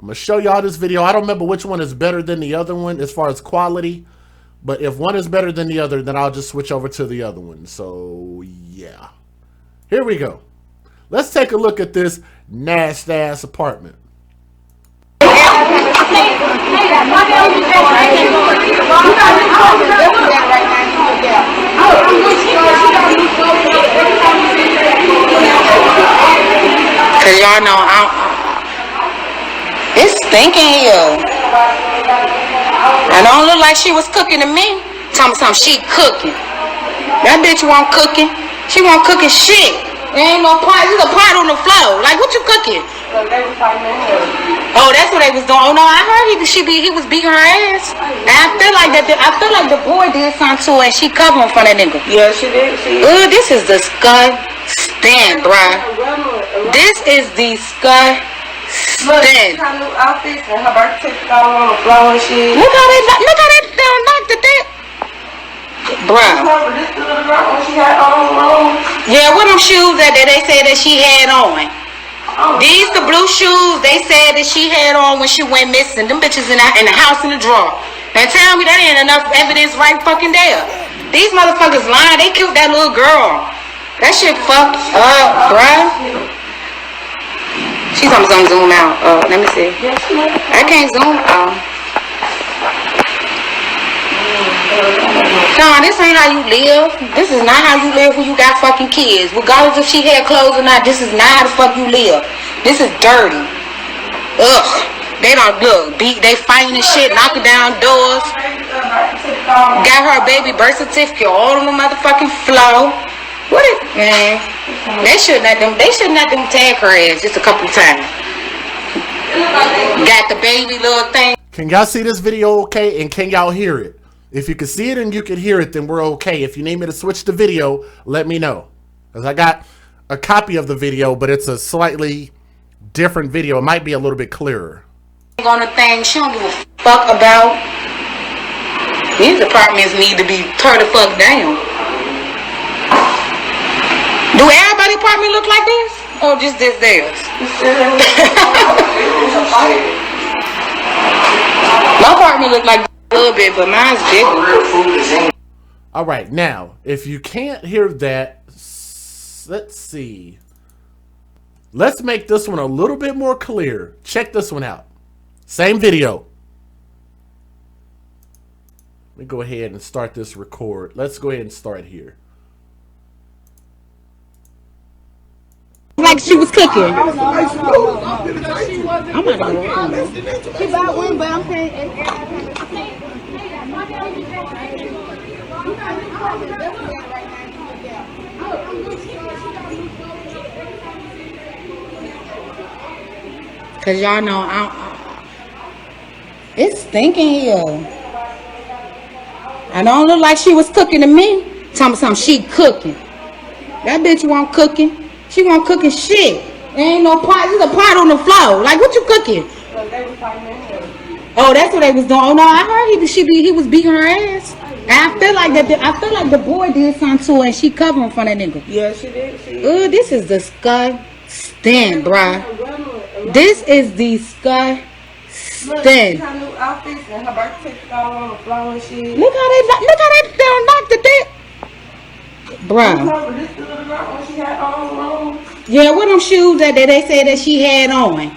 I'm going to show y'all this video. I don't remember which one is better than the other one as far as quality. But if one is better than the other, then I'll just switch over to the other one. So, yeah. Here we go. Let's take a look at this nasty ass apartment. Cause y'all know it's stinking here. I don't look like she was cooking to me. Tell me something, she cooking. That bitch won't cooking. She won't cooking shit. There ain't no pot. There's a pot on the floor. Like, what you cooking? Oh, that's what they was doing. Oh no, I heard he was beating her ass. And I feel like the boy did something to her and she covering for that nigga. Yeah, she did. This is disgusting, bruh. This is disgusting. Look, she got new outfits and her birthday all on the floor and shit. Look how they don't knock the dick. Bruh. This little girl when she had on. Yeah, what them shoes that they said that she had on? These the blue shoes they said that she had on when she went missing. Them bitches in the house in the drawer. And tell me that ain't enough evidence right fucking there. These motherfuckers lying. They killed that little girl. That shit fucked up, bruh. She's on zoom out. Let me see. I can't zoom out. Nah, this ain't how you live. This is not how you live when you got fucking kids. Regardless if she had clothes or not, this is not how the fuck you live. This is dirty. Ugh. They don't look. They fighting and shit, knocking down doors. Got her baby birth certificate all on the motherfucking floor. What is, man? They shouldn't let them tag her ass just a couple times. Got the baby little thing. Can y'all see this video okay? And can y'all hear it? If you can see it and you can hear it, then we're okay. If you need me to switch the video, let me know. Because I got a copy of the video, but it's a slightly different video. It might be a little bit clearer. On the thing, she don't give a fuck about. These apartments need to be turned the fuck down. Do everybody apartment look like this? Or just this theirs? My apartment look like a little bit, but mine's bigger. All right, now, if you can't hear that, let's see. Let's make this one a little bit more clear. Check this one out. Same video. Let me go ahead and start this record. Let's go ahead and start here. Like she was cooking. I'm not gonna walk in. She bought one, but I'm saying. Cause y'all know it's stinking here. I don't look like she was cooking to me. Tell me something, she cooking. That bitch won't cooking. She won't cooking shit. There ain't no pot. There's a pot on the floor. Like, what you cooking? Oh, that's what they was doing. Oh no, I heard he was beating her ass. And I feel like the boy did something to her and she covering for that nigga. Yeah, she did. This is disgusting, bruh. This is disgusting. Look, she got new outfits and her birthday all on the floor and shit. Look how they don't knock the dick. Bruh. This little girl when she had on. Yeah, what them shoes that they said that she had on?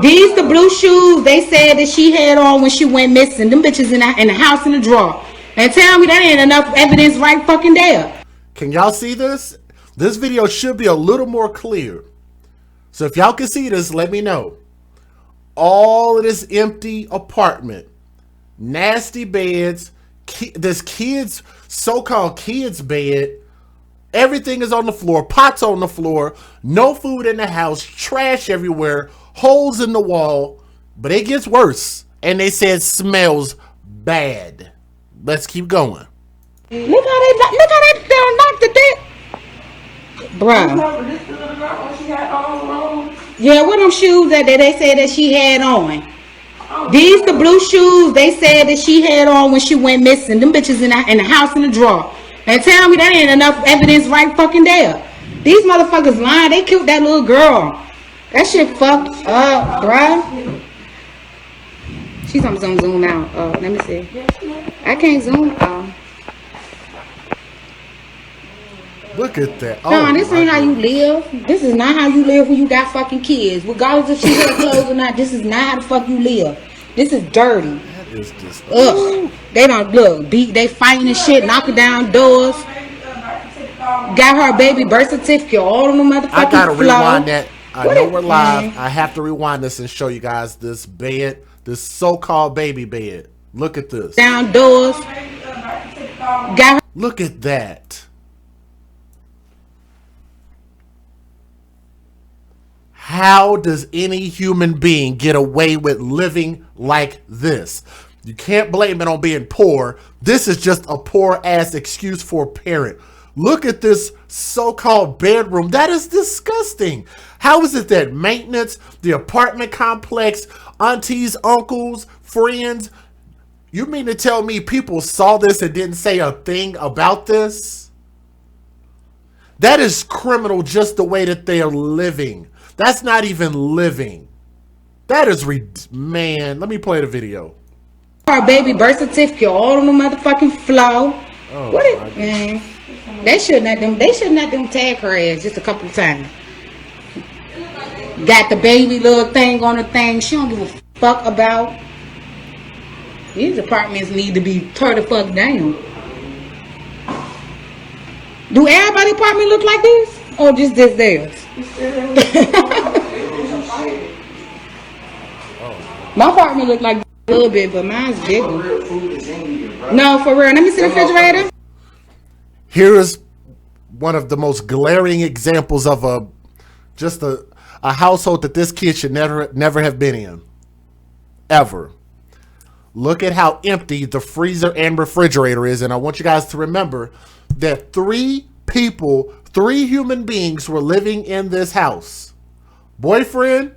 These the blue shoes they said that she had on when she went missing. Them bitches in the house in the drawer. And tell me that ain't enough evidence right fucking there. Can y'all see this? This video should be a little more clear. So if y'all can see this, let me know. All of this empty apartment. Nasty beds. This kid's so-called kids bed. Everything is on the floor. Pots on the floor. No food in the house. Trash everywhere. Holes in the wall. But it gets worse. And they said smells bad. Let's keep going. Look how they don't knock the dick. Bruh. This little girl when she had on. Yeah, what them shoes that they said that she had on? These the blue shoes they said that she had on when she went missing. Them bitches in the house in the drawer. And tell me that ain't enough evidence right fucking there. These motherfuckers lying. They killed that little girl. That shit fucked up, bruh. She's on zoom out. Let me see. I can't zoom. Look at that. No, this ain't how you live. This is not how you live when you got fucking kids. Regardless if she wear clothes or not, this is not how the fuck you live. This is dirty. That is just. Ugh. They don't look. They fighting and shit, knocking down doors. Got her baby birth certificate all on the motherfucking I gotta floor. rewind that. I know we're live. I have to rewind this and show you guys this bed, this so-called baby bed. Look at this. Down doors. Got her. Look at that. How does any human being get away with living like this? You can't blame it on being poor. This is just a poor ass excuse for a parent. Look at this so-called bedroom. That is disgusting. How is it that maintenance, the apartment complex, aunties, uncles, friends, you mean to tell me people saw this and didn't say a thing about this? That is criminal just the way that they are living. That's not even living. That is, man, let me play the video. Her baby birth certificate all on the motherfucking floor. Oh, What it, man? They shouldn't let them tag her ass just a couple of times. Got the baby little thing on the thing. She don't give a fuck about. These apartments need to be tore the fuck down. Do everybody's apartment look like this? Or just this theirs? My apartment look like a little bit, but mine's bigger. No, for real. Let me see the refrigerator. Here is one of the most glaring examples of a household that this kid should never have been in. Ever. Look at how empty the freezer and refrigerator is. And I want you guys to remember that 3 human beings were living in this house. Boyfriend,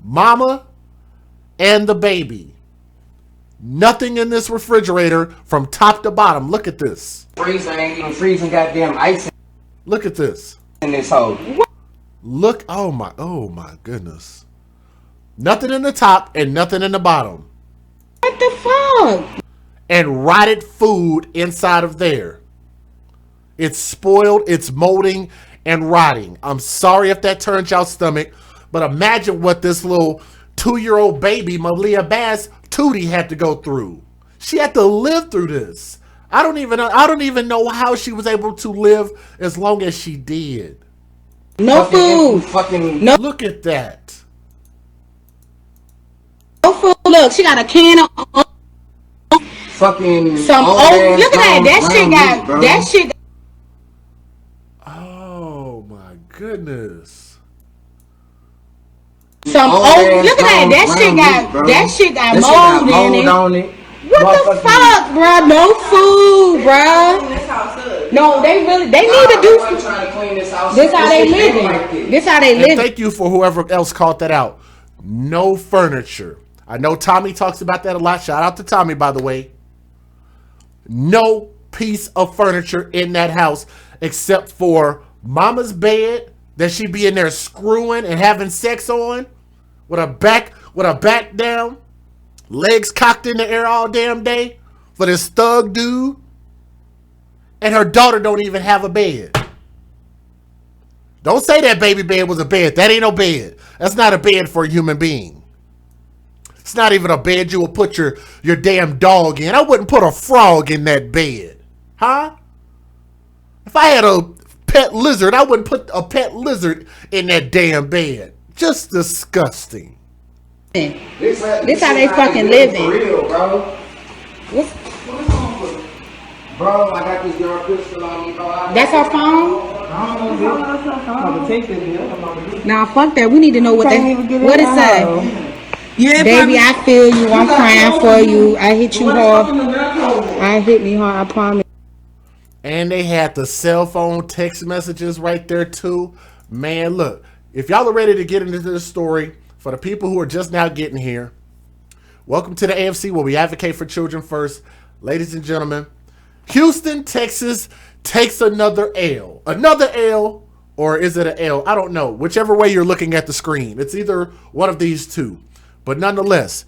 mama, and the baby. Nothing in this refrigerator from top to bottom. Look at this. Freezer ain't even freezing goddamn ice Look at this. in this hole. Look, oh my goodness. Nothing in the top and nothing in the bottom. What the fuck? And rotted food inside of there. It's spoiled, it's molding and rotting. I'm sorry if that turns y'all stomach, but imagine what this little 2-year-old baby, Maliyah Bass, Tootie, had to go through. She had to live through this. I don't even know how she was able to live as long as she did. No food. No Look at that. food. Look, she got a can of Fucking some old oat. ass Look at that. ground That shit beef, got bro. that shit. Oh my goodness. Some Old oat. ass Look at that. ground That beef, shit got bro. mold That in shit it. got mold on it. What the fuck, bro? No food, bro. No, they need to do I'm trying to clean this house. this. How they shit ain't living? like this. This how they And living. thank you for whoever else called that out. No furniture. I know Tommy talks about that a lot. Shout out to Tommy, by the way. No piece of furniture in that house except for mama's bed that she be in there screwing and having sex on with her back down, legs cocked in the air all damn day for this thug dude. And her daughter don't even have a bed. Don't say that baby bed was a bed. That ain't no bed. That's not a bed for a human being. It's not even a bed you would put your damn dog in. I wouldn't put a frog in that bed. Huh? If I had a pet lizard, I wouldn't put a pet lizard in that damn bed. Just disgusting. This how they fucking living. For real, bro. What's- Bro, I got this girl pistol on me, bro. That's her phone? I don't know, bitch. Nah, fuck that. We need to know what what it say. Yeah, Baby, I feel you. I'm crying for you. I hit you hard. I hit me hard. I promise. And they had the cell phone text messages right there too. Man, look, if y'all are ready to get into this story, for the people who are just now getting here, welcome to the AFC where we advocate for children first. Ladies and gentlemen, Houston, Texas takes another L. Another L, or is it an L? I don't know. Whichever way you're looking at the screen. It's either one of these two. But nonetheless,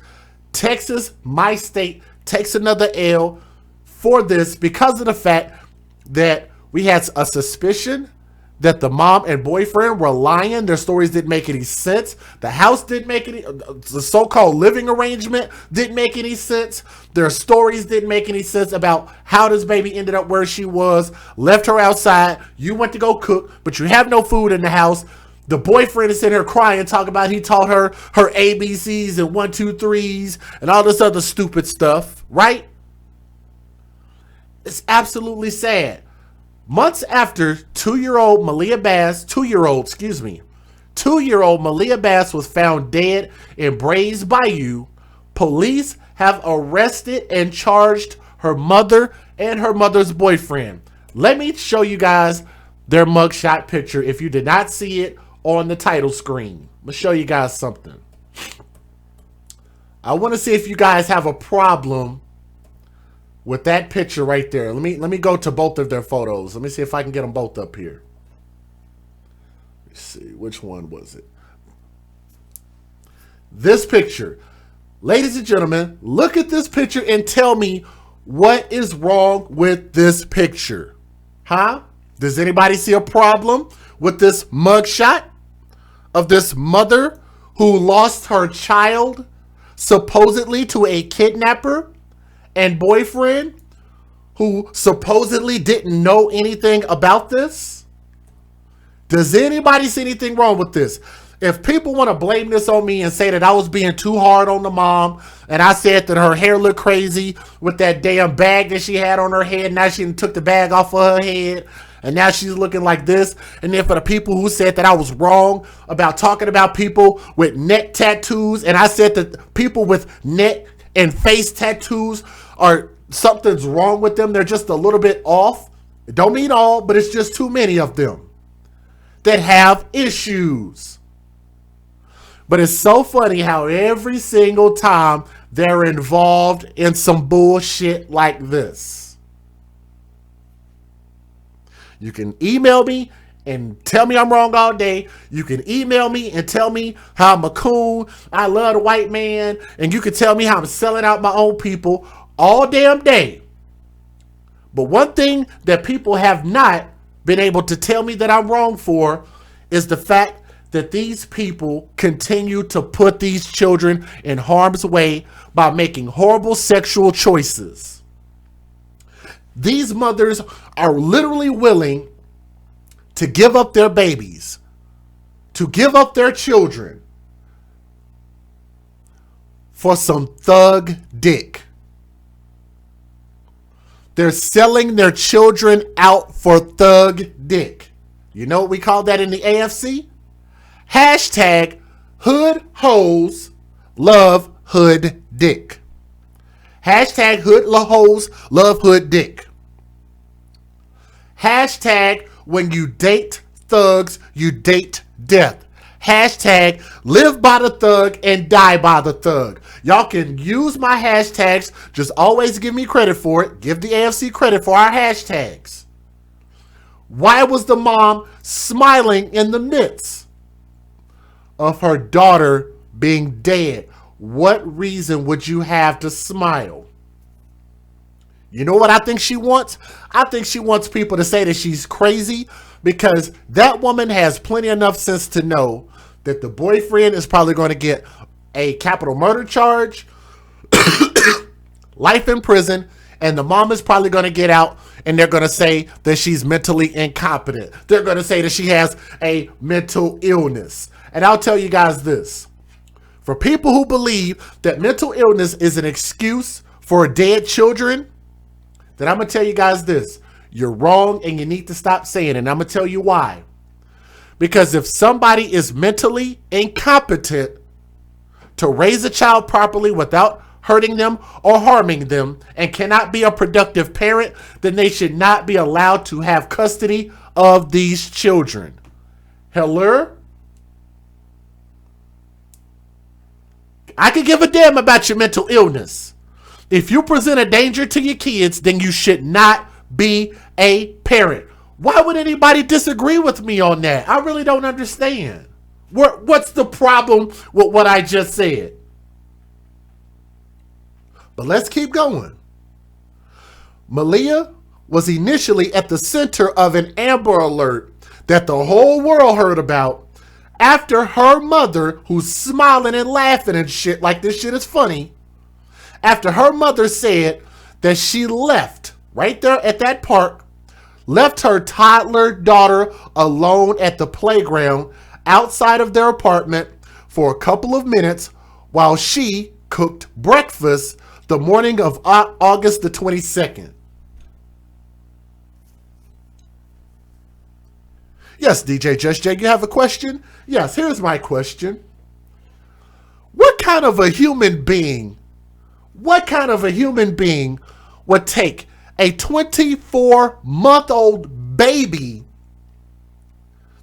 Texas, my state, takes another L for this because of the fact that we had a suspicion that the mom and boyfriend were lying. Their stories didn't make any sense. The house didn't make any, the so-called living arrangement didn't make any sense. Their stories didn't make any sense about how this baby ended up where she was, left her outside. You went to go cook, but you have no food in the house. The boyfriend is sitting here crying, talking about he taught her ABCs and 1, 2, 3s and all this other stupid stuff, right? It's absolutely sad. Months after 2-year-old Maliyah Bass, 2-year-old Maliyah Bass was found dead in Brays Bayou, police have arrested and charged her mother and her mother's boyfriend. Let me show you guys their mugshot picture if you did not see it on the title screen. I'm gonna show you guys something. I want to see if you guys have a problem with that picture right there. Let me go to both of their photos. Let me see if I can get them both up here. Let's see, which one was it? This picture. Ladies and gentlemen, look at this picture and tell me what is wrong with this picture. Huh? Does anybody see a problem with this mugshot of this mother who lost her child supposedly to a kidnapper and boyfriend who supposedly didn't know anything about this? Does anybody see anything wrong with this? If people want to blame this on me and say that I was being too hard on the mom and I said that her hair looked crazy with that damn bag that she had on her head, now she took the bag off of her head and now she's looking like this. And then for the people who said that I was wrong about talking about people with neck tattoos, and I said that people with neck and face tattoos are something's wrong with them, they're just a little bit off. It don't mean all, but it's just too many of them that have issues. But it's so funny how every single time they're involved in some bullshit like this. You can email me and tell me I'm wrong all day. You can email me and tell me how I'm a coon, I love the white man, and you can tell me how I'm selling out my own people all damn day. But one thing that people have not been able to tell me that I'm wrong for is the fact that these people continue to put these children in harm's way by making horrible sexual choices. These mothers are literally willing to give up their babies, to give up their children for some thug dick. They're selling their children out for thug dick. You know what we call that in the AFC? Hashtag hood hoes love hood dick. Hashtag hood hoes love hood dick. Hashtag when you date thugs, you date death. Hashtag live by the thug and die by the thug. Y'all can use my hashtags. Just always give me credit for it. Give the AFC credit for our hashtags. Why was the mom smiling in the midst of her daughter being dead? What reason would you have to smile? You know what I think she wants? I think she wants people to say that she's crazy, because that woman has plenty enough sense to know that the boyfriend is probably going to get a capital murder charge, life in prison, and the mom is probably going to get out and they're going to say that she's mentally incompetent. They're going to say that she has a mental illness. And I'll tell you guys this. For people who believe that mental illness is an excuse for dead children, then I'm going to tell you guys this. You're wrong and you need to stop saying it. And I'm going to tell you why. Because if somebody is mentally incompetent to raise a child properly without hurting them or harming them and cannot be a productive parent, then they should not be allowed to have custody of these children. Hello? I could give a damn about your mental illness. If you present a danger to your kids, then you should not be a parent. Why would anybody disagree with me on that? I really don't understand. What's the problem with what I just said? But let's keep going. Maliyah was initially at the center of an Amber Alert that the whole world heard about after her mother, who's smiling and laughing and shit like this shit is funny, after her mother said that she left right there at that park, left her toddler daughter alone at the playground outside of their apartment for a couple of minutes while she cooked breakfast the morning of August the 22nd. Yes, DJ Just J, you have a question? Yes, here's my question. What kind of a human being would take a 24-month-old baby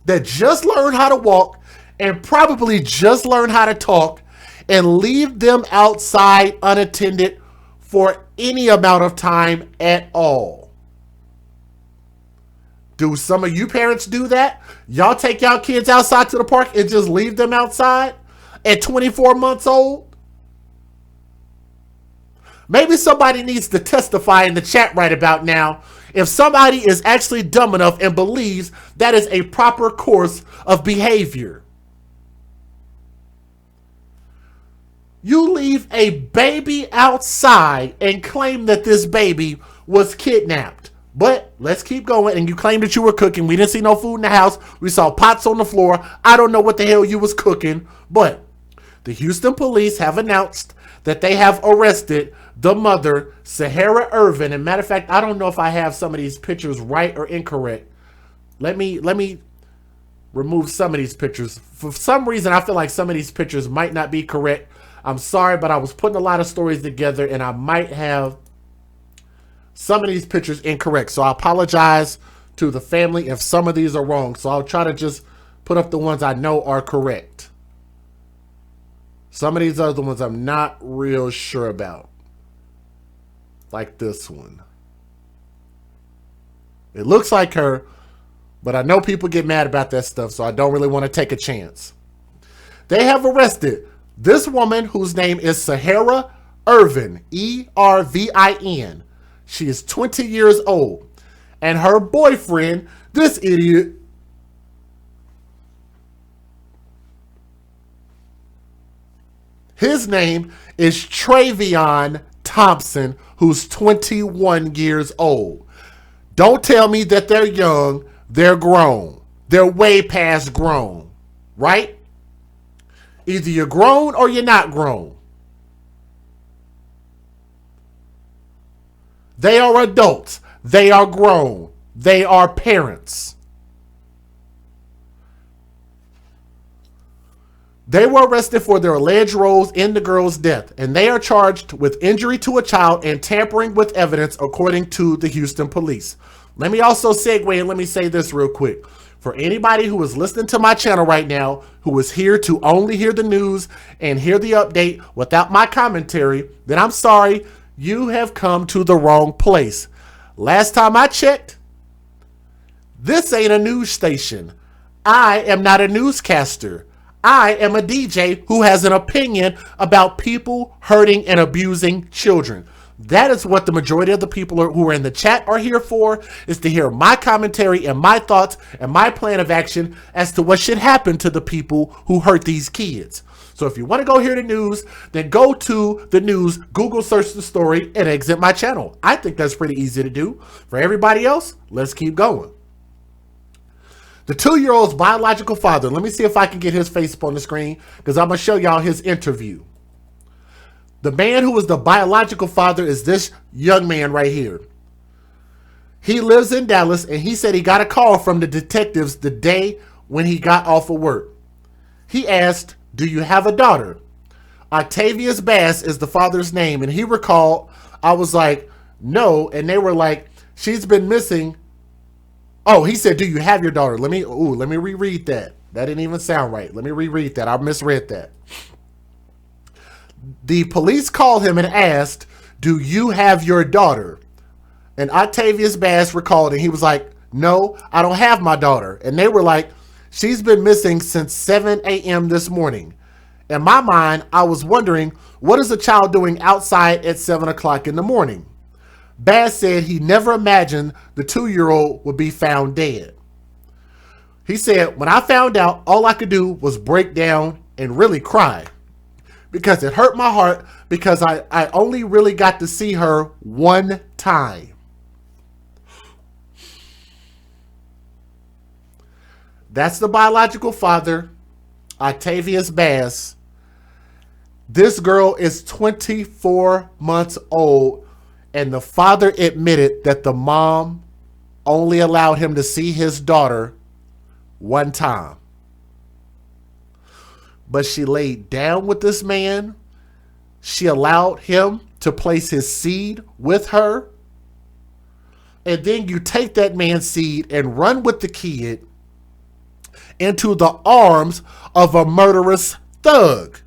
that just learned how to walk and probably just learned how to talk and leave them outside unattended for any amount of time at all? Do some of you parents do that? Y'all take y'all kids outside to the park and just leave them outside at 24 months old? Maybe somebody needs to testify in the chat right about now if somebody is actually dumb enough and believes that is a proper course of behavior. You leave a baby outside and claim that this baby was kidnapped. But let's keep going. And you claim that you were cooking. We didn't see no food in the house. We saw pots on the floor. I don't know what the hell you was cooking. But the Houston police have announced that they have arrested the mother, Sahara Irvin. And matter of fact, I don't know if I have some of these pictures right or incorrect. Let me remove some of these pictures. For some reason, I feel like some of these pictures might not be correct. I'm sorry, but I was putting a lot of stories together and I might have some of these pictures incorrect. So I apologize to the family if some of these are wrong. So I'll try to just put up the ones I know are correct. Some of these other ones I'm not real sure about. Like this one. It looks like her, but I know people get mad about that stuff, so I don't really want to take a chance. They have arrested this woman whose name is Sahara Irvin, E-R-V-I-N. She is 20 years old. And her boyfriend, this idiot, his name is Travion Thompson, who's 21 years old. Don't tell me that they're young. They're grown. They're way past grown, right? Either you're grown or you're not grown. They are adults. They are grown. They are parents. They were arrested for their alleged roles in the girl's death, and they are charged with injury to a child and tampering with evidence, according to the Houston police. Let me also segue and let me say this real quick. For anybody who is listening to my channel right now, who is here to only hear the news and hear the update without my commentary, then I'm sorry, you have come to the wrong place. Last time I checked, this ain't a news station. I am not a newscaster. I am a DJ who has an opinion about people hurting and abusing children. That is what the majority of the people who are in the chat are here for, is to hear my commentary and my thoughts and my plan of action as to what should happen to the people who hurt these kids. So if you want to go hear the news, then go to the news, Google search the story, and exit my channel. I think that's pretty easy to do. For everybody else, let's keep going. The 2-year-old's biological father, let me see if I can get his face up on the screen, because I'm going to show y'all his interview. The man who was the biological father is this young man right here. He lives in Dallas, and he said he got a call from the detectives the day when he got off of work. He asked, "Do you have a daughter?" Tai'raz Bass is the father's name, and he recalled, I was like, "No," and they were like, "She's been missing." Oh, he said, "Do you have your daughter?" Let me reread that. That didn't even sound right. Let me reread that. I misread that. The police called him and asked, "Do you have your daughter?" And Tai'raz Bass recalled, and he was like, "No, I don't have my daughter." And they were like, "She's been missing since 7 a.m. this morning. In my mind, I was wondering, what is a child doing outside at 7 o'clock in the morning? Bass said he never imagined the 2-year-old would be found dead. He said, when I found out, all I could do was break down and really cry because it hurt my heart because I only really got to see her one time. That's the biological father, Tai'raz Bass. This girl is 24 months old, and the father admitted that the mom only allowed him to see his daughter one time. But she laid down with this man. She allowed him to place his seed with her. And then you take that man's seed and run with the kid into the arms of a murderous thug.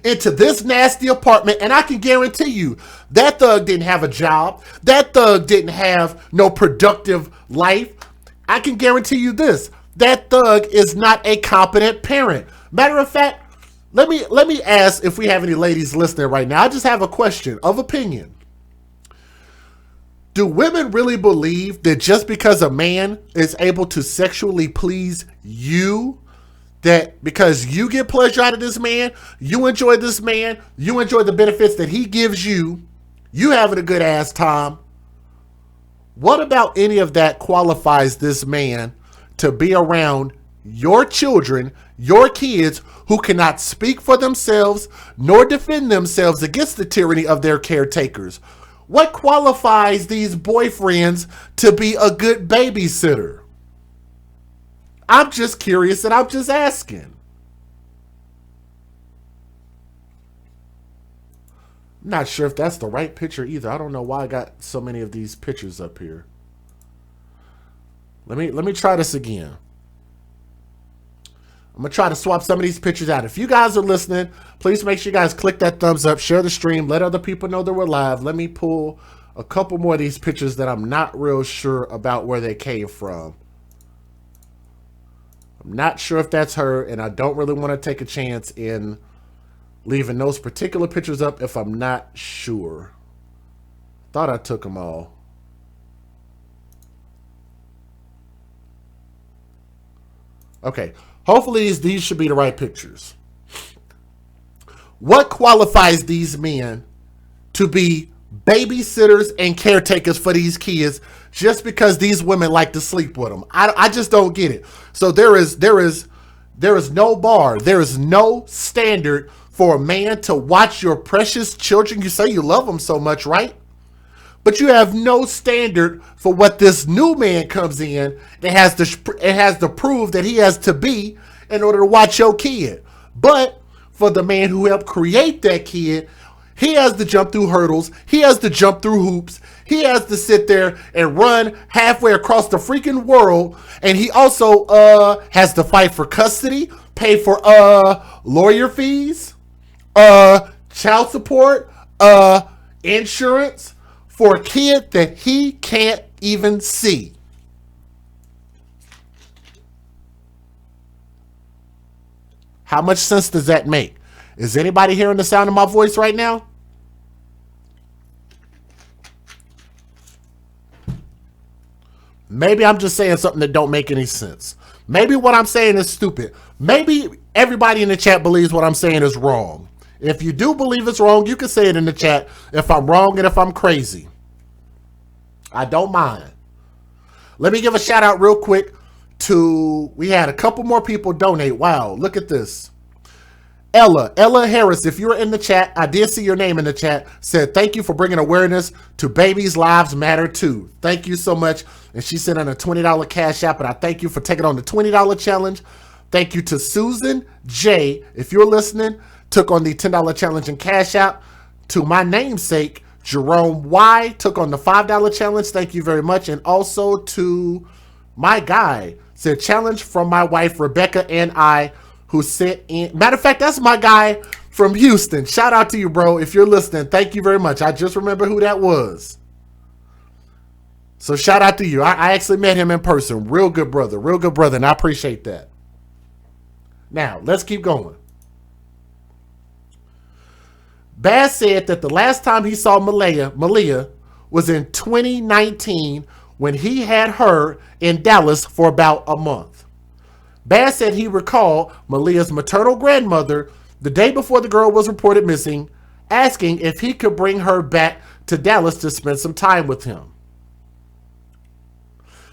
Into this nasty apartment, and I can guarantee you that thug didn't have a job. That thug didn't have no productive life. I can guarantee you this: that thug is not a competent parent. Matter of fact, let me ask if we have any ladies listening right now. I just have a question of opinion. Do women really believe that just because a man is able to sexually please you, that because you get pleasure out of this man, you enjoy this man, you enjoy the benefits that he gives you, you having a good ass time? What about any of that qualifies this man to be around your children, your kids who cannot speak for themselves nor defend themselves against the tyranny of their caretakers? What qualifies these boyfriends to be a good babysitter? I'm just curious and I'm just asking. I'm not sure if that's the right picture either. I don't know why I got so many of these pictures up here. Let me try this again. I'm going to try to swap some of these pictures out. If you guys are listening, please make sure you guys click that thumbs up, share the stream, let other people know that we're live. Let me pull a couple more of these pictures that I'm not real sure about where they came from. I'm not sure if that's her, and I don't really want to take a chance in leaving those particular pictures up if I'm not sure. Thought I took them all. Okay, hopefully these should be the right pictures. What qualifies these men to be babysitters and caretakers for these kids just because these women like to sleep with them? I just don't get it. So there is no bar. There is no standard for a man to watch your precious children. You say you love them so much, right? But you have no standard for what this new man comes in that has to prove that he has to be in order to watch your kid. But for the man who helped create that kid, he has to jump through hurdles. He has to jump through hoops. He has to sit there and run halfway across the freaking world. And he also has to fight for custody, pay for lawyer fees, child support, insurance for a kid that he can't even see. How much sense does that make? Is anybody hearing the sound of my voice right now? Maybe I'm just saying something that don't make any sense. Maybe what I'm saying is stupid. Maybe everybody in the chat believes what I'm saying is wrong. If you do believe it's wrong, you can say it in the chat if I'm wrong and if I'm crazy. I don't mind. Let me give a shout out real quick to, we had a couple more people donate. Wow, look at this. Ella Harris, if you're in the chat, I did see your name in the chat, said thank you for bringing awareness to babies' lives matter too. Thank you so much. And she sent in a $20 cash app, and I thank you for taking on the $20 challenge. Thank you to Susan J, if you're listening, took on the $10 challenge in cash app. To my namesake, Jerome Y, took on the $5 challenge. Thank you very much. And also to my guy, said challenge from my wife, Rebecca, and I, who sent in. Matter of fact, that's my guy from Houston. Shout out to you, bro. If you're listening, thank you very much. I just remember who that was. So shout out to you. I actually met him in person. Real good brother, and I appreciate that. Now, let's keep going. Bass said that the last time he saw Maliyah was in 2019 when he had her in Dallas for about a month. Bass said he recalled Maliyah's maternal grandmother the day before the girl was reported missing, asking if he could bring her back to Dallas to spend some time with him.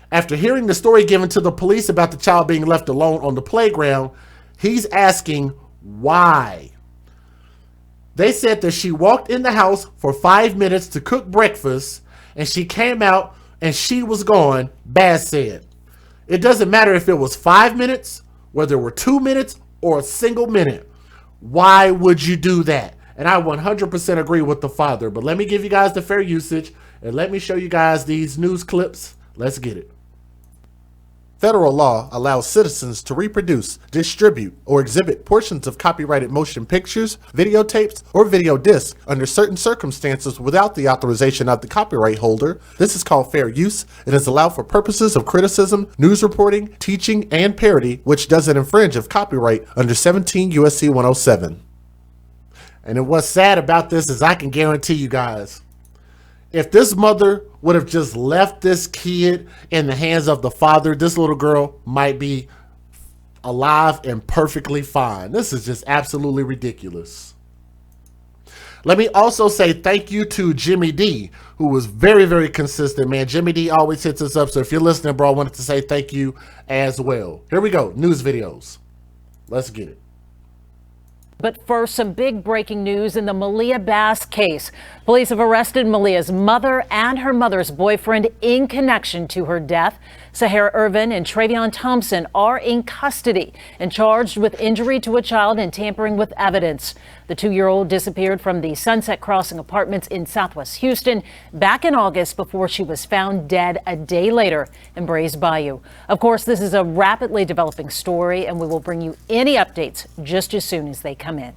After hearing the story given to the police about the child being left alone on the playground, he's asking why. They said that she walked in the house for 5 minutes to cook breakfast and she came out and she was gone, Bass said. It doesn't matter if it was 5 minutes, whether it were 2 minutes or a single minute. Why would you do that? And I 100% agree with the father. But let me give you guys the fair usage and let me show you guys these news clips. Let's get it. Federal law allows citizens to reproduce, distribute, or exhibit portions of copyrighted motion pictures, videotapes, or video discs under certain circumstances without the authorization of the copyright holder. This is called fair use. It is allowed for purposes of criticism, news reporting, teaching, and parody, which doesn't infringe of copyright under 17 U.S.C. 107. And what's sad about this is I can guarantee you guys, if this mother would have just left this kid in the hands of the father, this little girl might be alive and perfectly fine. This is just absolutely ridiculous. Let me also say thank you to Jimmy D, who was very, very consistent, man. Jimmy D always hits us up. So if you're listening, bro, I wanted to say thank you as well. Here we go. News videos. Let's get it. But first, some big breaking news in the Maliyah Bass case. Police have arrested Maliyah's mother and her mother's boyfriend in connection to her death. Sahara Irvin and Travion Thompson are in custody and charged with injury to a child and tampering with evidence. The 2-year-old disappeared from the Sunset Crossing apartments in Southwest Houston back in August before she was found dead a day later in Brays Bayou. Of course, this is a rapidly developing story, and we will bring you any updates just as soon as they come in.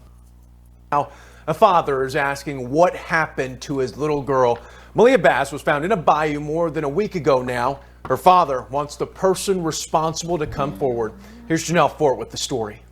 Now, a father is asking what happened to his little girl. Maliyah Bass was found in a bayou more than a week ago now. Her father wants the person responsible to come forward. Here's Janelle Fort with the story.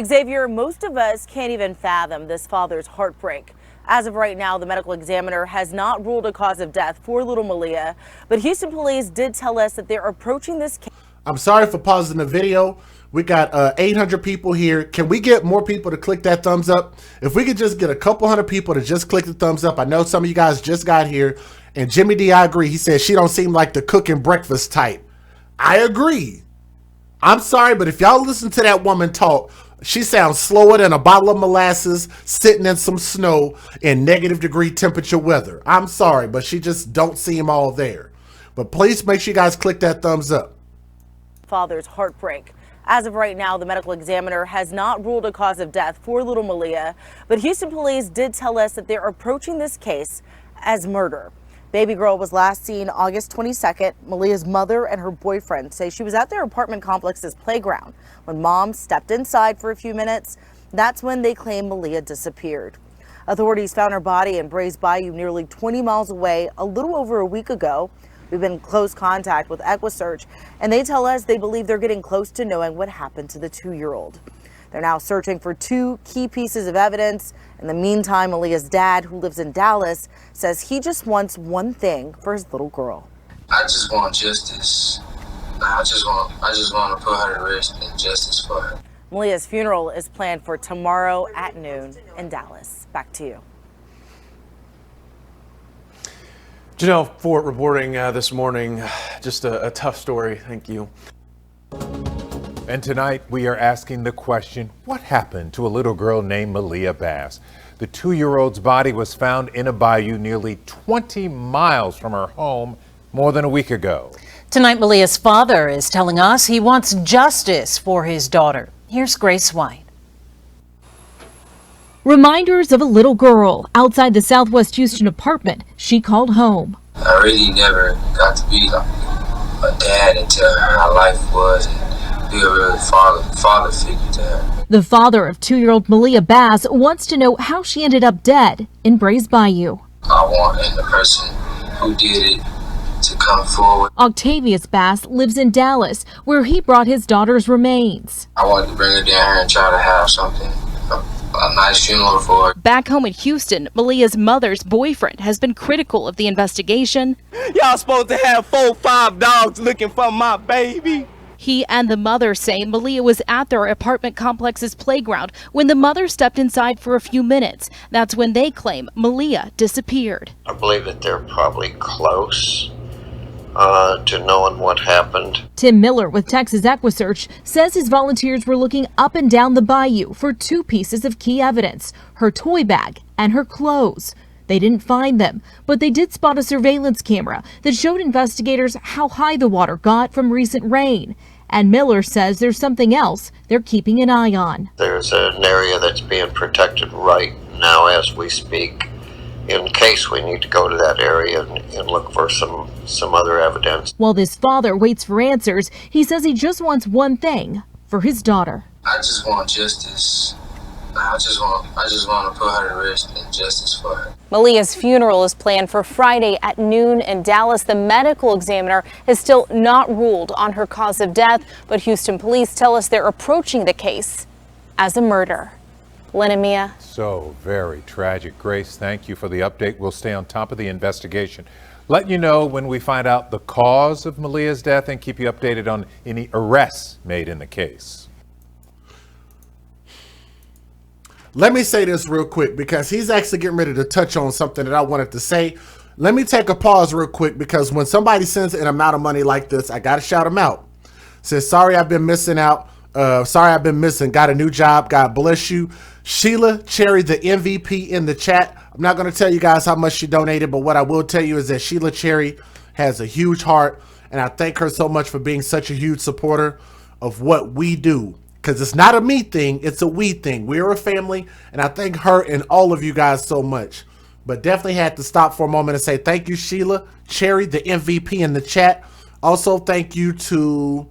Xavier, most of us can't even fathom this father's heartbreak. As of right now, the medical examiner has not ruled a cause of death for little Maliyah, but Houston police did tell us that they're approaching this case. I'm sorry for pausing the video. We got 800 people here. Can we get more people to click that thumbs up? If we could just get a couple hundred people to just click the thumbs up. I know some of you guys just got here. And Jimmy D, I agree. He said she don't seem like the cooking breakfast type. I agree. I'm sorry, but if y'all listen to that woman talk, she sounds slower than a bottle of molasses sitting in some snow in -degree temperature weather. I'm sorry, but she just don't seem all there. But please make sure you guys click that thumbs up. Father's heartbreak. As of right now, the medical examiner has not ruled a cause of death for little Maliyah, but Houston police did tell us that they're approaching this case as murder. Baby girl was last seen August 22nd. Maliyah's mother and her boyfriend say she was at their apartment complex's playground when mom stepped inside for a few minutes. That's when they claim Maliyah disappeared. Authorities found her body in Brays Bayou nearly 20 miles away a little over a week ago. We've been in close contact with EquiSearch, and they tell us they believe they're getting close to knowing what happened to the 2-year-old. They're now searching for 2 key pieces of evidence. In the meantime, Maliyah's dad, who lives in Dallas, says he just wants one thing for his little girl. I just want justice. I just want to put her to rest and justice for her. Maliyah's funeral is planned for tomorrow at noon in Dallas. Back to you. Janelle Fort reporting this morning. Just a tough story. Thank you. And tonight we are asking the question, what happened to a little girl named Maliyah Bass? The 2-year-old's body was found in a bayou nearly 20 miles from her home more than a week ago. Tonight, Maliyah's father is telling us he wants justice for his daughter. Here's Grace White. Reminders of a little girl outside the Southwest Houston apartment she called home. I really never got to be a dad and tell her how life was and be a real father figure to her. The father of 2-year-old Maliyah Bass wants to know how she ended up dead in Brays Bayou. I want the person who did it to come forward. Octavius Bass lives in Dallas, where he brought his daughter's remains. I wanted to bring her down here and try to have something, a nice funeral for her. Back home in Houston, Maliyah's mother's boyfriend has been critical of the investigation. Y'all supposed to have 4 or 5 dogs looking for my baby. He and the mother say Maliyah was at their apartment complex's playground when the mother stepped inside for a few minutes. That's when they claim Maliyah disappeared. I believe that they're probably close to knowing what happened. Tim Miller with Texas EquiSearch says his volunteers were looking up and down the bayou for 2 pieces of key evidence, her toy bag and her clothes. They didn't find them, but they did spot a surveillance camera that showed investigators how high the water got from recent rain. And Miller says there's something else they're keeping an eye on. There's an area that's being protected right now as we speak, in case we need to go to that area and look for some other evidence. While this father waits for answers, he says he just wants one thing for his daughter. I just want justice. I just want to put her to rest and justice for her. Maliyah's funeral is planned for Friday at noon in Dallas. The medical examiner has still not ruled on her cause of death, but Houston police tell us they're approaching the case as a murder. Lynn and Mia. So very tragic. Grace, thank you for the update. We'll stay on top of the investigation. Let you know when we find out the cause of Maliyah's death and keep you updated on any arrests made in the case. Let me say this real quick because he's actually getting ready to touch on something that I wanted to say. Let me take a pause real quick because when somebody sends an amount of money like this, I got to shout them out. Says, sorry, I've been missing out. Sorry, I've been missing. Got a new job. God bless you. Sheila Cherry, the MVP in the chat. I'm not going to tell you guys how much she donated, but what I will tell you is that Sheila Cherry has a huge heart, and I thank her so much for being such a huge supporter of what we do. Because it's not a me thing, it's a we thing. We're a family, and I thank her and all of you guys so much. But definitely had to stop for a moment and say thank you, Sheila Cherry, the MVP in the chat. Also, thank you to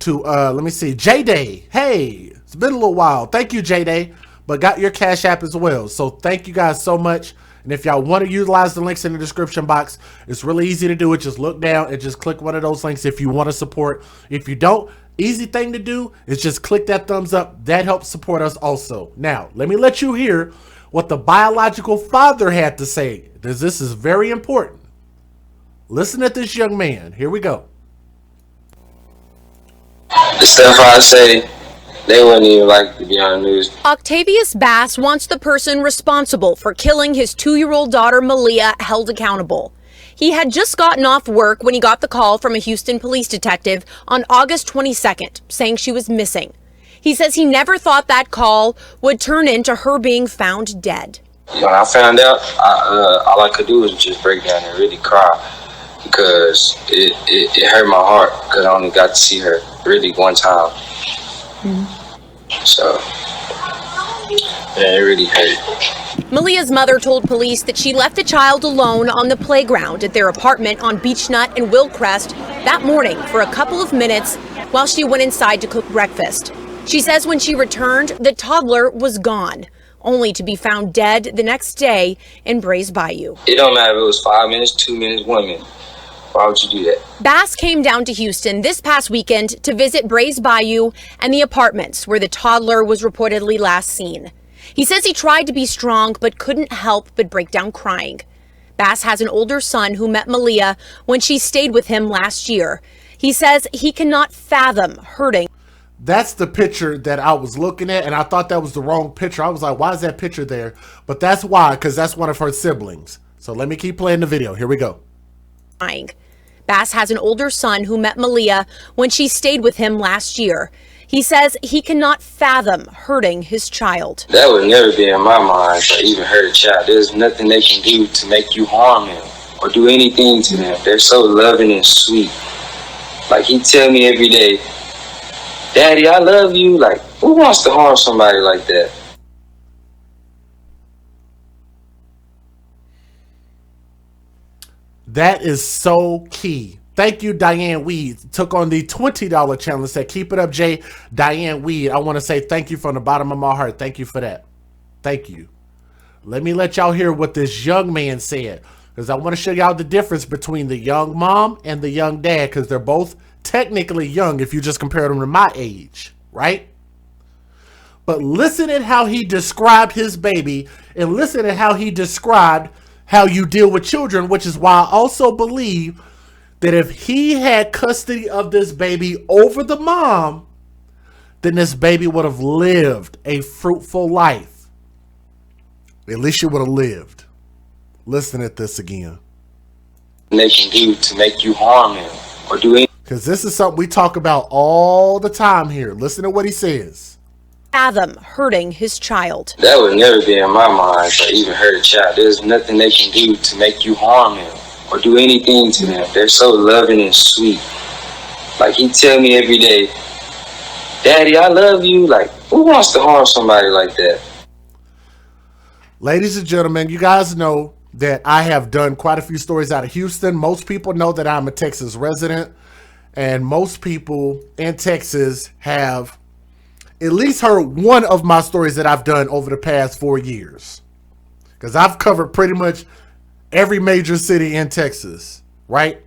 let me see, J-Day. Hey, it's been a little while. Thank you, J-Day, but got your Cash App as well. So thank you guys so much. And if y'all want to utilize the links in the description box, it's really easy to do it. Just look down and just click one of those links if you want to support. If you don't, easy thing to do is just click that thumbs up. That helps support us also. Now, let me let you hear what the biological father had to say, because this is very important. Listen at this young man. Here we go. The stuff I say, they wouldn't even like to be on the news. Octavius Bass wants the person responsible for killing his 2-year-old daughter Maliyah held accountable. He had just gotten off work when he got the call from a Houston police detective on August 22nd saying she was missing. He says he never thought that call would turn into her being found dead. When I found out, all I could do was just break down and really cry because it hurt my heart because I only got to see her really one time. So, yeah, it really hurt. Maliyah's mother told police that she left the child alone on the playground at their apartment on Beechnut and Willcrest that morning for a couple of minutes while she went inside to cook breakfast. She says when she returned, the toddler was gone, only to be found dead the next day in Brays Bayou. It don't matter if it was 5 minutes, 2 minutes, 1 minute. Why would you do that? Bass came down to Houston this past weekend to visit Brays Bayou and the apartments where the toddler was reportedly last seen. He says he tried to be strong but couldn't help but break down crying. Bass has an older son who met Maliyah when she stayed with him last year. He says he cannot fathom hurting. That's the picture that I was looking at, and I thought that was the wrong picture. I was like, why is that picture there? But that's why, because that's one of her siblings. So let me keep playing the video. Here we go. Bass has an older son who met Maliyah when she stayed with him last year. He says he cannot fathom hurting his child. That would never be in my mind to even hurt a child. There's nothing they can do to make you harm them or do anything to them. They're so loving and sweet. Like he tell me every day, Daddy, I love you. Like, who wants to harm somebody like that? That is so key. Thank you, Diane Weed. Took on the $20 challenge. Said, keep it up, Jay. Diane Weed, I want to say thank you from the bottom of my heart. Thank you for that. Thank you. Let me let y'all hear what this young man said. because I want to show y'all the difference between the young mom and the young dad, because they're both technically young if you just compare them to my age, right? But listen at how he described his baby, and listen at how he described how you deal with children, which is why I also believe that if he had custody of this baby over the mom, then this baby would have lived a fruitful life. At least she would have lived. Listen at this again. They can do to make you harm him or do anything. Because this is something we talk about all the time here. Listen to what he says. Fathom hurting his child. That would never be in my mind to even hurt a child. There's nothing they can do to make you harm him or do anything to him. They're so loving and sweet. Like he tell me every day, Daddy, I love you. Like, who wants to harm somebody like that? Ladies and gentlemen, you guys know that I have done quite a few stories out of Houston. Most people know that I'm a Texas resident, and most people in Texas have at least heard one of my stories that I've done over the past 4 years, because I've covered pretty much every major city in Texas, right?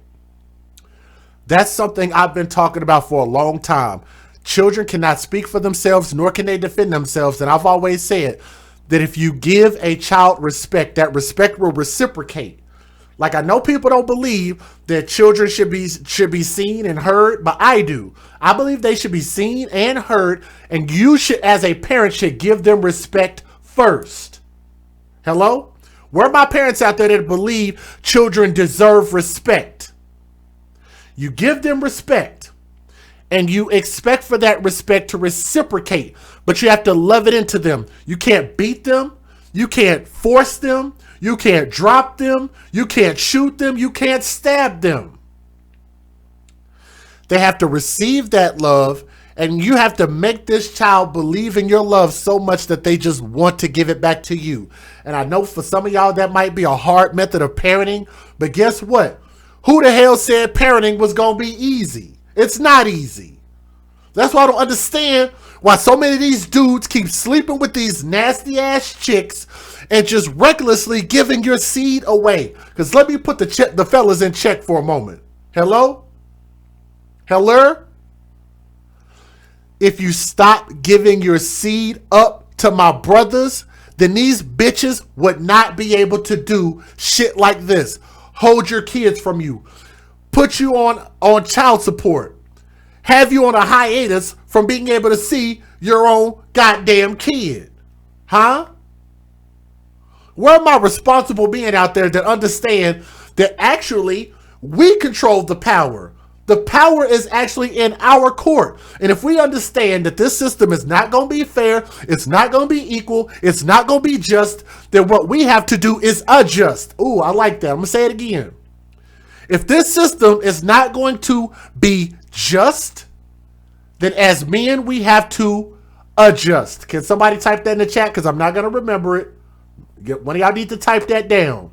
That's something I've been talking about for a long time. Children cannot speak for themselves, nor can they defend themselves. And I've always said that if you give a child respect, that respect will reciprocate. Like, I know people don't believe that children should be seen and heard, but I do. I believe they should be seen and heard, and you should, as a parent, should give them respect first. Hello? Where are my parents out there that believe children deserve respect? You give them respect, and you expect for that respect to reciprocate, but you have to love it into them. You can't beat them. You can't force them. You can't drop them. You can't shoot them. You can't stab them. They have to receive that love, and you have to make this child believe in your love so much that they just want to give it back to you. And I know for some of y'all that might be a hard method of parenting, but guess what? Who the hell said parenting was going to be easy? It's not easy. That's why I don't understand why so many of these dudes keep sleeping with these nasty ass chicks and just recklessly giving your seed away. Because let me put the fellas in check for a moment. Hello? Hello? If you stop giving your seed up to my brothers, then these bitches would not be able to do shit like this. Hold your kids from you. Put you on child support. Have you on a hiatus from being able to see your own goddamn kid. Huh? Where am I responsible being out there that understand that actually we control the power? The power is actually in our court. And if we understand that this system is not going to be fair, it's not going to be equal, it's not going to be just, then what we have to do is adjust. Ooh, I like that. I'm going to say it again. If this system is not going to be just, then as men, we have to adjust. Can somebody type that in the chat? Because I'm not going to remember it. One of y'all need to type that down.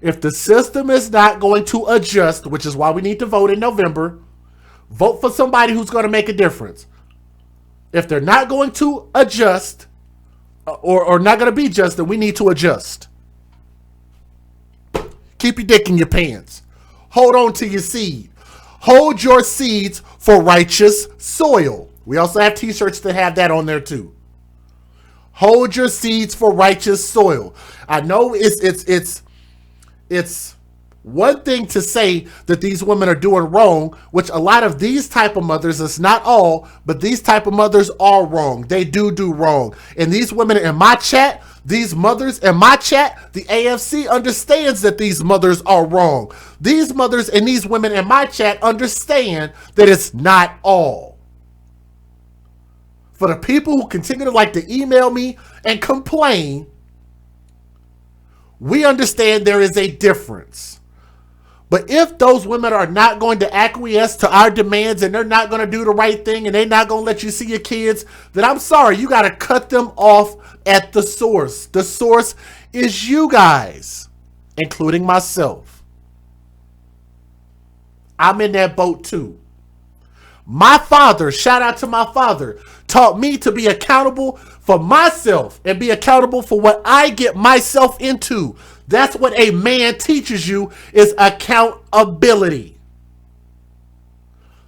If the system is not going to adjust, which is why we need to vote in November, vote for somebody who's going to make a difference. If they're not going to adjust or not going to be just, then we need to adjust. Keep your dick in your pants. Hold on to your seed. Hold your seeds for righteous soil. We also have t-shirts that have that on there too. Hold your seeds for righteous soil. I know it's one thing to say that these women are doing wrong, which a lot of these type of mothers, it's not all, but these type of mothers are wrong. They do wrong. And these women in my chat, these mothers in my chat, the AFC understands that these mothers are wrong. These mothers and these women in my chat understand that it's not all. For the people who continue to like to email me and complain, we understand there is a difference. But if those women are not going to acquiesce to our demands and they're not going to do the right thing and they're not going to let you see your kids, then I'm sorry, you got to cut them off at the source. The source is you guys, including myself. I'm in that boat too. My father, shout out to my father, taught me to be accountable for myself and be accountable for what I get myself into. That's what a man teaches you, is accountability.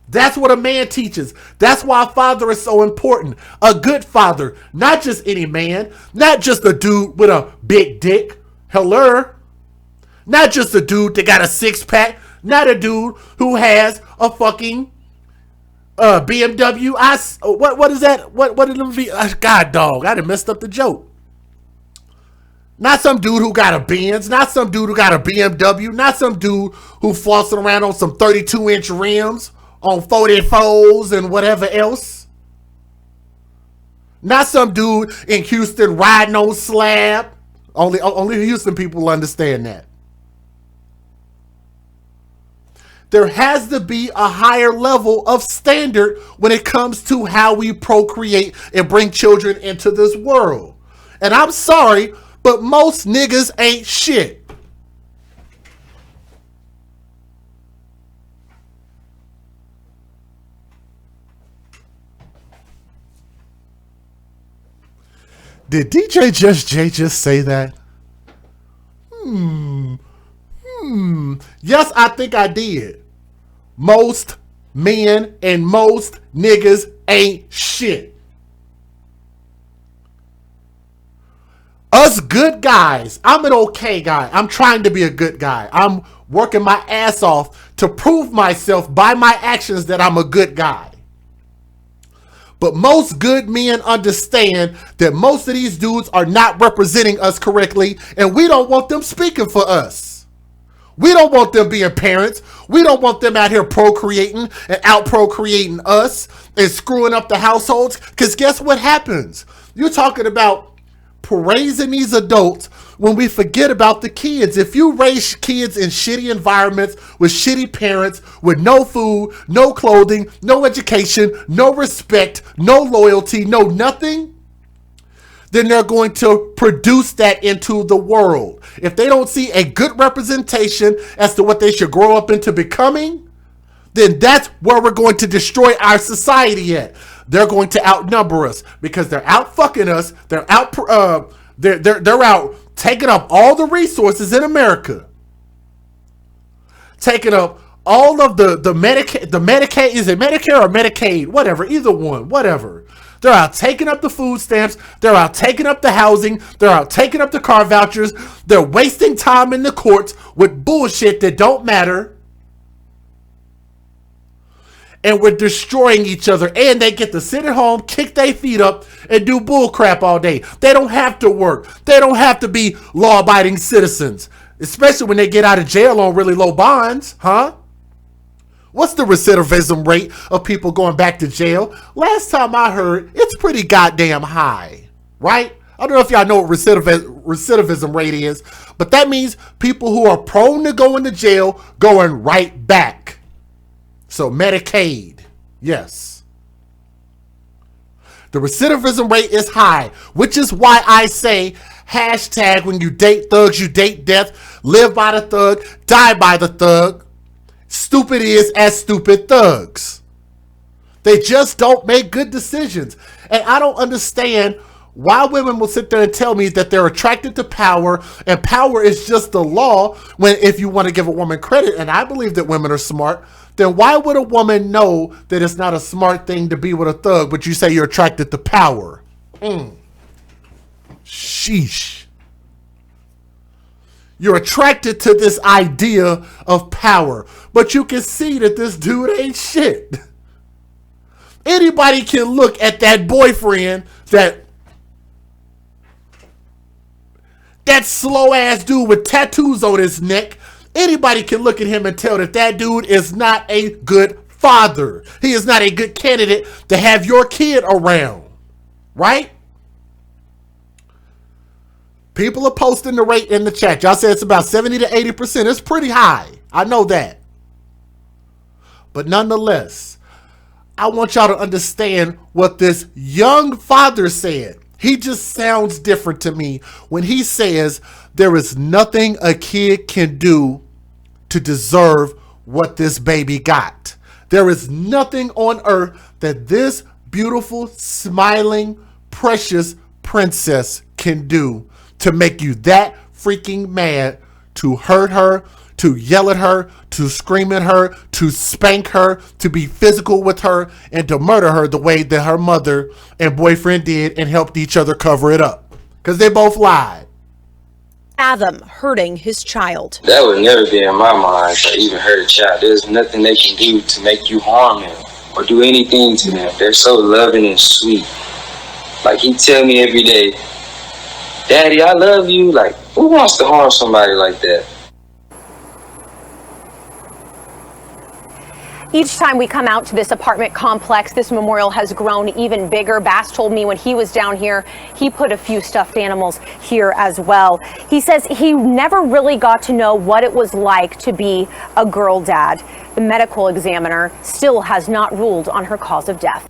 That's what a man teaches. That's why a father is so important. A good father, not just any man, not just a dude with a big dick. Hello. Not just a dude that got a six-pack. Not a dude who has a fucking BMW. What is that? What did them be? God, dog, I done messed up the joke. Not some dude who got a Benz. Not some dude who got a BMW. Not some dude who flossing around on some 32-inch rims, on 44s and whatever else. Not some dude in Houston riding on slab. Only Houston people will understand that. There has to be a higher level of standard when it comes to how we procreate and bring children into this world. And I'm sorry, but most niggas ain't shit. Did DJ Just J just say that? Yes, I think I did. Most men and most niggas ain't shit. Us good guys, I'm an okay guy. I'm trying to be a good guy. I'm working my ass off to prove myself by my actions that I'm a good guy. But most good men understand that most of these dudes are not representing us correctly, and we don't want them speaking for us. We don't want them being parents. We don't want them out here procreating and out procreating us and screwing up the households. Because guess what happens? You're talking about praising these adults when we forget about the kids. If you raise kids in shitty environments with shitty parents, with no food, no clothing, no education, no respect, no loyalty, no nothing, then they're going to produce that into the world. If they don't see a good representation as to what they should grow up into becoming, then that's where we're going to destroy our society at. They're going to outnumber us because they're out fucking us. They're out. They're out taking up all the resources in America, taking up all of the Medicaid. Is it Medicare or Medicaid? Whatever, either one, whatever. They're out taking up the food stamps. They're out taking up the housing. They're out taking up the car vouchers. They're wasting time in the courts with bullshit that don't matter. And we're destroying each other. And they get to sit at home, kick their feet up, and do bull crap all day. They don't have to work. They don't have to be law-abiding citizens. Especially when they get out of jail on really low bonds, huh? What's the recidivism rate of people going back to jail? Last time I heard, it's pretty goddamn high, right? I don't know if y'all know what recidivism rate is, but that means people who are prone to going to jail going right back. So Medicaid, yes. The recidivism rate is high, which is why I say hashtag when you date thugs, you date death, live by the thug, die by the thug. Stupid is as stupid thugs. They just don't make good decisions. And I don't understand why women will sit there and tell me that they're attracted to power and power is just the law, when if you want to give a woman credit, and I believe that women are smart, then why would a woman know that it's not a smart thing to be with a thug, but you say you're attracted to power? Sheesh. You're attracted to this idea of power, but you can see that this dude ain't shit. Anybody can look at that boyfriend, that slow ass dude with tattoos on his neck. Anybody can look at him and tell that that dude is not a good father. He is not a good candidate to have your kid around, right? People are posting the rate in the chat. Y'all say it's about 70 to 80%. It's pretty high. I know that. But nonetheless, I want y'all to understand what this young father said. He just sounds different to me when he says there is nothing a kid can do to deserve what this baby got. There is nothing on earth that this beautiful, smiling, precious princess can do to make you that freaking mad, to hurt her, to yell at her, to scream at her, to spank her, to be physical with her, and to murder her the way that her mother and boyfriend did and helped each other cover it up. Because they both lied. Fathom hurting his child. That would never be in my mind to even hurt a child. There's nothing they can do to make you harm him or do anything to them. They're so loving and sweet. Like he tell me every day, Daddy, I love you. Like, who wants to harm somebody like that? Each time we come out to this apartment complex, this memorial has grown even bigger. Bass told me when he was down here, he put a few stuffed animals here as well. He says he never really got to know what it was like to be a girl dad. The medical examiner still has not ruled on her cause of death.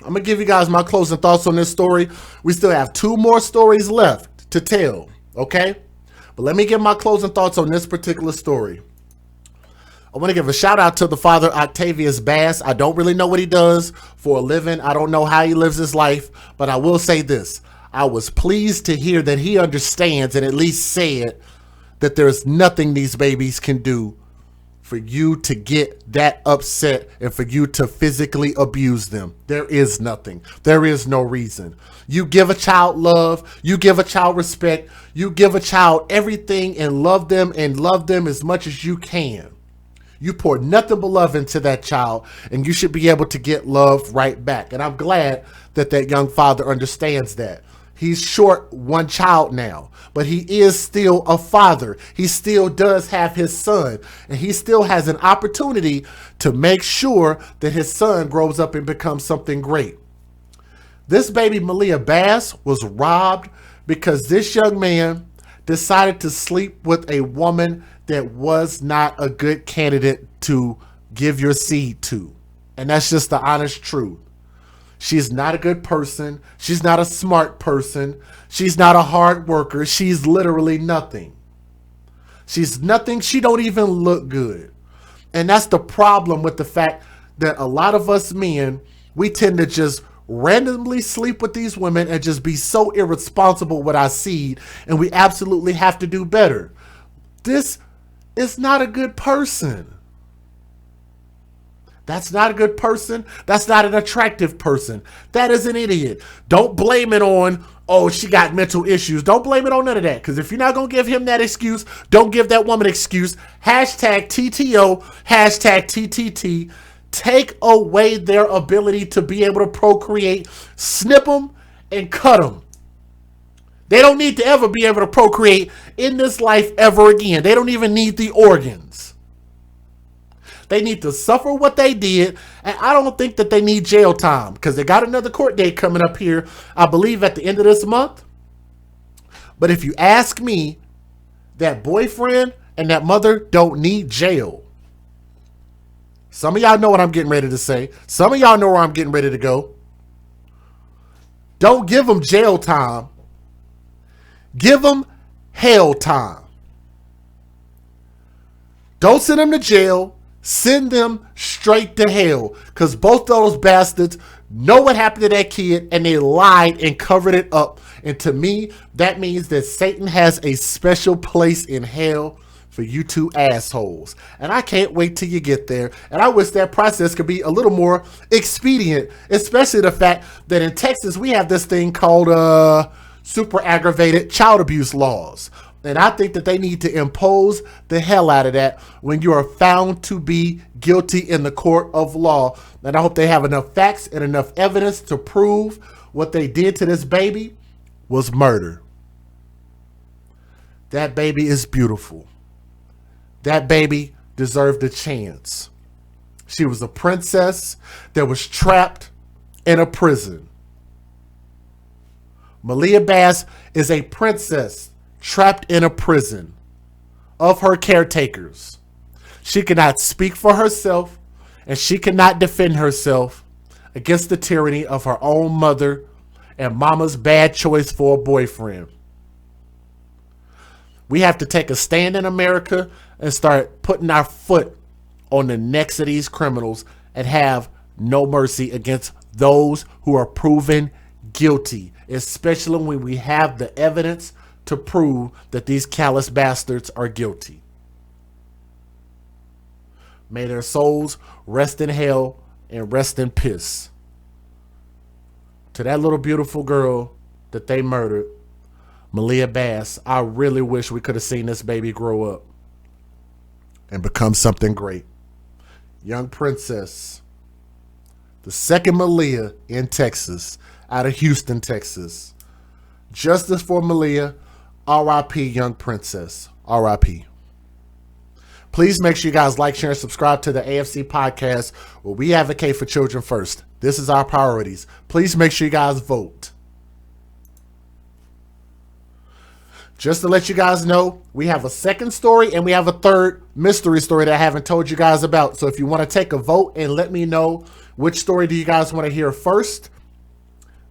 I'm going to give you guys my closing thoughts on this story. We still have 2 more stories left to tell, okay? But let me give my closing thoughts on this particular story. I want to give a shout out to the father, Tai'raz Bass. I don't really know what he does for a living. I don't know how he lives his life, but I will say this. I was pleased to hear that he understands and at least said that there's nothing these babies can do for you to get that upset and for you to physically abuse them. There is nothing. There is no reason. You give a child love. You give a child respect. You give a child everything and love them as much as you can. You pour nothing but love into that child, and you should be able to get love right back. And I'm glad that that young father understands that. He's short 1 child now, but he is still a father. He still does have his son, and he still has an opportunity to make sure that his son grows up and becomes something great. This baby Maliyah Bass was robbed because this young man decided to sleep with a woman that was not a good candidate to give your seed to. And that's just the honest truth. She's not a good person. She's not a smart person. She's not a hard worker. She's literally nothing. She's nothing. She don't even look good. And that's the problem with the fact that a lot of us men, we tend to just randomly sleep with these women and just be so irresponsible with our seed, and we absolutely have to do better. This is not a good person. That's not a good person. That's not an attractive person. That is an idiot. Don't blame it on, oh, she got mental issues. Don't blame it on none of that. Because if you're not going to give him that excuse, don't give that woman excuse. Hashtag TTO, hashtag TTT. Take away their ability to be able to procreate. Snip them and cut them. They don't need to ever be able to procreate in this life ever again. They don't even need the organs. They need to suffer what they did. And I don't think that they need jail time because they got another court date coming up here, I believe at the end of this month. But if you ask me, that boyfriend and that mother don't need jail. Some of y'all know what I'm getting ready to say. Some of y'all know where I'm getting ready to go. Don't give them jail time. Give them hell time. Don't send them to jail. Send them straight to hell. Because both those bastards know what happened to that kid and they lied and covered it up. And to me, that means that Satan has a special place in hell for you 2 assholes. And I can't wait till you get there. And I wish that process could be a little more expedient. Especially the fact that in Texas, we have this thing called super aggravated child abuse laws. And I think that they need to impose the hell out of that when you are found to be guilty in the court of law. And I hope they have enough facts and enough evidence to prove what they did to this baby was murder. That baby is beautiful. That baby deserved a chance. She was a princess that was trapped in a prison. Maliyah Bass is a princess trapped in a prison of her caretakers. She cannot speak for herself and she cannot defend herself against the tyranny of her own mother and mama's bad choice for a boyfriend. We have to take a stand in America and start putting our foot on the necks of these criminals and have no mercy against those who are proven guilty, especially when we have the evidence to prove that these callous bastards are guilty. May their souls rest in hell and rest in piss. To that little beautiful girl that they murdered, Maliyah Bass, I really wish we could have seen this baby grow up and become something great. Young princess, the second Maliyah in Texas, out of Houston, Texas. Justice for Maliyah, R.I.P. young princess, R.I.P. Please make sure you guys like, share, and subscribe to the AFC podcast where we advocate for children first. This is our priorities. Please make sure you guys vote. Just to let you guys know, we have a second story and we have a third mystery story that I haven't told you guys about. So if you want to take a vote and let me know which story do you guys want to hear first,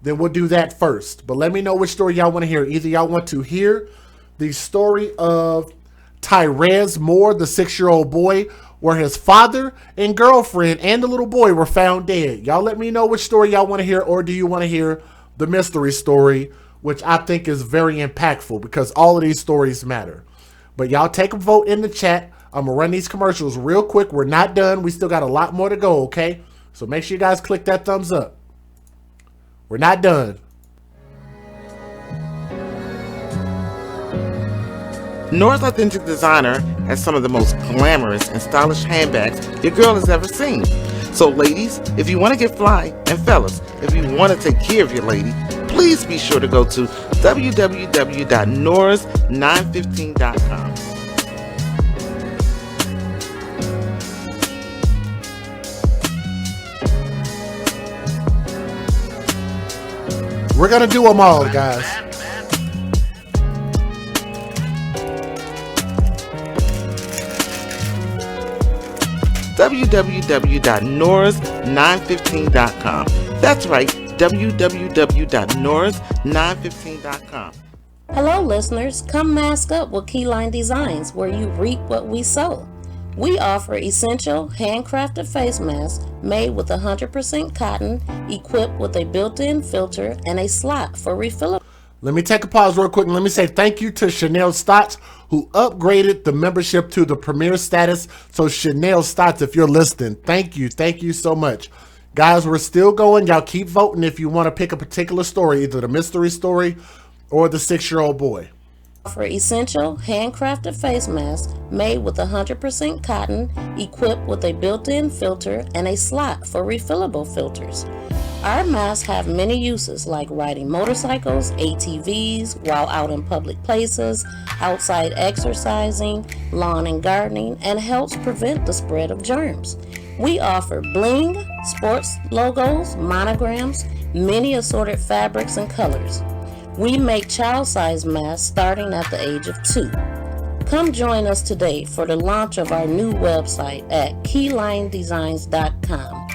then we'll do that first. But let me know which story y'all want to hear. Either y'all want to hear the story of Tai'raz Moore, the 6-year-old boy, where his father and girlfriend and the little boy were found dead. Y'all let me know which story y'all want to hear, or do you want to hear the mystery story, which I think is very impactful because all of these stories matter. But y'all take a vote in the chat. I'm going to run these commercials real quick. We're not done. We still got a lot more to go, okay? So make sure you guys click that thumbs up. We're not done. Nora's Authentic Designer has some of the most glamorous and stylish handbags your girl has ever seen. So ladies, if you want to get fly, and fellas, if you want to take care of your lady, please be sure to go to www.noras915.com. We're going to do them all, guys. www.noras915.com. That's right, www.noras915.com. Hello listeners, come mask up with Keyline Designs where you reap what we sow. We offer essential handcrafted face masks made with 100% cotton, equipped with a built-in filter and a slot for refillable. Let me take a pause real quick and let me say thank you to Chanel Stotts, who upgraded the membership to the premier status. So Chanel Stotts, if you're listening, thank you so much. Guys, we're still going. Y'all keep voting if you want to pick a particular story, either the mystery story or the 6-year-old boy. For essential handcrafted face masks made with 100% cotton, equipped with a built-in filter and a slot for refillable filters. Our masks have many uses like riding motorcycles, ATVs, while out in public places, outside exercising, lawn and gardening, and helps prevent the spread of germs. We offer bling, sports logos, monograms, many assorted fabrics and colors. We make child-sized masks starting at the age of 2. Come join us today for the launch of our new website at keylinedesigns.com.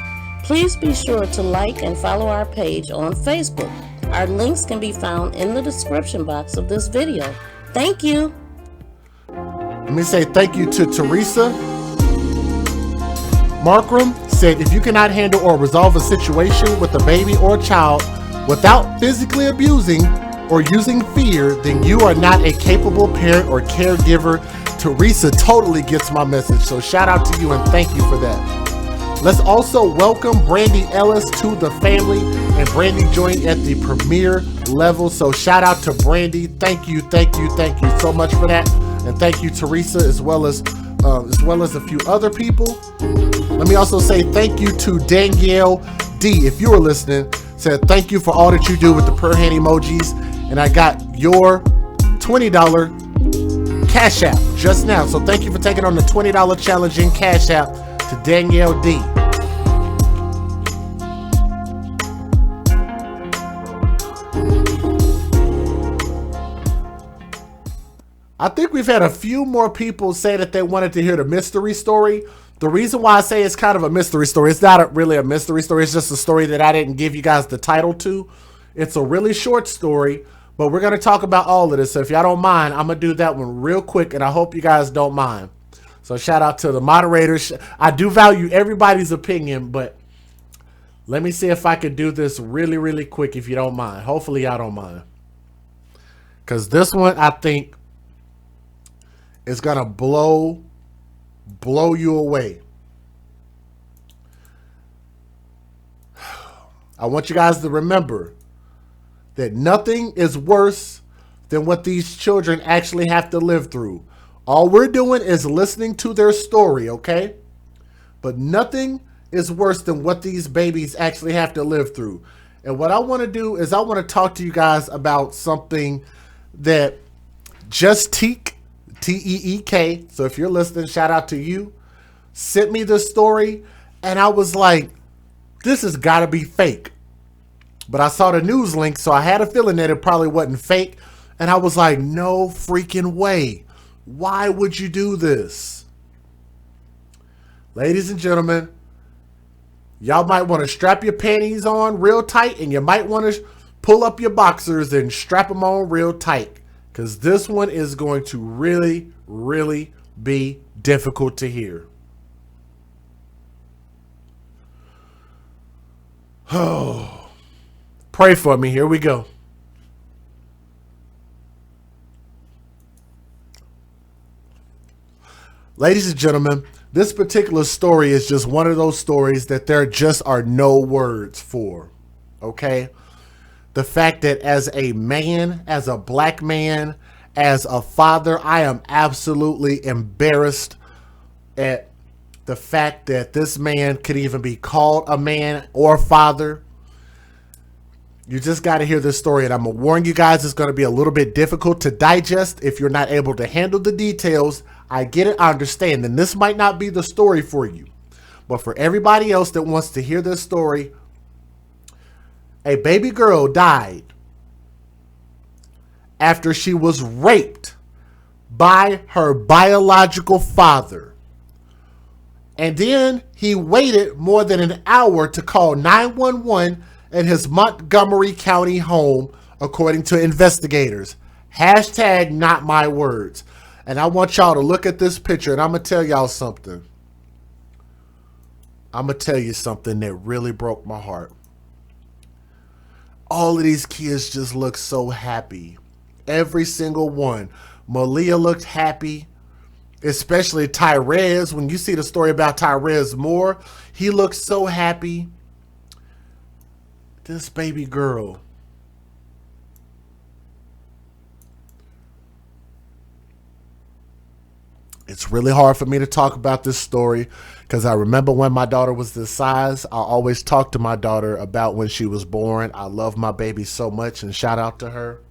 Please be sure to like and follow our page on Facebook. Our links can be found in the description box of this video. Thank you. Let me say thank you to Teresa Markram. Said if you cannot handle or resolve a situation with a baby or a child without physically abusing or using fear, then you are not a capable parent or caregiver. Teresa totally gets my message, so shout out to you and thank you for that. Let's also welcome Brandy Ellis to the family, and Brandy joined at the premier level, so shout out to Brandy. Thank you so much for that, and thank you Teresa as well as a few other people. Let me also say thank you to Danielle D. If you were listening, said thank you for all that you do with the prayer hand emojis, and I got your $20 Cash App just now. So thank you for taking on the $20 challenge in Cash App to Danielle D. I think we've had a few more people say that they wanted to hear the mystery story. The reason why I say it's kind of a mystery story, it's not really a mystery story, it's just a story that I didn't give you guys the title to. It's a really short story, but we're going to talk about all of this. So if y'all don't mind, I'm going to do that one real quick, and I hope you guys don't mind. So shout out to the moderators. I do value everybody's opinion, but let me see if I could do this really, really quick if you don't mind. Hopefully y'all don't mind. Because this one, I think, is going to blow you away. I want you guys to remember that nothing is worse than what these children actually have to live through. All we're doing is listening to their story, okay? But nothing is worse than what these babies actually have to live through. And what I want to do is I want to talk to you guys about something that Just Teek, T-E-E-K, so if you're listening, shout out to you, sent me this story, and I was like, this has got to be fake. But I saw the news link, so I had a feeling that it probably wasn't fake. And I was like, no freaking way. Why would you do this? Ladies and gentlemen, y'all might want to strap your panties on real tight, and you might want to pull up your boxers and strap them on real tight, because this one is going to really, really be difficult to hear. Oh, pray for me. Here we go. Ladies and gentlemen, this particular story is just one of those stories that there just are no words for. Okay? The fact that as a man, as a black man, as a father, I am absolutely embarrassed at the fact that this man could even be called a man or father. You just got to hear this story, and I'm going to warn you guys, it's going to be a little bit difficult to digest if you're not able to handle the details. I get it, I understand, and this might not be the story for you. But for everybody else that wants to hear this story, a baby girl died after she was raped by her biological father. And then he waited more than an hour to call 911 at his Montgomery County home, according to investigators. Hashtag not my words. And I want y'all to look at this picture, and I'm going to tell y'all something. I'm going to tell you something that really broke my heart. All of these kids just look so happy. Every single one. Maliyah looked happy. Especially Tai'raz. When you see the story about Tai'raz Moore, he looks so happy. This baby girl. It's really hard for me to talk about this story because I remember when my daughter was this size. I always talk to my daughter about when she was born. I love my baby so much, and shout out to her.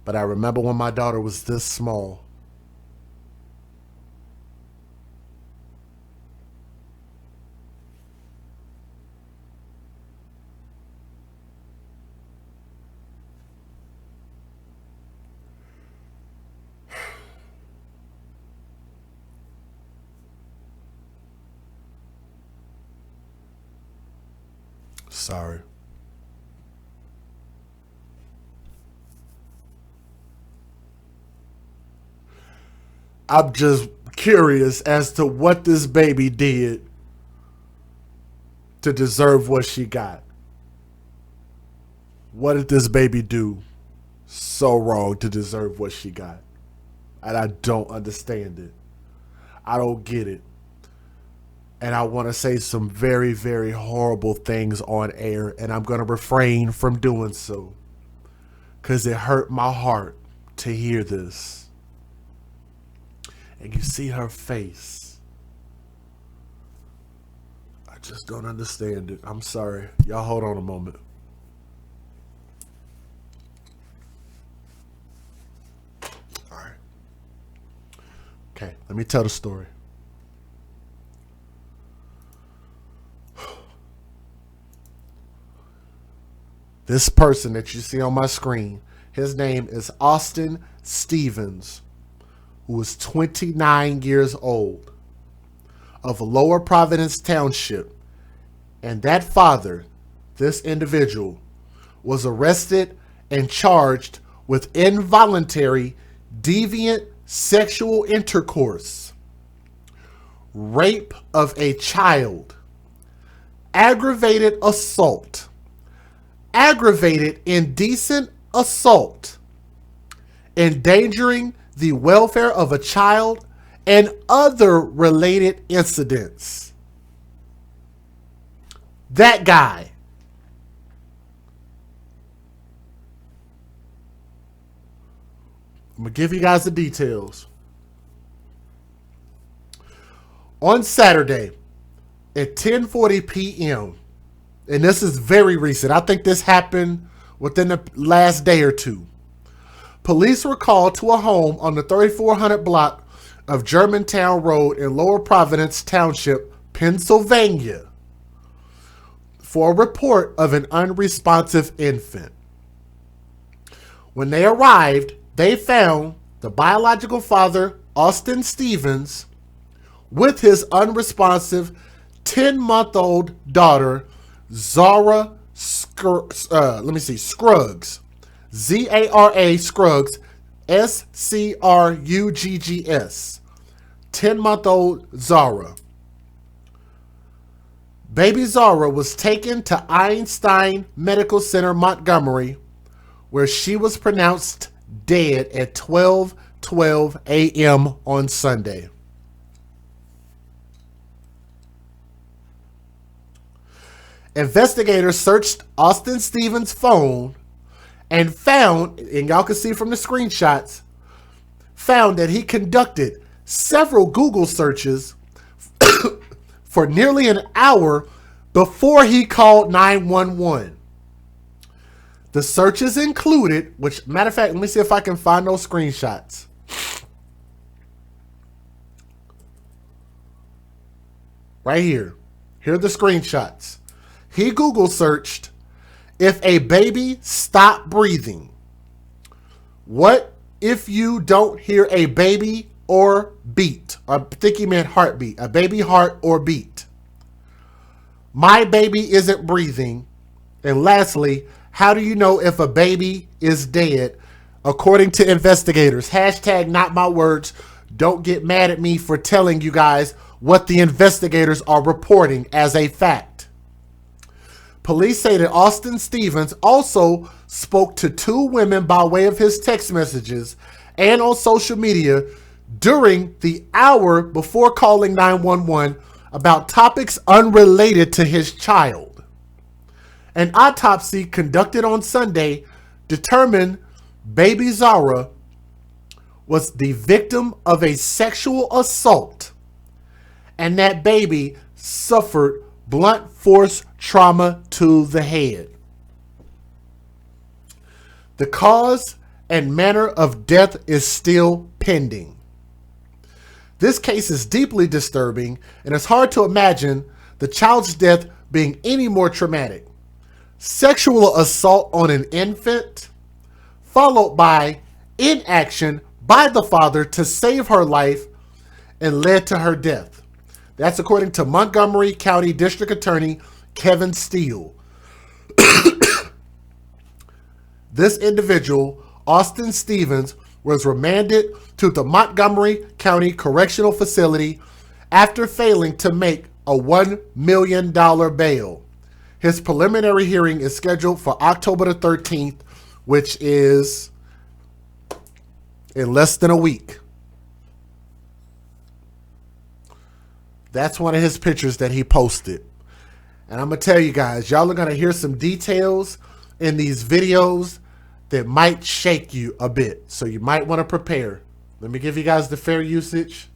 But I remember when my daughter was this small. Sorry. I'm just curious as to what this baby did to deserve what she got. What did this baby do so wrong to deserve what she got? And I don't understand it. I don't get it. And I want to say some very, very horrible things on air, and I'm going to refrain from doing so because it hurt my heart to hear this. And you see her face. I just don't understand it. I'm sorry. Y'all hold on a moment. All right. Okay, let me tell the story. This person that you see on my screen, his name is Austin Stevens, who is 29 years old, of Lower Providence Township. And that father, this individual, was arrested and charged with involuntary deviant sexual intercourse rape of a child, aggravated assault, aggravated indecent assault, endangering the welfare of a child, and other related incidents. That guy. I'm going to give you guys the details. On Saturday at 10:40 p.m., and this is very recent. I think this happened within the last day or two. Police were called to a home on the 3400 block of Germantown Road in Lower Providence Township, Pennsylvania, for a report of an unresponsive infant. When they arrived, they found the biological father, Austin Stevens, with his unresponsive 10-month-old daughter, Zara Scruggs, Z-A-R-A Scruggs, S-C-R-U-G-G-S, 10-month-old Zara. Baby Zara was taken to Einstein Medical Center, Montgomery, where she was pronounced dead at 12:12 a.m. on Sunday. Investigators searched Austin Stevens' phone and found, and y'all can see from the screenshots, found that he conducted several Google searches for nearly an hour before he called 911. The searches included, which, matter of fact, let me see if I can find those screenshots. Right here. Here are the screenshots. He Google searched, if a baby stopped breathing. What if you don't hear a baby or beat? I think he meant heartbeat. A baby heart or beat. My baby isn't breathing. And lastly, how do you know if a baby is dead? According to investigators. Hashtag not my words. Don't get mad at me for telling you guys what the investigators are reporting as a fact. Police say that Austin Stevens also spoke to two women by way of his text messages and on social media during the hour before calling 911 about topics unrelated to his child. An autopsy conducted on Sunday determined baby Zara was the victim of a sexual assault, and that baby suffered blunt force trauma to the head. The cause and manner of death is still pending. This case is deeply disturbing, and it's hard to imagine the child's death being any more traumatic. Sexual assault on an infant, followed by inaction by the father to save her life, and led to her death. That's according to Montgomery County District Attorney Kevin Steele. This individual, Austin Stevens, was remanded to the Montgomery County Correctional Facility after failing to make a $1 million bail. His preliminary hearing is scheduled for October the 13th, which is in less than a week. That's one of his pictures that he posted. And I'm going to tell you guys, y'all are going to hear some details in these videos that might shake you a bit. So you might want to prepare. Let me give you guys the fair usage.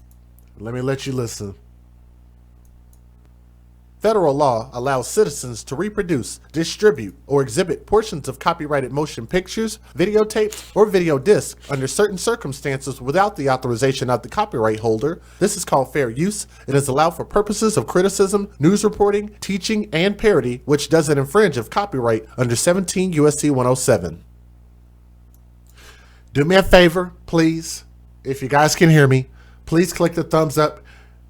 Let me let you listen. Federal law allows citizens to reproduce, distribute, or exhibit portions of copyrighted motion pictures, videotapes, or video discs under certain circumstances without the authorization of the copyright holder. This is called fair use. It is allowed for purposes of criticism, news reporting, teaching, and parody, which doesn't infringe of copyright under 17 U.S.C. 107. Do me a favor, please. If you guys can hear me, please click the thumbs up.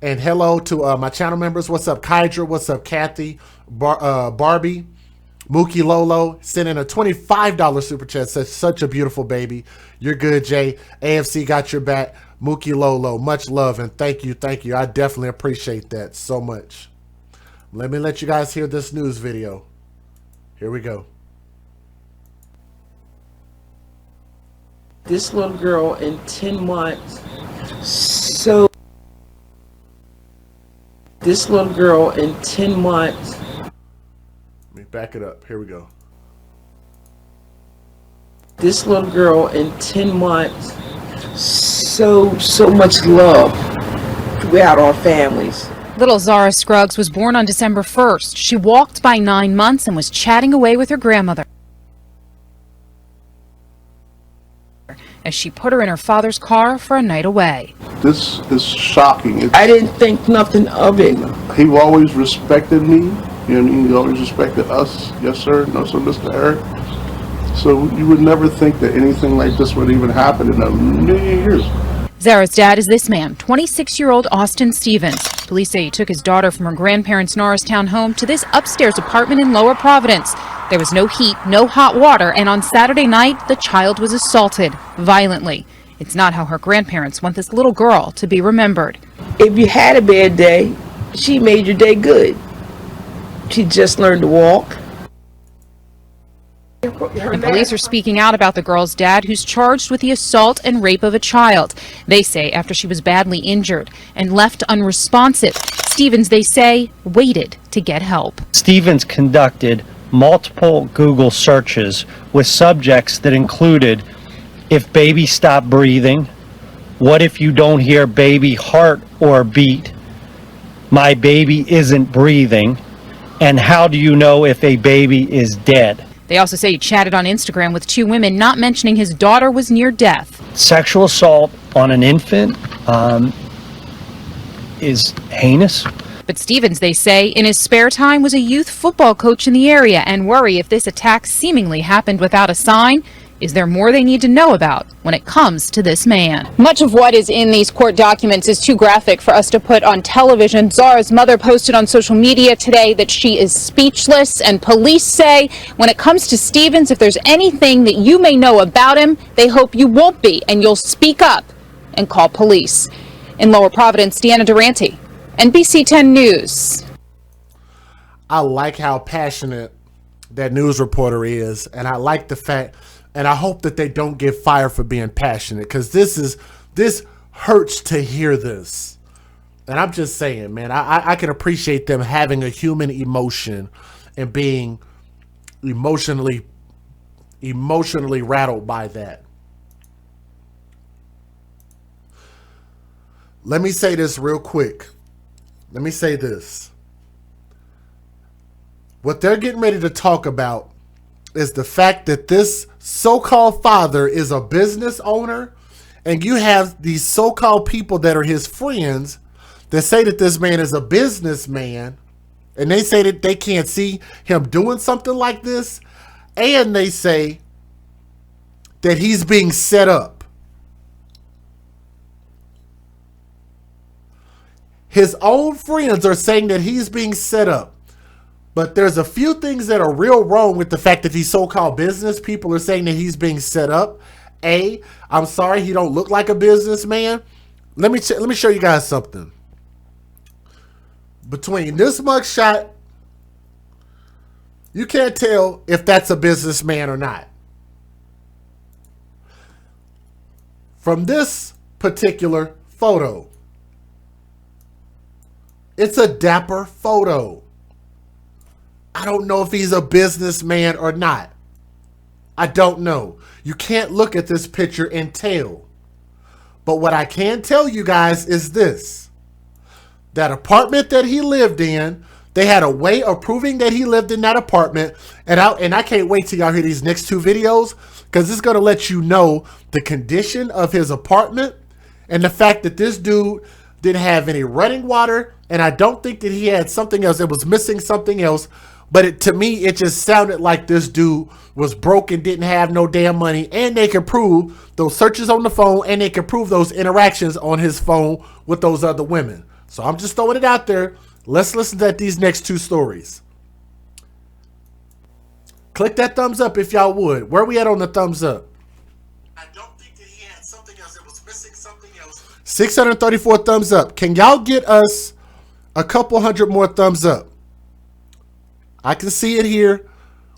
And hello to my channel members. What's up, Kydra? What's up, Kathy? Barbie? Mookie Lolo sending a $25 super chat. Says, such a beautiful baby. You're good, Jay. AFC got your back. Mookie Lolo, much love and thank you. Thank you. I definitely appreciate that so much. Let me let you guys hear this news video. Here we go. This little girl in 10 months, so this little girl in 10 months. Let me back it up. Here we go. This little girl in 10 months, so much love throughout our families. Little Zara Scruggs was born on December 1st. She walked by 9 months and was chatting away with her grandmother as she put her in her father's car for a night away. This is shocking. I didn't think nothing of it. He always respected me, and he always respected us. Yes, sir. No, sir, Mr. Eric. So you would never think that anything like this would even happen in a million years. Zara's dad is this man, 26-year-old Austin Stevens. Police say he took his daughter from her grandparents' Norristown home to this upstairs apartment in Lower Providence. There was no heat, no hot water, and on Saturday night, the child was assaulted violently. It's not how her grandparents want this little girl to be remembered. If you had a bad day, she made your day good. She just learned to walk. And police are speaking out about the girl's dad, who's charged with the assault and rape of a child. They say after she was badly injured and left unresponsive, Stevens, they say, waited to get help. Stevens conducted multiple Google searches with subjects that included, if baby stopped breathing, what if you don't hear baby heart or beat, my baby isn't breathing, and how do you know if a baby is dead? They also say he chatted on Instagram with 2 women, not mentioning his daughter was near death. Sexual assault on an infant is heinous. But Stevens, they say, in his spare time was a youth football coach in the area and worry if this attack seemingly happened without a sign. Is there more they need to know about when it comes to this man? Much of what is in these court documents is too graphic for us to put on television. Zara's mother posted on social media today that she is speechless, and police say when it comes to Stevens, if there's anything that you may know about him, they hope you won't be and you'll speak up and call police. In Lower Providence, Deanna Durante, NBC 10 News. I like how passionate that news reporter is, and I like the fact, and I hope that they don't get fired for being passionate, because this hurts to hear this. And I'm just saying, man, I can appreciate them having a human emotion and being emotionally rattled by that. Let me say this real quick. Let me say this. What they're getting ready to talk about is the fact that this so-called father is a business owner, and you have these so-called people that are his friends that say that this man is a businessman, and they say that they can't see him doing something like this, and they say that he's being set up. His own friends are saying that he's being set up. But there's a few things that are real wrong with the fact that these so-called business people are saying that he's being set up. I'm sorry, he don't look like a businessman. Let me show you guys something. Between this mugshot, you can't tell if that's a businessman or not. From this particular photo, it's a dapper photo. I don't know if he's a businessman or not. I don't know. You can't look at this picture and tell. But what I can tell you guys is this. That apartment that he lived in, they had a way of proving that he lived in that apartment. And I can't wait till y'all hear these next 2 videos, because it's going to let you know the condition of his apartment and the fact that this dude didn't have any running water. And I don't think that he had something else. It was missing something else. But to me, it just sounded like this dude was broke and didn't have no damn money. And they can prove those searches on the phone, and they can prove those interactions on his phone with those other women. So I'm just throwing it out there. Let's listen to these next 2 stories. Click that thumbs up if y'all would. Where we at on the thumbs up? I don't think that he had something else. It was missing something else. 634 thumbs up. Can y'all get us a couple hundred more thumbs up? I can see it here.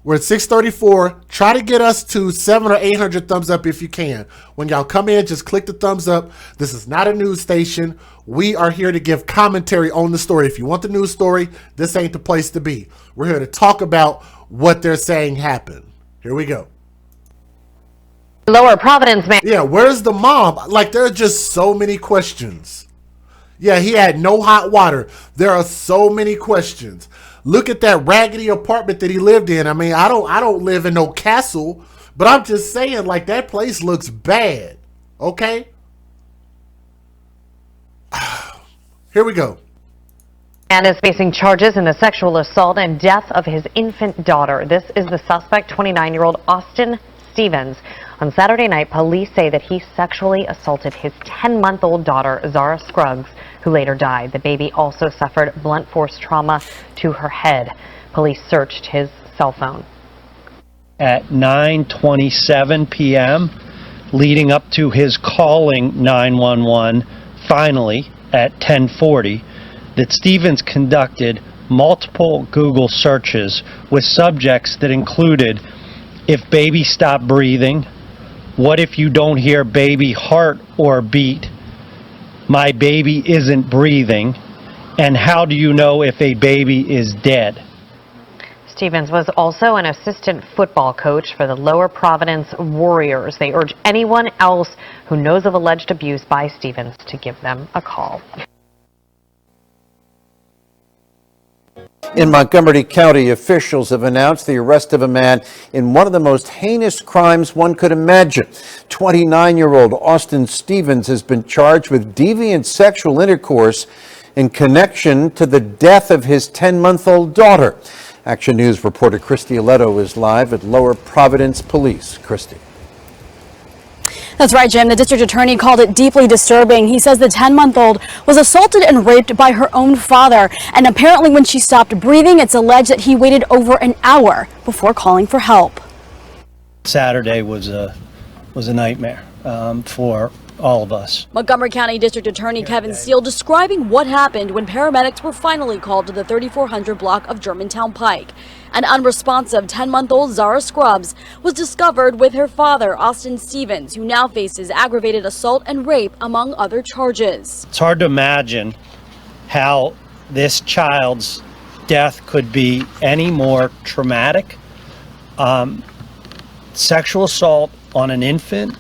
We're at 634. Try to get us to 700 or 800 thumbs up if you can. When y'all come in, just click the thumbs up. This is not a news station. We are here to give commentary on the story. If you want the news story, this ain't the place to be. We're here to talk about what they're saying happened. Here we go. Lower Providence man. Yeah, where's the mom? Like, there are just so many questions. Yeah, he had no hot water. There are so many questions. Look at that raggedy apartment that he lived in. I mean, I don't live in no castle, but I'm just saying, like, that place looks bad. Okay? Here we go. Man is facing charges in the sexual assault and death of his infant daughter. This is the suspect, 29-year-old Austin Stevens. On Saturday night, police say that he sexually assaulted his 10-month-old daughter, Zara Scruggs, who later died. The baby also suffered blunt force trauma to her head. Police searched his cell phone. At 9:27 p.m., leading up to his calling 911, finally at 10:40, that Stevens conducted multiple Google searches with subjects that included, if baby stopped breathing, what if you don't hear baby heart or beat, my baby isn't breathing, and how do you know if a baby is dead? Stevens was also an assistant football coach for the Lower Providence Warriors. They urge anyone else who knows of alleged abuse by Stevens to give them a call. In Montgomery County, officials have announced the arrest of a man in one of the most heinous crimes one could imagine. 29-year-old Austin Stevens has been charged with deviant sexual intercourse in connection to the death of his 10-month-old daughter. Action News reporter Christy Aletto is live at Lower Providence Police. Christy. That's right, Jim. The district attorney called it deeply disturbing. He says the 10-month-old was assaulted and raped by her own father. And apparently when she stopped breathing, it's alleged that he waited over an hour before calling for help. Saturday was a nightmare for all of us. Montgomery County District Attorney Kevin Steele describing what happened when paramedics were finally called to the 3400 block of Germantown Pike. An unresponsive 10-month-old Zara Scruggs was discovered with her father, Austin Stevens, who now faces aggravated assault and rape, among other charges. It's hard to imagine how this child's death could be any more traumatic. Sexual assault on an infant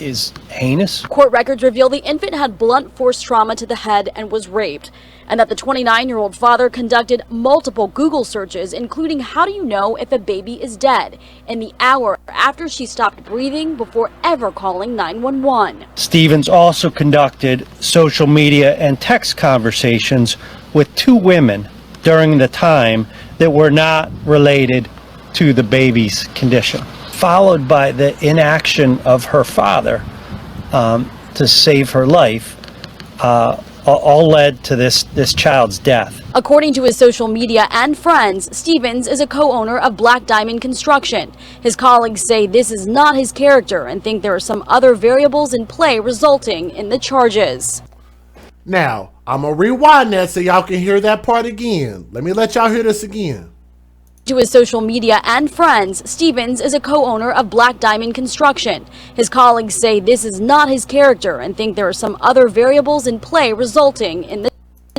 is heinous. Court records reveal the infant had blunt force trauma to the head and was raped, and that the 29-year-old father conducted multiple Google searches, including how do you know if a baby is dead, in the hour after she stopped breathing before ever calling 911. Stevens also conducted social media and text conversations with two women during the time that were not related to the baby's condition, followed by the inaction of her father to save her life, all led to this child's death. According to his social media and friends, Stevens is a co-owner of Black Diamond Construction. His colleagues say this is not his character and think there are some other variables in play resulting in the charges. Now, I'm going to rewind that so y'all can hear that part again. Let me let y'all hear this again. To his social media and friends, Stevens is a co-owner of Black Diamond Construction. His colleagues say this is not his character and think there are some other variables in play resulting in the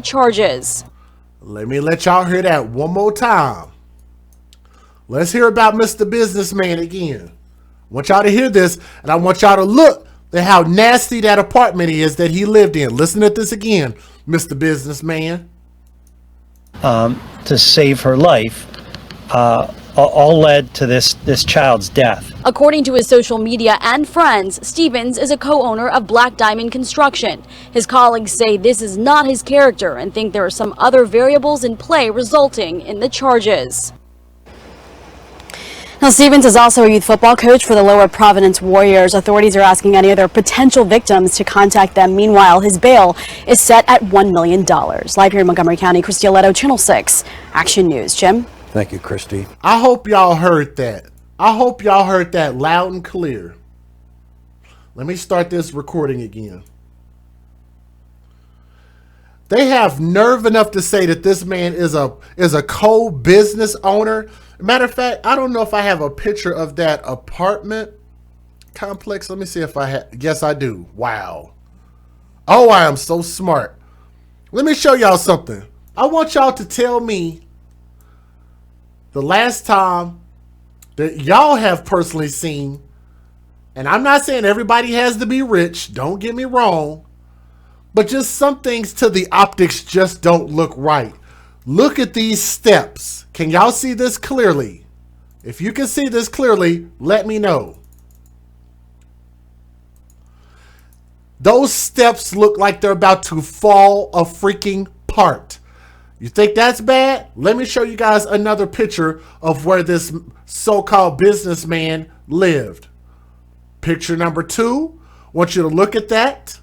charges. Let me let y'all hear that one more time. Let's hear about Mr. Businessman again. I want y'all to hear this, and I want y'all to look at how nasty that apartment is that he lived in. Listen to this again, Mr. Businessman. To save her life, all led to this child's death. According to his social media and friends, Stevens is a co-owner of Black Diamond Construction. His colleagues say this is not his character and think there are some other variables in play resulting in the charges. Now, Stevens is also a youth football coach for the Lower Providence Warriors. Authorities are asking any other potential victims to contact them. Meanwhile, his bail is set at $1 million. Live here in Montgomery County, Christy Aletto, Channel 6 Action News. Jim? Thank you, Christy. I hope y'all heard that. I hope y'all heard that loud and clear. Let me start this recording again. They have nerve enough to say that this man is a co-business owner. Matter of fact, I don't know if I have a picture of that apartment complex. Let me see if I have. Yes, I do. Wow. Oh, I am so smart. Let me show y'all something. I want y'all to tell me the last time that y'all have personally seen, and I'm not saying everybody has to be rich, don't get me wrong, but just some things to the optics just don't look right. Look at these steps. Can y'all see this clearly? If you can see this clearly, let me know. Those steps look like they're about to fall a freaking apart. You think that's bad? Let me show you guys another picture of where this so-called businessman lived. Picture number 2. I want you to look at that.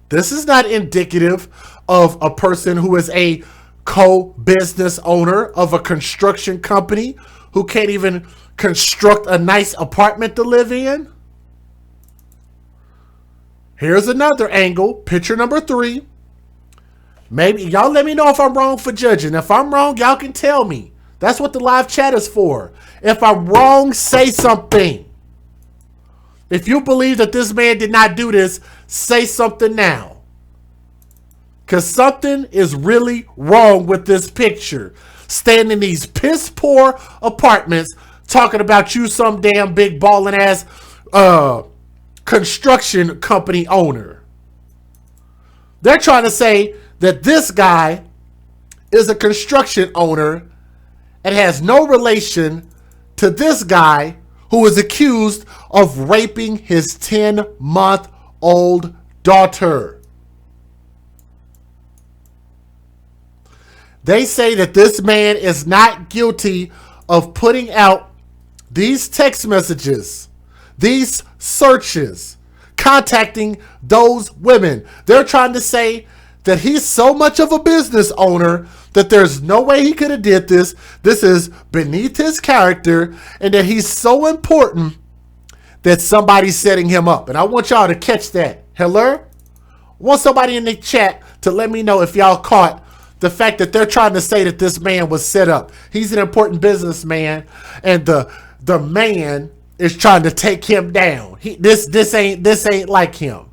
This is not indicative of a person who is a co-business owner of a construction company who can't even construct a nice apartment to live in. Here's another angle, picture number 3. Maybe y'all let me know if I'm wrong for judging. If I'm wrong, y'all can tell me. That's what the live chat is for. If I'm wrong, say something. If you believe that this man did not do this, say something now. Because something is really wrong with this picture. Staying in these piss poor apartments, talking about you some damn big ballin' ass construction company owner. They're trying to say that this guy is a construction owner and has no relation to this guy who is accused of raping his 10-month-old daughter. They say that this man is not guilty of putting out these text messages, these searches, contacting those women. They're trying to say that he's so much of a business owner that there's no way he could have did this. This is beneath his character, and that he's so important that somebody's setting him up. And I want y'all to catch that. Hello? I want somebody in the chat to let me know if y'all caught the fact that they're trying to say that this man was set up. He's an important businessman, and the man is trying to take him down. This ain't like him.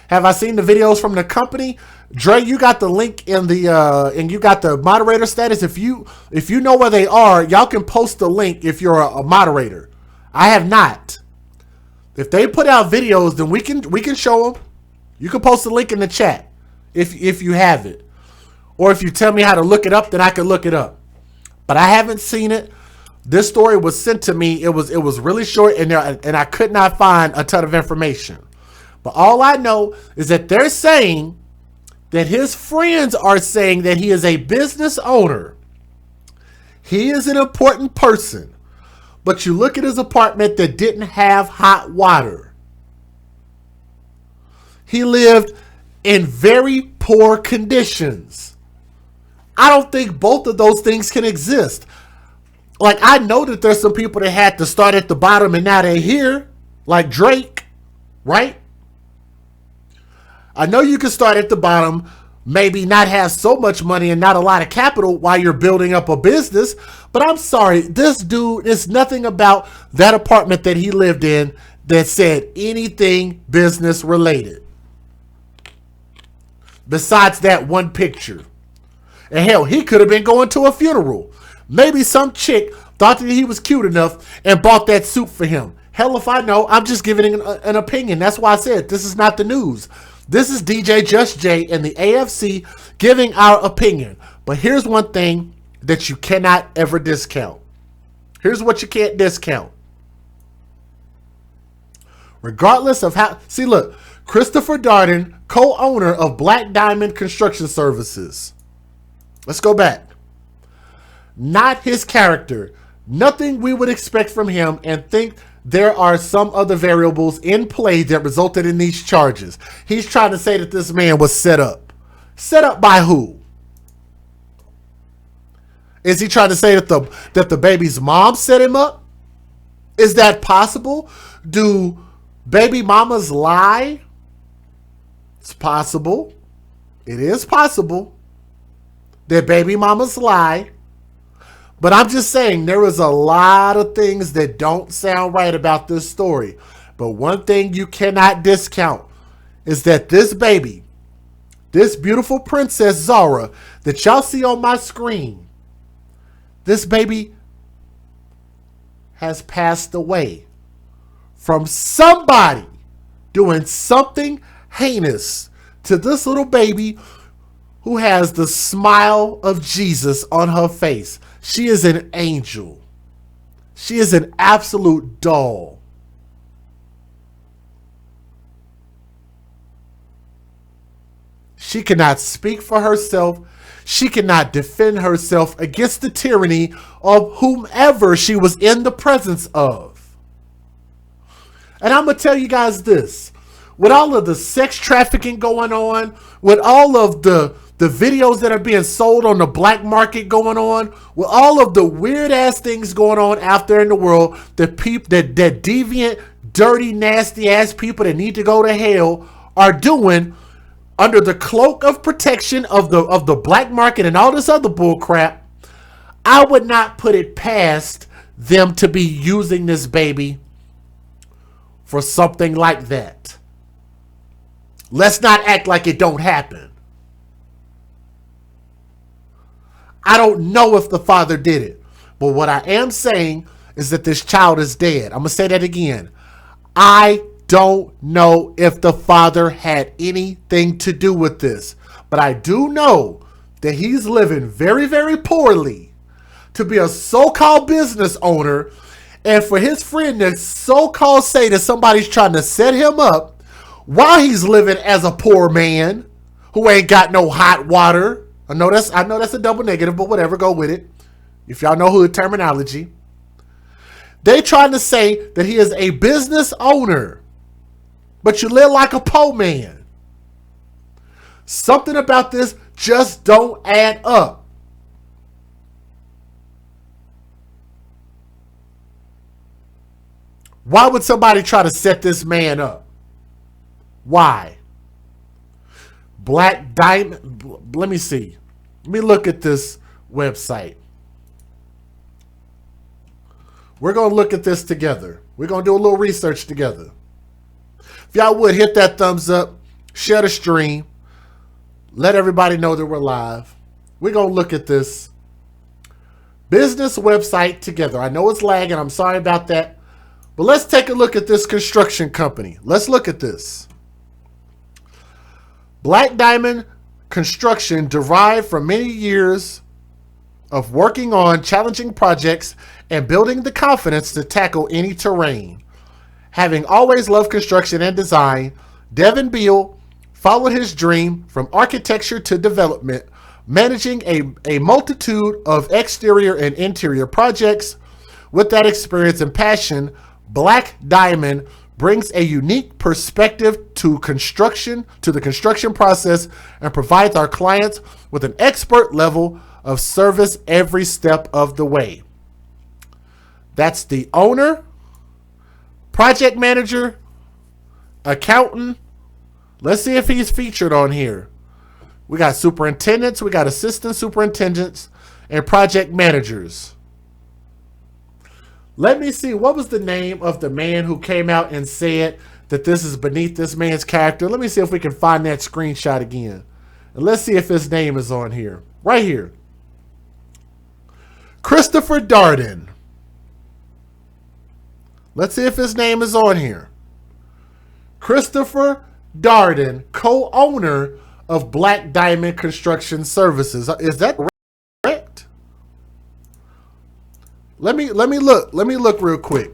Have I seen the videos from the company? Dre, you got the link in the and you got the moderator status. If you know where they are, y'all can post the link if you're a moderator. I have not. If they put out videos, then we can show them. You can post the link in the chat if you have it. Or if you tell me how to look it up, then I can look it up. But I haven't seen it. This story was sent to me. It was really short, and I could not find a ton of information. But all I know is that they're saying that his friends are saying that he is a business owner. He is an important person. But you look at his apartment that didn't have hot water. He lived in very poor conditions. I don't think both of those things can exist. Like, I know that there's some people that had to start at the bottom and now they're here, like Drake, right? I know you can start at the bottom, maybe not have so much money and not a lot of capital while you're building up a business. But I'm sorry, this dude, is nothing about that apartment that he lived in that said anything business related. Besides that one picture. And hell, he could have been going to a funeral. Maybe some chick thought that he was cute enough and bought that suit for him. Hell if I know, I'm just giving an opinion. That's why I said this is not the news. This is DJ Just Jay and the AFC giving our opinion. But here's one thing that you cannot ever discount. Here's what you can't discount. Regardless of how... See, look. Christopher Darden, co-owner of Black Diamond Construction Services. Let's go back. Not his character. Nothing we would expect from him, and think there are some other variables in play that resulted in these charges. He's trying to say that this man was set up. Set up by who? Is he trying to say that the baby's mom set him up? Is that possible? Do baby mamas lie? It's possible. It is possible that baby mamas lie. But I'm just saying there is a lot of things that don't sound right about this story. But one thing you cannot discount is that this baby, this beautiful princess Zara that y'all see on my screen, this baby has passed away from somebody doing something heinous to this little baby who has the smile of Jesus on her face. She is an angel. She is an absolute doll. She cannot speak for herself. She cannot defend herself against the tyranny of whomever she was in the presence of. And I'm going to tell you guys this. With all of the sex trafficking going on, with all of the videos that are being sold on the black market going on, with all of the weird ass things going on out there in the world, that deviant, dirty, nasty ass people that need to go to hell are doing under the cloak of protection of the black market and all this other bull crap, I would not put it past them to be using this baby for something like that. Let's not act like it don't happen. I don't know if the father did it, but what I am saying is that this child is dead. I'm going to say that again. I don't know if the father had anything to do with this, but I do know that he's living very, very poorly to be a so-called business owner, and for his friend to so-called say that somebody's trying to set him up while he's living as a poor man who ain't got no hot water. I know that's a double negative, but whatever, go with it. If y'all know hood terminology. They trying to say that he is a business owner, but you live like a poor man. Something about this just don't add up. Why would somebody try to set this man up? Why? Black Diamond. Let me see. Let me look at this website. We're going to look at this together. We're going to do a little research together. If y'all would, hit that thumbs up, share the stream, let everybody know that we're live. We're going to look at this business website together. I know it's lagging. I'm sorry about that. But let's take a look at this construction company. Let's look at this. Black Diamond Construction derived from many years of working on challenging projects and building the confidence to tackle any terrain. Having always loved construction and design, Devin Beal followed his dream from architecture to development, managing a multitude of exterior and interior projects. With that experience and passion, Black Diamond brings a unique perspective to the construction process, and provides our clients with an expert level of service every step of the way. That's the owner, project manager, accountant. Let's see if he's featured on here. We got superintendents, we got assistant superintendents, and project managers. Let me see, what was the name of the man who came out and said that this is beneath this man's character? Let me see if we can find that screenshot again. And let's see if his name is on here. Right here. Christopher Darden. Let's see if his name is on here. Christopher Darden, co-owner of Black Diamond Construction Services. Is that correct? Let me look. Let me look real quick.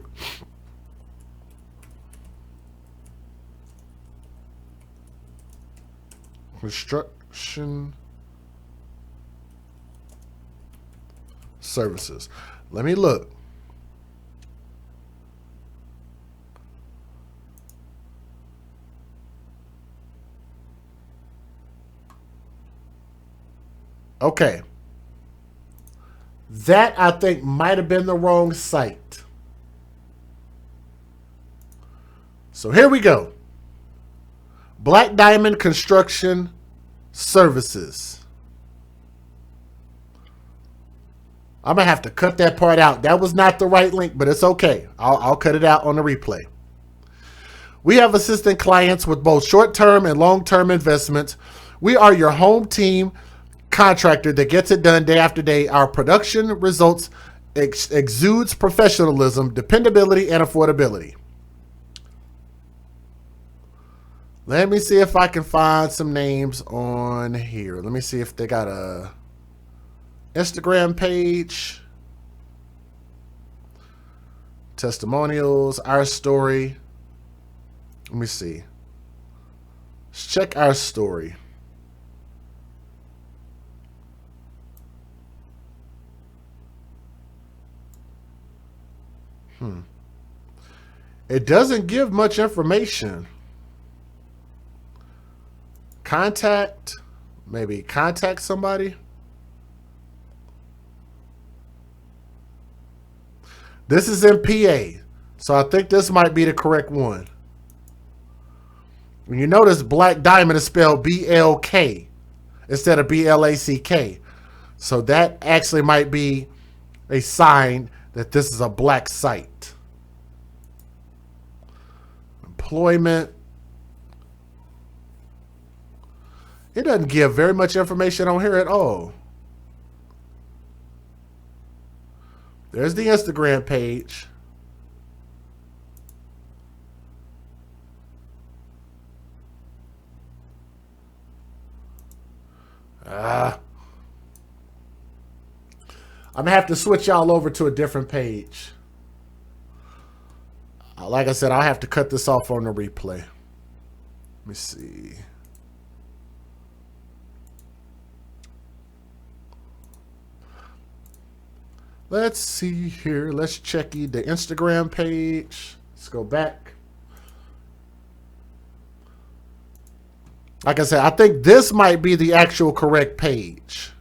Construction Services. Let me look. Okay. That, I think, might have been the wrong site. So here we go. Black Diamond Construction Services. I'm going to have to cut that part out. That was not the right link, but it's okay. I'll cut it out on the replay. We have assistant clients with both short-term and long-term investments. We are your home team contractor that gets it done day after day. Our production results exudes professionalism, dependability, and affordability. Let me see if I can find some names on here. Let me see if they got a Instagram page, testimonials, our story. Let me see. Let's check our story. It doesn't give much information. Contact, maybe contact somebody. This is in PA, so I think this might be the correct one. When you notice Black Diamond is spelled B-L-K instead of B-L-A-C-K. So that actually might be a sign that this is a black site. Employment. It doesn't give very much information on here at all. There's the Instagram page. I'm going to have to switch y'all over to a different page. Like I said, I'll have to cut this off on the replay. Let me see. Let's see here. Let's check the Instagram page. Let's go back. Like I said, I think this might be the actual correct page.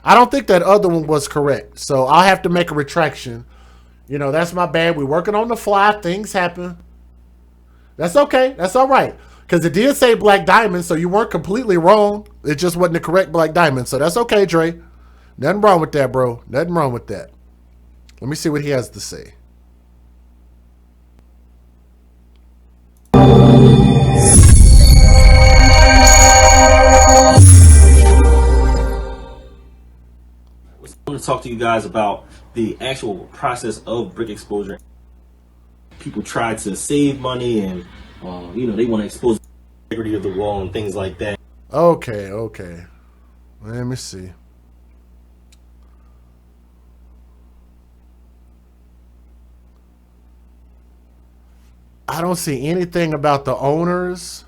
I don't think that other one was correct. So I'll have to make a retraction. You know, that's my bad. We're working on the fly. Things happen. That's okay. That's all right. Because it did say Black Diamond, so you weren't completely wrong. It just wasn't the correct Black Diamond. So that's okay, Dre. Nothing wrong with that, bro. Nothing wrong with that. Let me see what he has to say. I want to talk to you guys about the actual process of brick exposure. People try to save money and, you know, they want to expose the integrity of the wall and things like that. Okay. Let me see. I don't see anything about the owners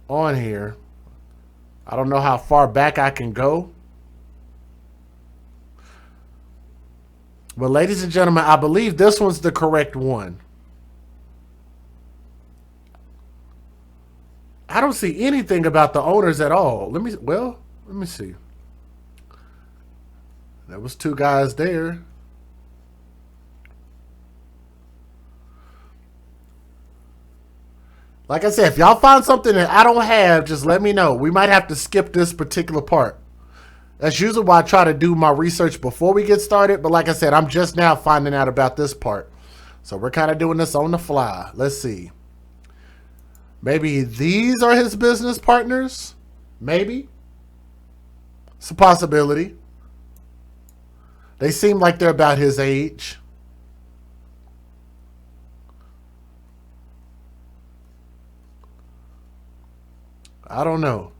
on here. I don't know how far back I can go. But ladies and gentlemen, I believe this one's the correct one. I don't see anything about the owners at all. Let me see. There was two guys there. Like I said, if y'all find something that I don't have, just let me know. We might have to skip this particular part. That's usually why I try to do my research before we get started. But like I said, I'm just now finding out about this part. So we're kind of doing this on the fly. Let's see. Maybe these are his business partners? Maybe. It's a possibility. They seem like they're about his age. I don't know.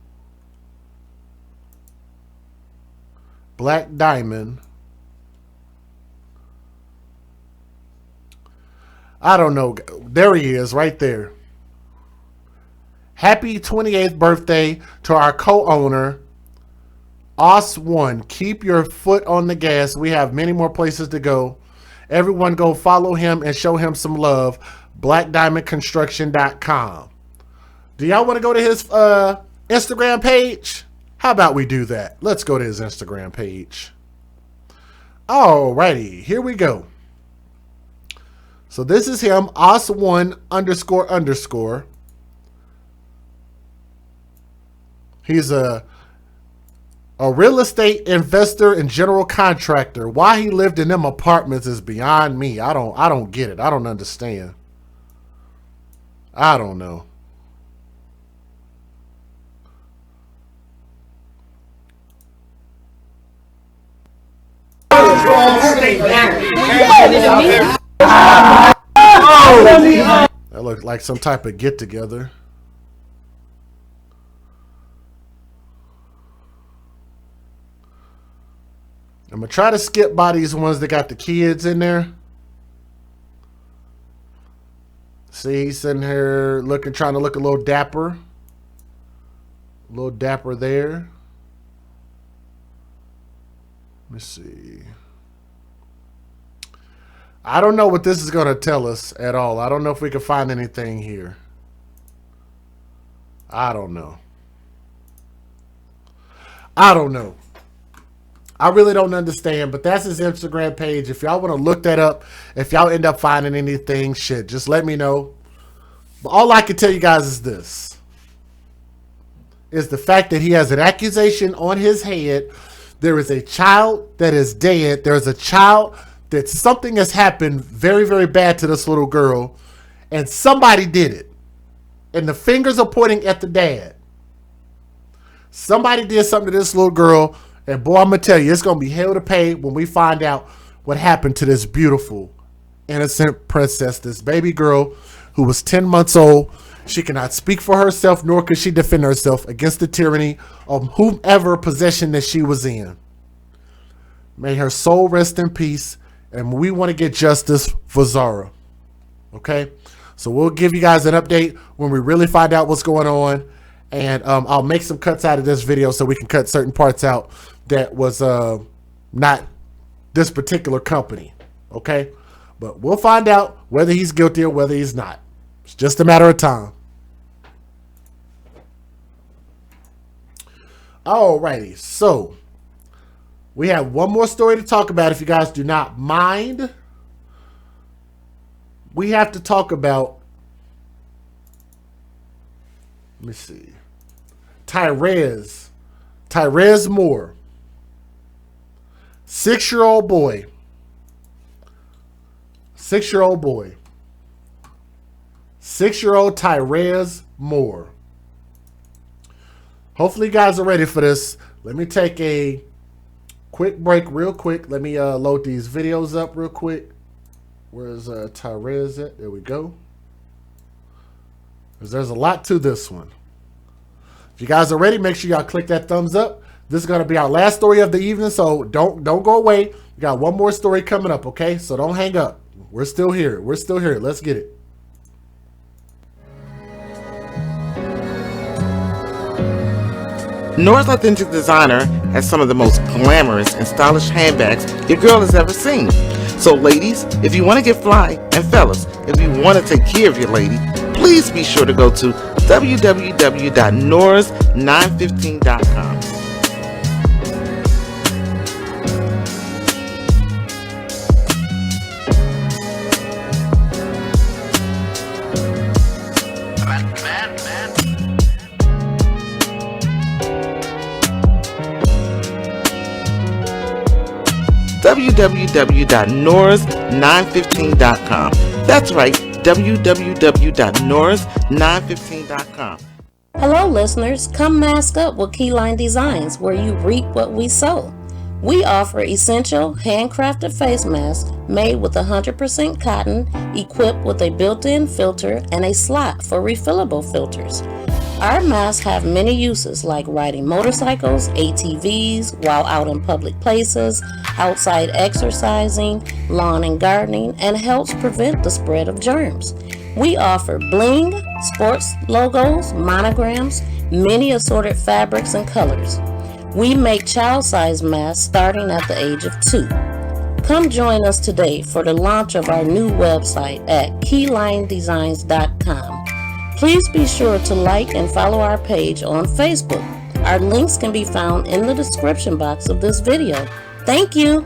Black Diamond. I don't know. There he is right there. Happy 28th birthday to our co-owner, Os1. Keep your foot on the gas. We have many more places to go. Everyone go follow him and show him some love. BlackDiamondConstruction.com. Do y'all want to go to his Instagram page? How about we do that? Let's go to his Instagram page. Alrighty, here we go. So this is him, os1__. He's a real estate investor and general contractor. Why he lived in them apartments is beyond me. I don't get it. I don't understand. I don't know. That looked like some type of get together. I'm gonna try to skip by these ones that got the kids in there. See, he's sitting here trying to look a little dapper. A little dapper there. Let me see. I don't know what this is going to tell us at all. I don't know if we can find anything here. I don't know. I really don't understand, but that's his Instagram page. If y'all want to look that up, if y'all end up finding anything, shit, just let me know. But all I can tell you guys is this. Is the fact that he has an accusation on his head. There is a child that is dead. There's a child that something has happened very, very bad to this little girl. And somebody did it. And the fingers are pointing at the dad. Somebody did something to this little girl. And boy, I'm going to tell you, it's going to be hell to pay when we find out what happened to this beautiful, innocent princess, this baby girl who was 10 months old. She cannot speak for herself, nor could she defend herself against the tyranny of whomever possession that she was in. May her soul rest in peace. And we want to get justice for Zara. Okay? So we'll give you guys an update when we really find out what's going on. And I'll make some cuts out of this video so we can cut certain parts out that was not this particular company. Okay? But we'll find out whether he's guilty or whether he's not. It's just a matter of time. Alrighty, so we have one more story to talk about if you guys do not mind. We have to talk about, let me see, Tai'raz Moore. 6-year-old boy. 6-year-old boy. 6-year-old Tai'raz Moore. Hopefully you guys are ready for this. Let me take a quick break real quick. Let me load these videos up real quick. Where's Tai'raz at? There we go. Because there's a lot to this one. If you guys are ready, make sure y'all click that thumbs up. This is going to be our last story of the evening, so don't go away. We got one more story coming up, okay? So don't hang up. We're still here. We're still here. Let's get it. Nora's Authentic Designer has some of the most glamorous and stylish handbags your girl has ever seen. So ladies, if you want to get fly, and fellas, if you want to take care of your lady, please be sure to go to www.noras915.com. www.noras915.com. That's right, www.noras915.com. Hello, listeners. Come mask up with Keyline Designs, where you reap what we sow. We offer essential handcrafted face masks made with 100% cotton, equipped with a built-in filter and a slot for refillable filters. Our masks have many uses, like riding motorcycles, ATVs, while out in public places, outside exercising, lawn and gardening, and helps prevent the spread of germs. We offer bling, sports logos, monograms, many assorted fabrics and colors. We make child-sized masks starting at the age of 2. Come join us today for the launch of our new website at keylinedesigns.com. Please be sure to like and follow our page on Facebook. Our links can be found in the description box of this video. Thank you.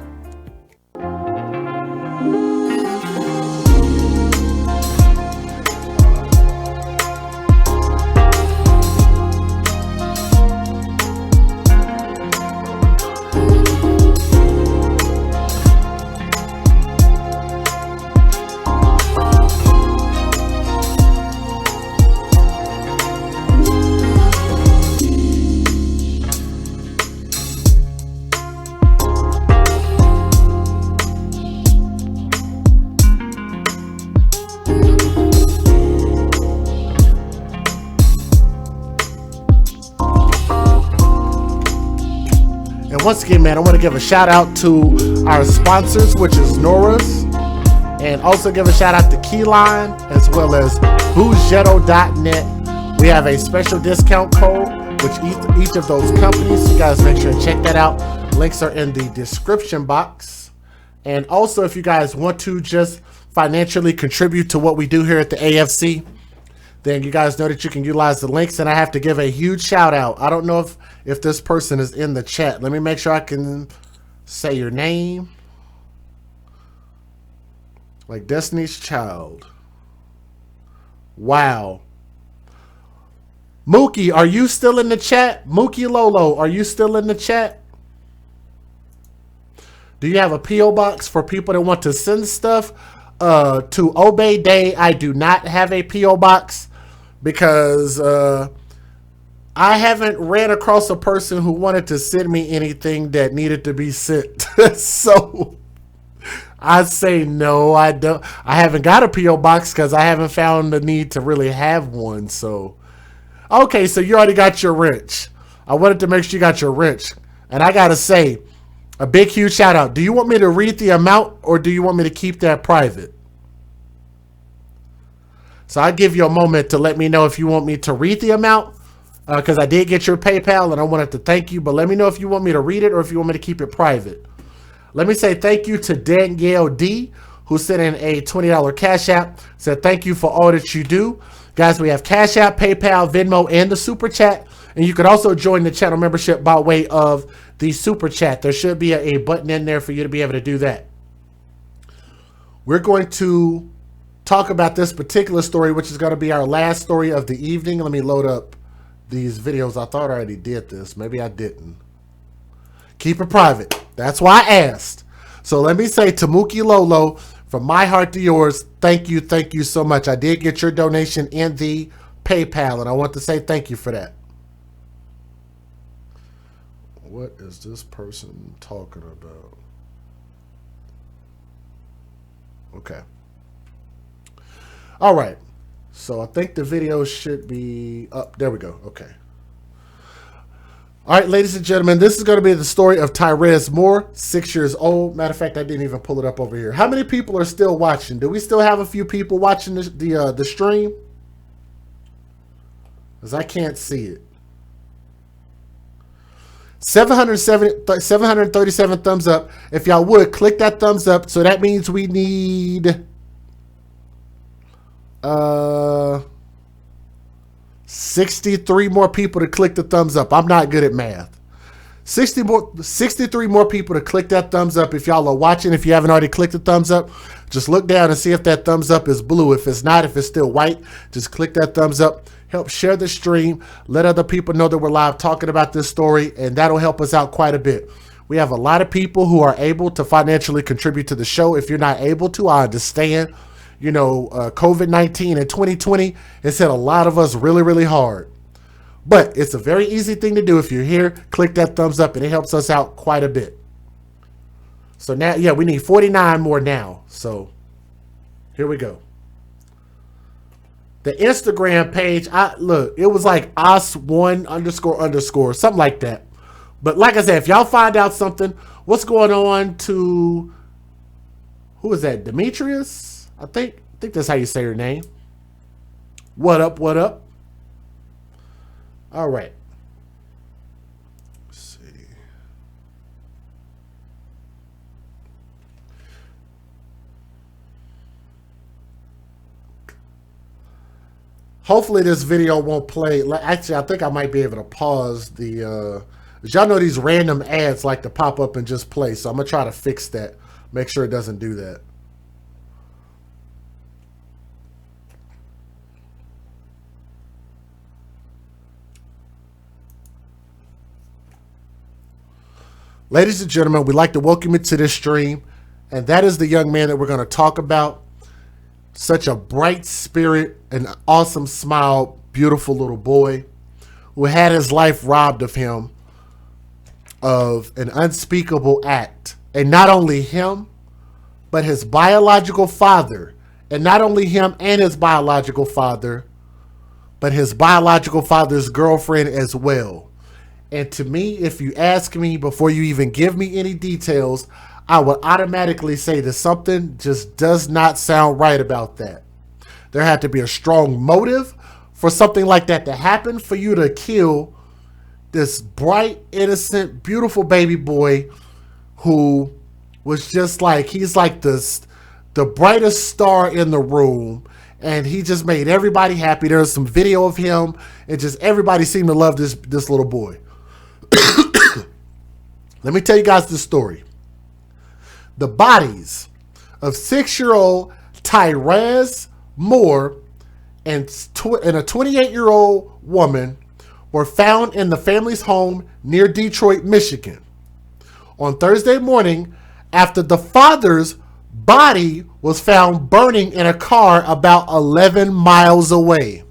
And once again, man, I want to give a shout out to our sponsors, which is Nora's, and also give a shout out to Keyline as well as Bougetto.net. We have a special discount code, which each of those companies, you guys make sure to check that out. Links are in the description box. And also, if you guys want to just financially contribute to what we do here at the AFC, then you guys know that you can utilize the links. And I have to give a huge shout out. I don't know if this person is in the chat. Let me make sure I can say your name. Like Destiny's Child. Wow. Mookie, are you still in the chat? Mookie Lolo, are you still in the chat? Do you have a P.O. box for people that want to send stuff? To Obey Day, I do not have a P.O. box because I haven't ran across a person who wanted to send me anything that needed to be sent. So I say no, I don't. I haven't got a P.O. box because I haven't found the need to really have one. So, okay, so you already got your wrench. I wanted to make sure you got your wrench. And I got to say, a big, huge shout out. Do you want me to read the amount or do you want me to keep that private? So I'll give you a moment to let me know if you want me to read the amount, because I did get your PayPal and I wanted to thank you. But let me know if you want me to read it or if you want me to keep it private. Let me say thank you to Danielle D, who sent in a $20 Cash App. Said thank you for all that you do. Guys, we have Cash App, PayPal, Venmo, and the Super Chat. And you can also join the channel membership by way of the Super Chat. There should be a button in there for you to be able to do that. We're going to talk about this particular story, which is going to be our last story of the evening. Let me load up these videos. I thought I already did this. Maybe I didn't. Keep it private. That's why I asked. So let me say to Mookie Lolo, from my heart to yours, thank you so much. I did get your donation in the PayPal, and I want to say thank you for that. What is this person talking about? Okay. All right. So I think the video should be up. There we go. Okay. All right, ladies and gentlemen, this is going to be the story of Tai'raz Moore, 6 years old. Matter of fact, I didn't even pull it up over here. How many people are still watching? Do we still have a few people watching the stream? Because I can't see it. 737 thumbs up. If y'all would, click that thumbs up. So that means we need 63 more people to click the thumbs up. I'm not good at math. 63 more people to click that thumbs up. If y'all are watching, if you haven't already clicked the thumbs up, just look down and see if that thumbs up is blue. If it's not, if it's still white, just click that thumbs up. Help share the stream. Let other people know that we're live talking about this story, and that'll help us out quite a bit. We have a lot of people who are able to financially contribute to the show. If you're not able to, I understand. You know, COVID-19 in 2020 has hit a lot of us really, really hard. But it's a very easy thing to do. If you're here, click that thumbs up, and it helps us out quite a bit. So now, yeah, we need 49 more now. So here we go. The Instagram page, look, it was like os1__, something like that. But like I said, if y'all find out something, what's going on to, who is that, Demetrius? I think that's how you say her name. What up, what up? All right. Let's see. Hopefully this video won't play. Actually, I think I might be able to pause the, y'all know these random ads like to pop up and just play. So I'm going to try to fix that. Make sure it doesn't do that. Ladies and gentlemen, we'd like to welcome you to this stream. And that is the young man that we're going to talk about. Such a bright spirit, an awesome smile, beautiful little boy who had his life robbed of him of an unspeakable act. And not only him, but his biological father. And not only him and his biological father, but his biological father's girlfriend as well. And to me, if you ask me before you even give me any details, I would automatically say that something just does not sound right about that. There had to be a strong motive for something like that to happen, for you to kill this bright, innocent, beautiful baby boy who was just like, he's like the brightest star in the room. And he just made everybody happy. There's some video of him, and just everybody seemed to love this little boy. Let me tell you guys the story. The bodies of 6-year-old Tai'raz Moore and a 28-year-old woman were found in the family's home near Detroit, Michigan on Thursday morning after the father's body was found burning in a car about 11 miles away.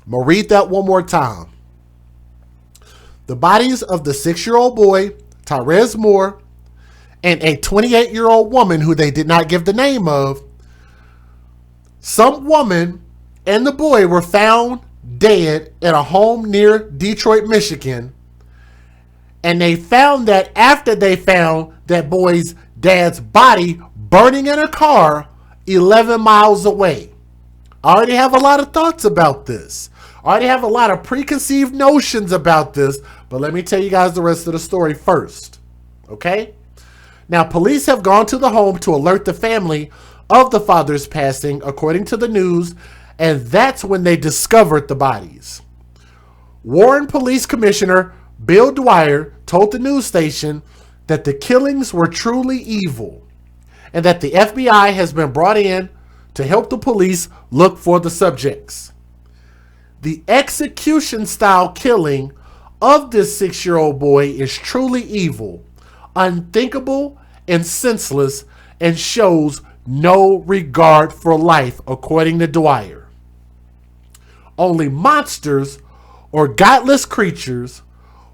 I'm going to read that one more time. The bodies of the 6-year-old boy, Tai'raz Moore, and a 28-year-old woman who they did not give the name of, some woman and the boy were found dead in a home near Detroit, Michigan. And they found that after they found that boy's dad's body burning in a car 11 miles away. I already have a lot of thoughts about this. I already have a lot of preconceived notions about this, but let me tell you guys the rest of the story first. Okay? Now, police have gone to the home to alert the family of the father's passing, according to the news, and that's when they discovered the bodies. Warren Police Commissioner Bill Dwyer told the news station that the killings were truly evil and that the FBI has been brought in to help the police look for the subjects. The execution-style killing of this 6-year-old boy is truly evil, unthinkable, and senseless, and shows no regard for life, according to Dwyer. Only monsters or godless creatures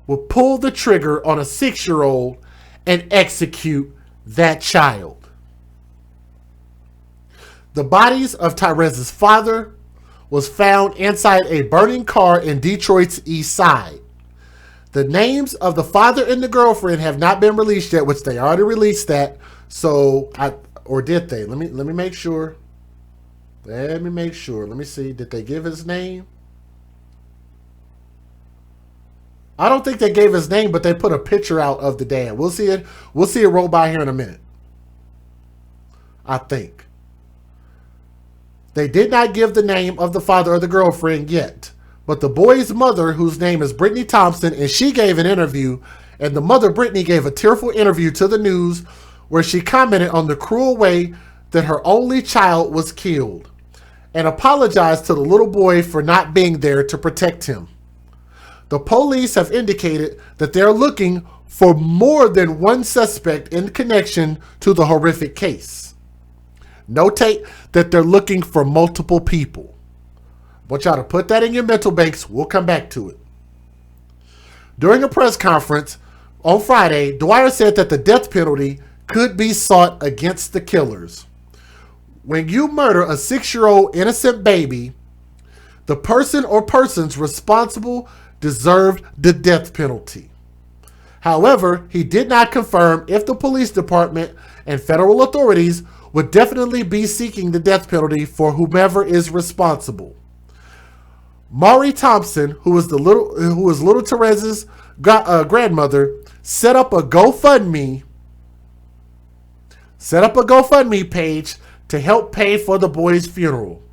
will pull the trigger on a 6-year-old and execute that child. The bodies of Tai'raz's father was found inside a burning car in Detroit's east side. The names of the father and the girlfriend have not been released yet, which they already released that. So, or did they? Let me make sure. Let me make sure. Let me see. Did they give his name? I don't think they gave his name, but they put a picture out of the dad. We'll see it. We'll see it roll by here in a minute. I think. They did not give the name of the father or the girlfriend yet. But the boy's mother, whose name is Brittany Thompson, and she gave an interview, and the mother, Brittany, gave a tearful interview to the news where she commented on the cruel way that her only child was killed and apologized to the little boy for not being there to protect him. The police have indicated that they're looking for more than one suspect in connection to the horrific case. Notate that they're looking for multiple people. I want y'all to put that in your mental banks. We'll come back to it. During a press conference on Friday, Dwyer said that the death penalty could be sought against the killers. When you murder a 6-year-old innocent baby, the person or persons responsible deserved the death penalty. However, he did not confirm if the police department and federal authorities would definitely be seeking the death penalty for whomever is responsible. Maury Thompson, who was little Tai'raz's grandmother, set up a GoFundMe set up a GoFundMe page to help pay for the boy's funeral.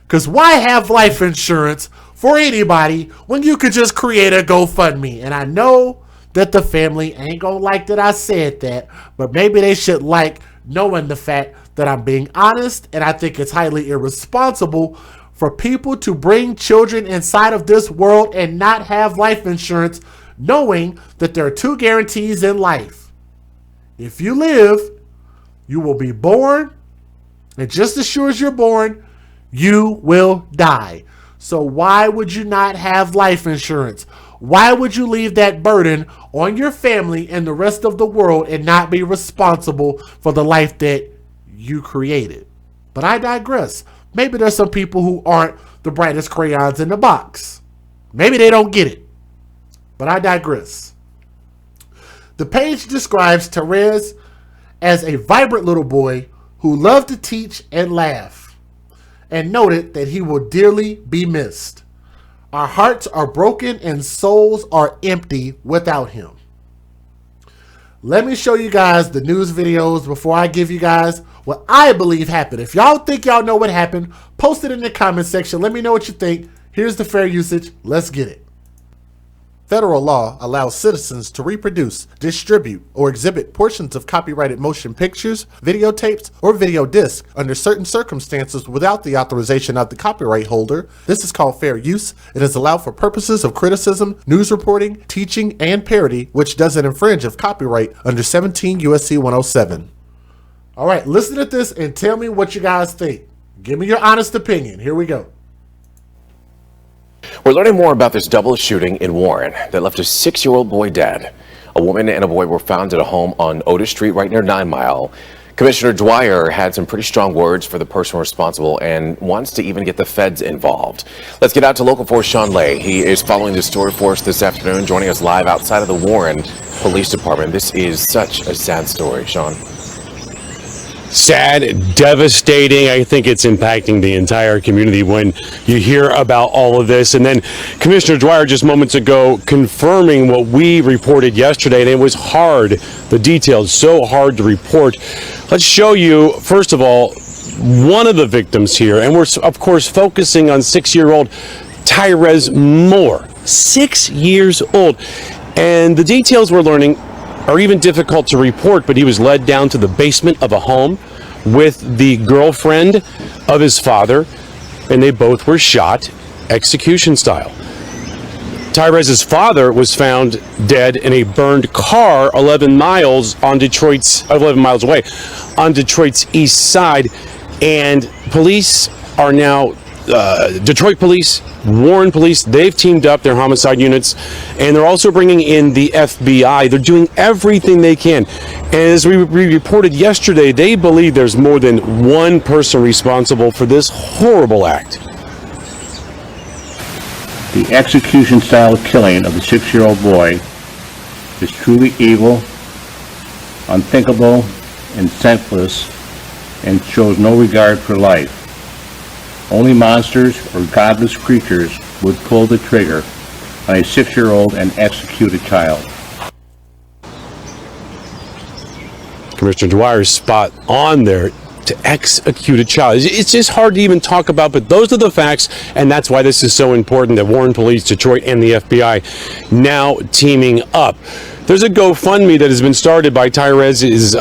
Because why have life insurance for anybody when you could just create a GoFundMe? And I know that the family ain't gonna like that I said that, but maybe they should like knowing the fact that I'm being honest, and I think it's highly irresponsible for people to bring children inside of this world and not have life insurance, knowing that there are two guarantees in life. If you live, you will be born, and just as sure as you're born, you will die. So why would you not have life insurance? Why would you leave that burden on your family and the rest of the world and not be responsible for the life that you created? But I digress. Maybe there's some people who aren't the brightest crayons in the box. Maybe they don't get it. But I digress. The page describes Tai'raz as a vibrant little boy who loved to teach and laugh, and noted that he will dearly be missed. Our hearts are broken and souls are empty without him. Let me show you guys the news videos before I give you guys what I believe happened. If y'all think y'all know what happened, post it in the comment section. Let me know what you think. Here's the fair usage. Let's get it. Federal law allows citizens to reproduce, distribute, or exhibit portions of copyrighted motion pictures, videotapes, or video discs under certain circumstances without the authorization of the copyright holder. This is called fair use. It is allowed for purposes of criticism, news reporting, teaching, and parody, which doesn't infringe of copyright under 17 U.S.C. 107. All right, listen to this and tell me what you guys think. Give me your honest opinion. Here we go. We're learning more about this double shooting in Warren that left a 6-year-old boy dead. A woman and a boy were found at a home on Otis Street right near 9 Mile. Commissioner Dwyer had some pretty strong words for the person responsible and wants to even get the feds involved. Let's get out to Local 4's Sean Lay. He is following this story for us this afternoon, joining us live outside of the Warren Police Department. This is such a sad story, Sean. Sad, devastating. I think it's impacting the entire community when you hear about all of this. And then Commissioner Dwyer just moments ago confirming what we reported yesterday, and it was hard. The details so hard to report. Let's show you, first of all, one of the victims here, and we're of course focusing on 6-year-old Tai'raz Moore, 6 years old. And the details we're learning are even difficult to report, but he was led down to the basement of a home with the girlfriend of his father, and they both were shot execution style. Tai'raz's father was found dead in a burned car 11 miles away on Detroit's east side, and police are now Detroit police, Warren police, they've teamed up their homicide units, and they're also bringing in the FBI. They're doing everything they can. And as we reported yesterday, they believe there's more than one person responsible for this horrible act. The execution-style killing of the 6-year-old boy is truly evil, unthinkable, and senseless, and shows no regard for life. Only monsters or godless creatures would pull the trigger on a 6-year-old and execute a child. Commissioner Dwyer's spot on there to execute a child. It's just hard to even talk about, but those are the facts, and that's why this is so important that Warren Police, Detroit, and the FBI now teaming up. There's a GoFundMe that has been started by Tai'raz's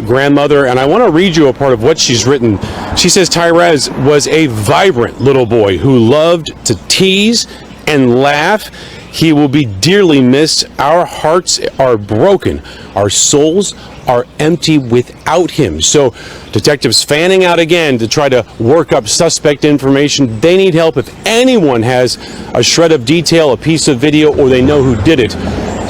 grandmother, and I want to read you a part of what she's written. She says Tai'raz was a vibrant little boy who loved to tease and laugh. He will be dearly missed. Our hearts are broken. Our souls are empty without him. So detectives fanning out again to try to work up suspect information. They need help. If anyone has a shred of detail, a piece of video, or they know who did it,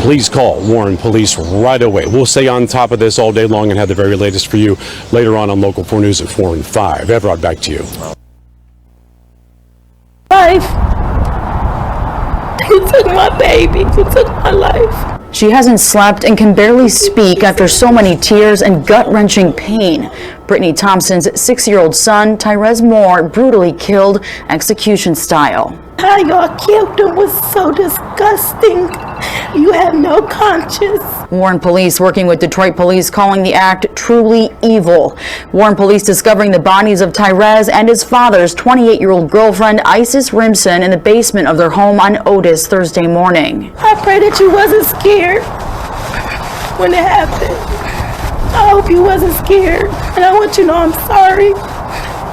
please call Warren Police right away. We'll stay on top of this all day long and have the very latest for you later on Local 4 News at 4 and 5. Everard, back to you. Life. You took my baby. You took my life. She hasn't slept and can barely speak after so many tears and gut-wrenching pain. Brittany Thompson's 6-year-old son, Tai'raz Moore, brutally killed execution style. How y'all killed him was so disgusting. You have no conscience. Warren police working with Detroit police calling the act truly evil. Warren police discovering the bodies of Tai'raz and his father's 28-year-old girlfriend Isis Rimson in the basement of their home on Otis Thursday morning. I pray that you wasn't scared when it happened. I hope you wasn't scared. And I want you to know I'm sorry.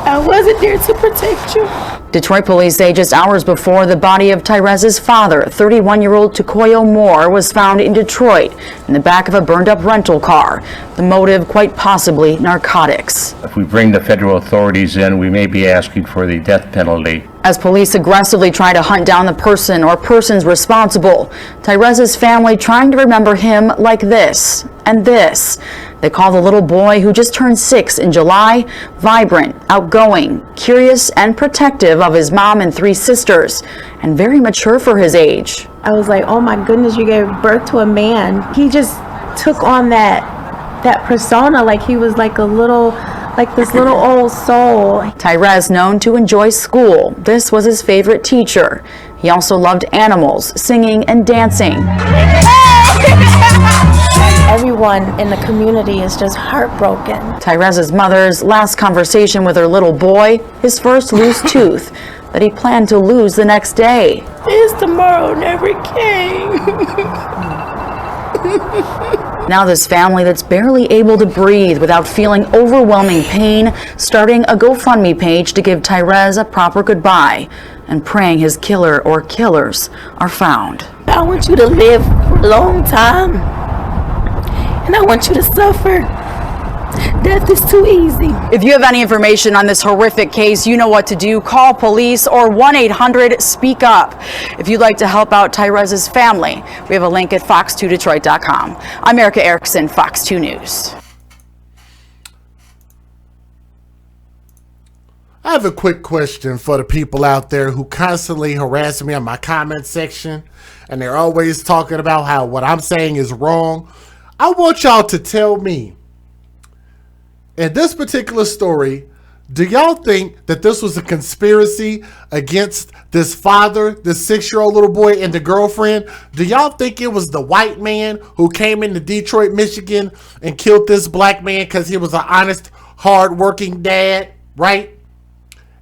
I wasn't there to protect you. Detroit police say just hours before the body of Tai'raz's father, 31-year-old Tai'raz Moore, was found in Detroit in the back of a burned-up rental car. The motive, quite possibly narcotics. If we bring the federal authorities in, we may be asking for the death penalty. As police aggressively try to hunt down the person or persons responsible, Tai'raz's family trying to remember him like this and this. They call the little boy who just turned 6 in July vibrant, outgoing, curious, and protective of his mom and 3 sisters, and very mature for his age. I was like, oh my goodness, you gave birth to a man. He just took on that persona, like he was like this little old soul. Tai'raz known to enjoy school. This was his favorite teacher. He also loved animals, singing, and dancing. Everyone in the community is just heartbroken. Tai'raz's mother's last conversation with her little boy, his first loose tooth that he planned to lose the next day. His tomorrow never came. Now this family that's barely able to breathe without feeling overwhelming pain, starting a GoFundMe page to give Tai'raz a proper goodbye and praying his killer or killers are found. I want you to live for a long time, and I want you to suffer. Death is too easy. If you have any information on this horrific case, you know what to do. Call police or 1-800-SPEAK-UP. If you'd like to help out Tai'raz's family, we have a link at fox2detroit.com. I'm Erica Erickson, Fox 2 News. I have a quick question for the people out there who constantly harass me on my comment section, and they're always talking about how what I'm saying is wrong. I want y'all to tell me, in this particular story, do y'all think that this was a conspiracy against this father, this 6-year-old little boy, and the girlfriend? Do y'all think it was the white man who came into Detroit, Michigan and killed this black man because he was an honest, hard-working dad, right?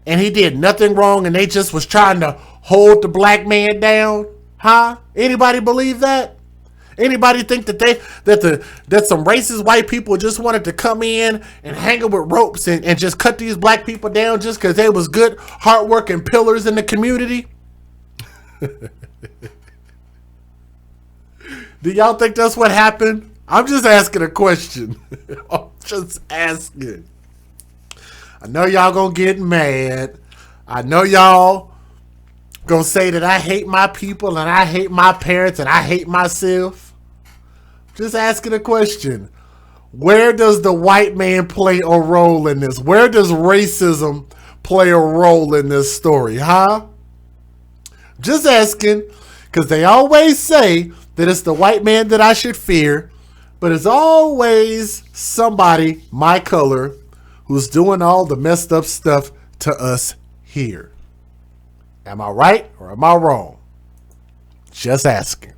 And he did nothing wrong and they just was trying to hold the black man down? Huh? Anybody believe that? Anybody think that that some racist white people just wanted to come in and hang them with ropes and just cut these black people down just because they was good, hardworking pillars in the community? Do y'all think that's what happened? I'm just asking a question. I'm just asking. I know y'all gonna get mad. I know y'all gonna say that I hate my people and I hate my parents and I hate myself. Just asking a question. Where does the white man play a role in this? Where does racism play a role in this story, huh? Just asking, because they always say that it's the white man that I should fear, but it's always somebody my color who's doing all the messed up stuff to us here. Am I right or am I wrong? Just asking.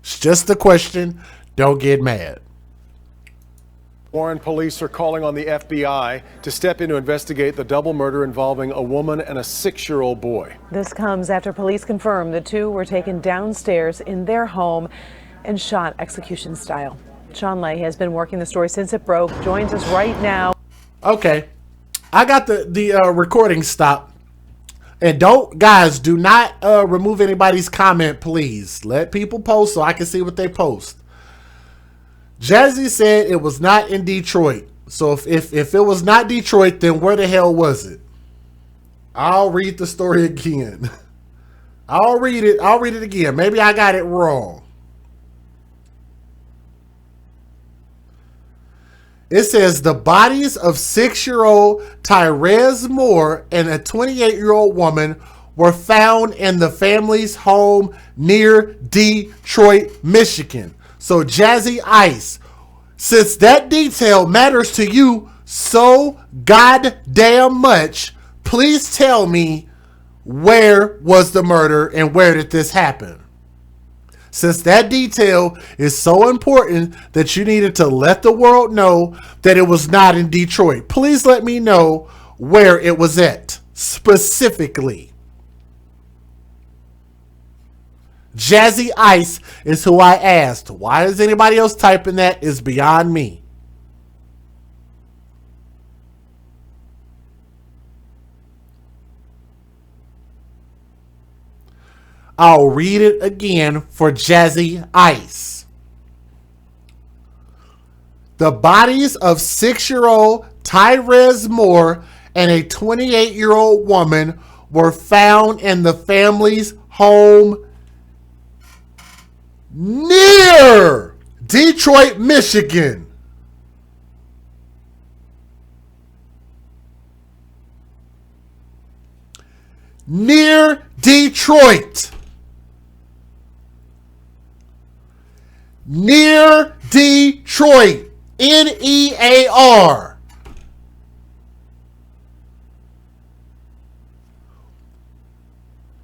It's just a question. Don't get mad. Warren police are calling on the FBI to step in to investigate the double murder involving a woman and a 6-year-old boy. This comes after police confirmed the two were taken downstairs in their home and shot execution style. Sean Lay has been working the story since it broke. Joins us right now. Okay, I got the recording stopped. And guys, do not remove anybody's comment, please. Let people post so I can see what they post. Jazzy said it was not in Detroit. So if it was not Detroit, then where the hell was it? I'll read the story again. I'll read it again. Maybe I got it wrong. It says the bodies of 6-year-old Tai'raz Moore and a 28-year-old woman were found in the family's home near Detroit, Michigan. So Jazzy Ice, since that detail matters to you so goddamn much, please tell me where was the murder and where did this happen? Since that detail is so important that you needed to let the world know that it was not in Detroit, please let me know where it was at specifically. Jazzy Ice is who I asked. Why is anybody else typing that is beyond me. I'll read it again for Jazzy Ice. The bodies of 6-year-old Tai'raz Moore and a 28-year-old woman were found in the family's home near Detroit, Michigan. Near Detroit. Near Detroit. NEAR.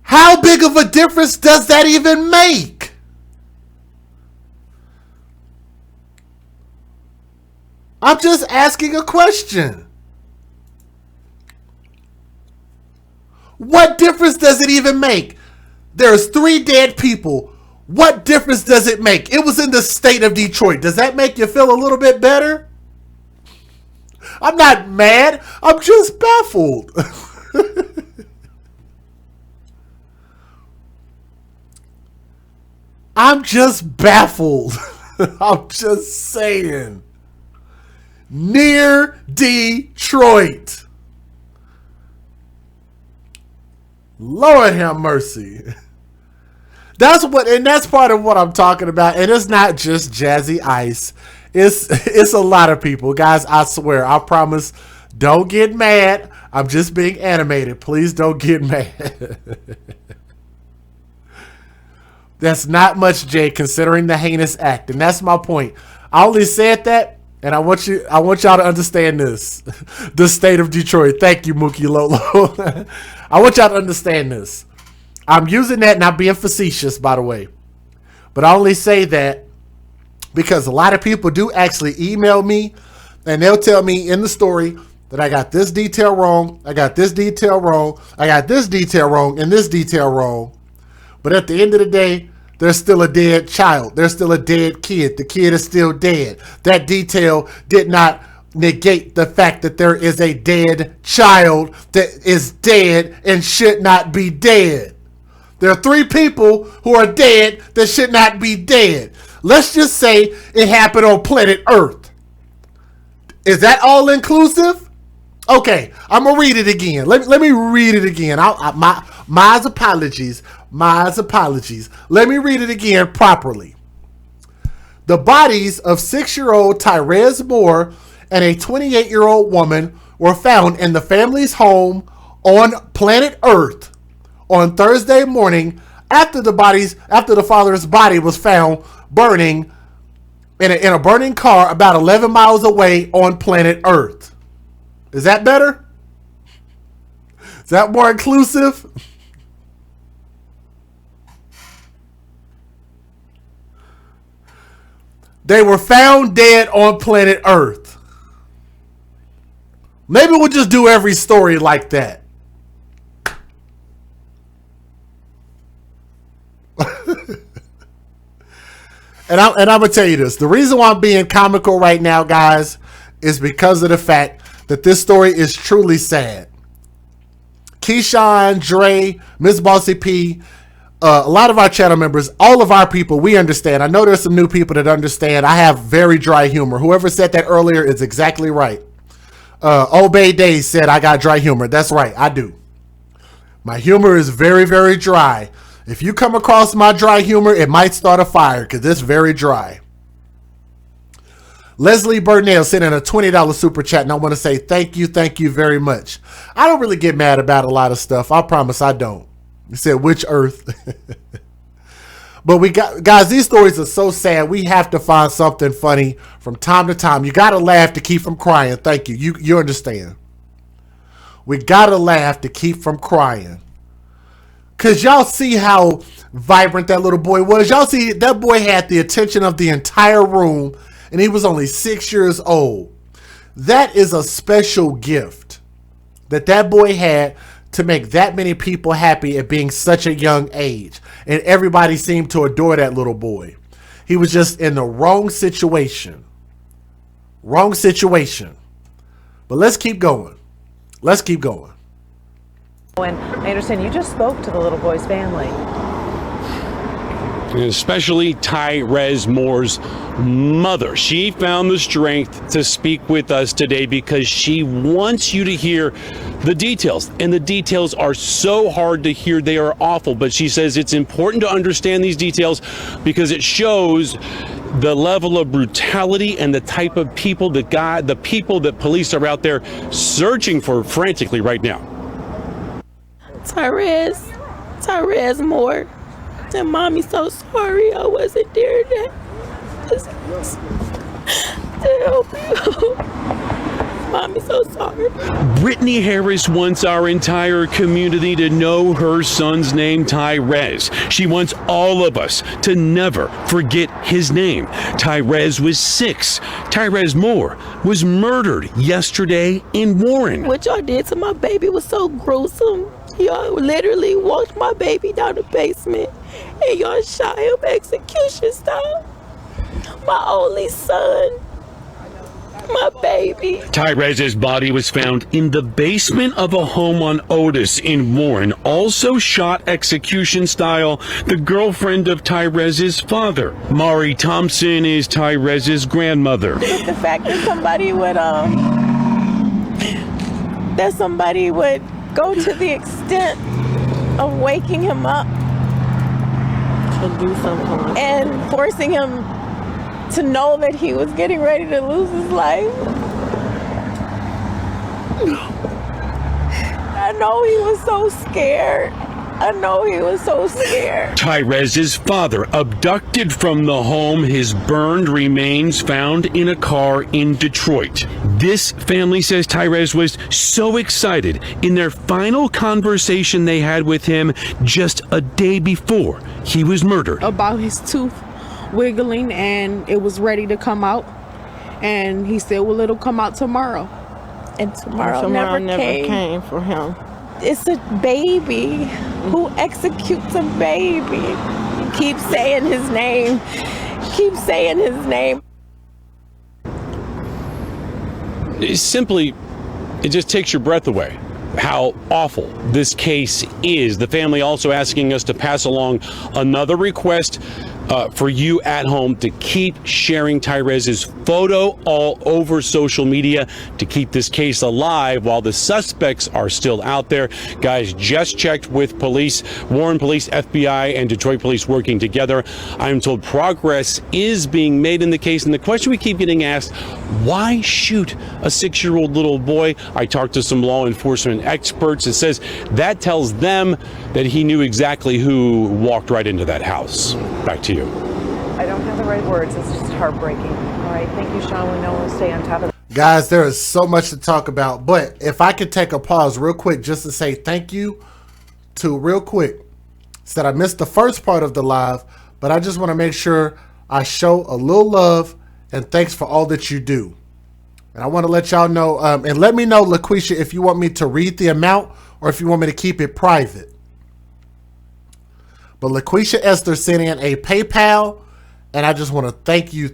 How big of a difference does that even make? I'm just asking a question. What difference does it even make? There's 3 dead people. What difference does it make? It was in the state of Detroit. Does that make you feel a little bit better? I'm not mad. I'm just baffled. I'm just baffled. I'm just saying. Near Detroit. Lord have mercy. That's part of what I'm talking about. And it's not just Jazzy Ice. It's a lot of people. Guys, I swear, I promise, don't get mad. I'm just being animated. Please don't get mad. That's not much, Jay, considering the heinous act. And that's my point. I only said that, and I want y'all to understand this. The state of Detroit. Thank you, Mookie Lolo. I want y'all to understand this. I'm using that, not being facetious, by the way. But I only say that because a lot of people do actually email me, and they'll tell me in the story that I got this detail wrong, I got this detail wrong, I got this detail wrong, and this detail wrong. But at the end of the day, there's still a dead child. There's still a dead kid. The kid is still dead. That detail did not negate the fact that there is a dead child that is dead and should not be dead. There are 3 people who are dead that should not be dead. Let's just say it happened on planet Earth. Is that all inclusive? Okay, I'm gonna read it again. Let me read it again. My apologies. My apologies. Let me read it again properly. The bodies of 6-year-old Tai'raz Moore and a 28-year-old woman were found in the family's home on planet Earth on Thursday morning after the father's body was found burning in a burning car about 11 miles away on planet Earth. Is that better? Is that more inclusive? They were found dead on planet Earth. Maybe we'll just do every story like that. And I'm going to tell you this. The reason why I'm being comical right now, guys, is because of the fact that this story is truly sad. Keyshawn, Dre, Miss Bossy P, a lot of our channel members, all of our people, we understand. I know there's some new people that understand. I have very dry humor. Whoever said that earlier is exactly right. Obey Days said I got dry humor. That's right, I do. My humor is very, very dry. If you come across my dry humor, it might start a fire because it's very dry. Leslie Burnell sent in a $20 super chat, and I want to say thank you very much. I don't really get mad about a lot of stuff. I promise I don't. You said which Earth? But guys, these stories are so sad. We have to find something funny from time to time. You got to laugh to keep from crying. Thank you. You understand. We got to laugh to keep from crying. Because y'all see how vibrant that little boy was. Y'all see that boy had the attention of the entire room, and he was only 6 years old. That is a special gift that boy had to make that many people happy at being such a young age. And everybody seemed to adore that little boy. He was just in the wrong situation. Wrong situation. But let's keep going. Let's keep going. And I understand you just spoke to the little boy's family. Especially Tai'raz Moore's mother. She found the strength to speak with us today because she wants you to hear the details. And the details are so hard to hear. They are awful. But she says it's important to understand these details because it shows the level of brutality and the type of people the people that police are out there searching for frantically right now. Tai'raz Moore. And Mommy, so sorry I wasn't there to help you. Mommy, so sorry. Brittany Harris wants our entire community to know her son's name, Tai'raz. She wants all of us to never forget his name. Tai'raz was 6. Tai'raz Moore was murdered yesterday in Warren. What y'all did to my baby was so gruesome. Y'all literally walked my baby down the basement and y'all shot him execution style. My only son. My baby. Tai'raz's body was found in the basement of a home on Otis in Warren, also shot execution style. The girlfriend of Tai'raz's father, Mari Thompson, is Tai'raz's grandmother. The fact that somebody would go to the extent of waking him up and do something and forcing him to know that he was getting ready to lose his life. I know he was so scared. Tai'raz's father abducted from the home, his burned remains found in a car in Detroit. This family says Tai'raz was so excited in their final conversation they had with him just a day before he was murdered. About his tooth wiggling and it was ready to come out, and he said, well, it'll come out tomorrow. And tomorrow never came for him. It's a baby. Who executes a baby? Keep saying his name. It just takes your breath away how awful this case is. The family also asking us to pass along another request for you at home to keep sharing Tai'raz's photo all over social media to keep this case alive while the suspects are still out there. Guys, just checked with police, Warren Police, FBI, and Detroit Police working together. I'm told progress is being made in the case, and the question we keep getting asked, why shoot a 6-year-old little boy? I talked to some law enforcement experts. It says that tells them that he knew exactly who walked right into that house. Back to you. I don't have the right words. It's just heartbreaking. All right. Thank you, Sean. We know we'll stay on top of it. Guys, there is so much to talk about, but if I could take a pause real quick just to say thank you to real quick. Said I missed the first part of the live, but I just want to make sure I show a little love and thanks for all that you do. And I want to let y'all know, and let me know, LaQuisha, if you want me to read the amount or if you want me to keep it private. But LaQuisha Esther sent in a PayPal, and I just want to thank you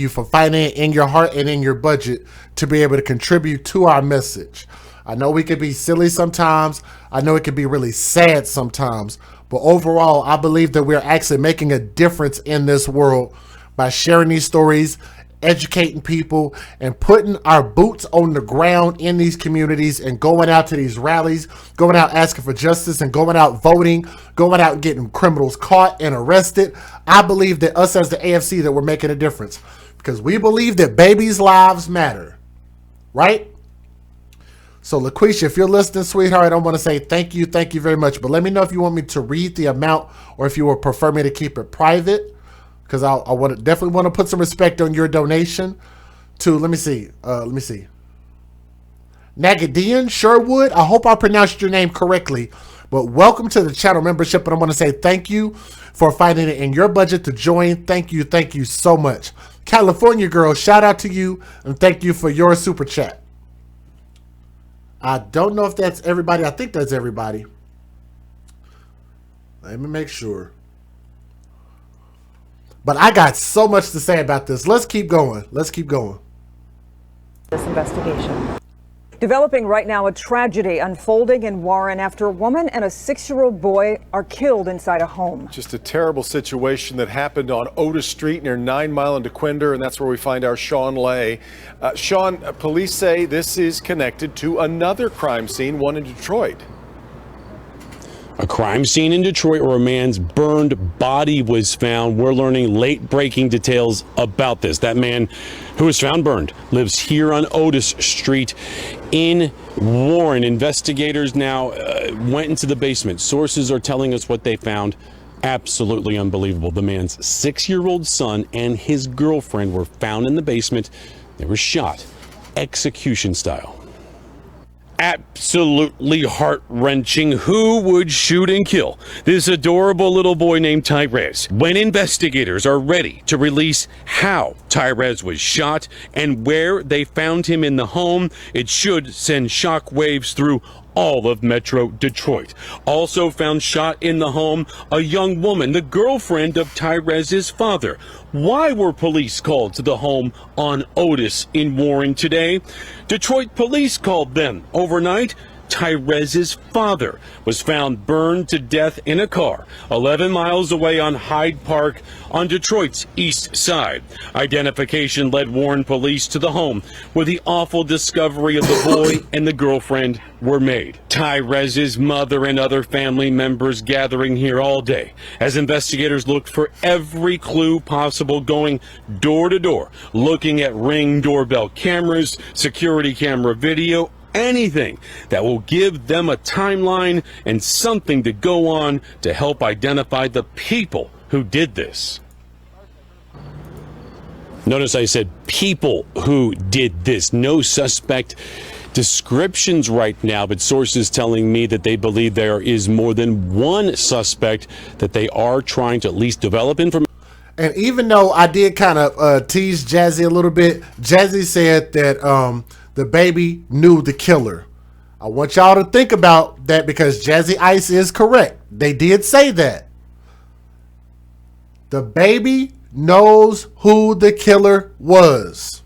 for finding it in your heart and in your budget to be able to contribute to our message. I know we could be silly sometimes. I know it could be really sad sometimes. But overall, I believe that we're actually making a difference in this world by sharing these stories, educating people, and putting our boots on the ground in these communities and going out to these rallies, going out asking for justice and going out voting, going out getting criminals caught and arrested. I believe that us as the AFC that we're making a difference because we believe that babies' lives matter, right? So LaQuisha, if you're listening, sweetheart, I want to say thank you very much. But let me know if you want me to read the amount or if you would prefer me to keep it private. Because I definitely want to put some respect on your donation to, let me see. Nagadian Sherwood. I hope I pronounced your name correctly. But But welcome to the channel membership. And I want to say thank you for finding it in your budget to join. Thank you so much. California girl, shout out to you and thank you for your super chat. I don't know if that's everybody. I think that's everybody. Let me make sure. But I got so much to say about this. Let's keep going. Let's keep going. This investigation. Developing right now, a tragedy unfolding in Warren after a woman and a 6-year-old boy are killed inside a home. Just a terrible situation that happened on Otis Street near 9 Mile and DeQuinder, and that's where we find our Sean Lay. Sean, police say this is connected to another crime scene, one in Detroit. A crime scene in Detroit where a man's burned body was found. We're learning late-breaking details about this. That man who was found burned lives here on Otis Street in Warren. Investigators now went into the basement. Sources are telling us what they found. Absolutely unbelievable. The man's 6-year-old son and his girlfriend were found in the basement. They were shot execution style. Absolutely heart-wrenching. Who would shoot and kill this adorable little boy named Tai'raz? When investigators are ready to release how Tai'raz was shot and where they found him in the home, it should send shockwaves through all of Metro Detroit. Also found shot in the home, a young woman, the girlfriend of Tai'raz's father. Why were police called to the home on Otis in Warren today? Detroit police called them overnight. Tai'raz's father was found burned to death in a car 11 miles away on Hyde Park on Detroit's east side. Identification led Warren police to the home where the awful discovery of the boy and the girlfriend were made. Tai'raz's mother and other family members gathering here all day as investigators looked for every clue possible, going door to door, looking at Ring doorbell cameras, security camera video, anything that will give them a timeline and something to go on to help identify the people who did this. Notice I said people who did this. No suspect descriptions right now, but sources telling me that they believe there is more than one suspect, that they are trying to at least develop information. And even though I did kind of tease Jazzy a little bit, Jazzy said that the baby knew the killer. I want y'all to think about that because Jazzy Ice is correct. They did say that. The baby knows who the killer was.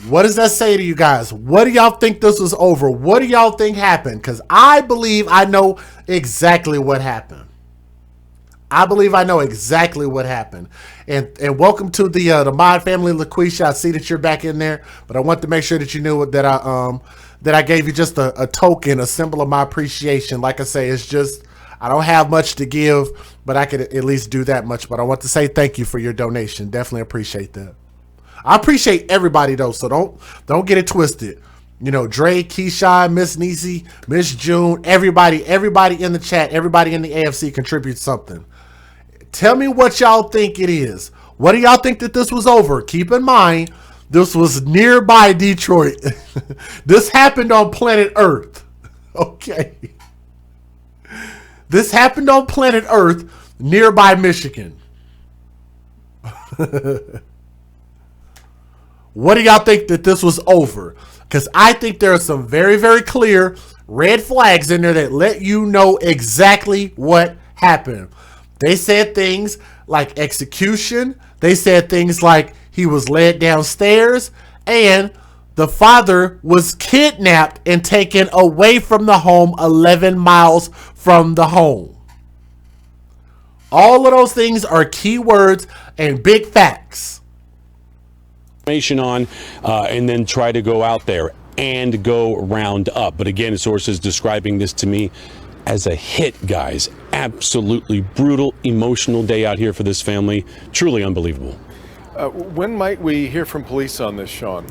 What does that say to you guys? What do y'all think this was over? What do y'all think happened? Because I believe I know exactly what happened. I believe I know exactly what happened. And welcome to the Mod family, LaQuisha. I see that you're back in there, but I want to make sure that you knew that I gave you just a token, a symbol of my appreciation. Like I say, it's just, I don't have much to give, but I could at least do that much. But I want to say thank you for your donation. Definitely appreciate that. I appreciate everybody though, so don't get it twisted. You know, Dre, Keyshawn, Miss Niecy, Miss June, everybody in the chat, everybody in the AFC contributes something. Tell me what y'all think it is. What do y'all think that this was over? Keep in mind, this was nearby Detroit. This happened on planet Earth. Okay. This happened on planet Earth, nearby Michigan. What do y'all think that this was over? Because I think there are some very, very clear red flags in there that let you know exactly what happened. They said things like execution. They said things like he was led downstairs and the father was kidnapped and taken away from the home 11 miles from the home. All of those things are key words and big facts. On and then try to go out there and go round up. But again, sources describing this to me as a hit, guys. Absolutely brutal, emotional day out here for this family. Truly unbelievable. When might we hear from police on this, Sean?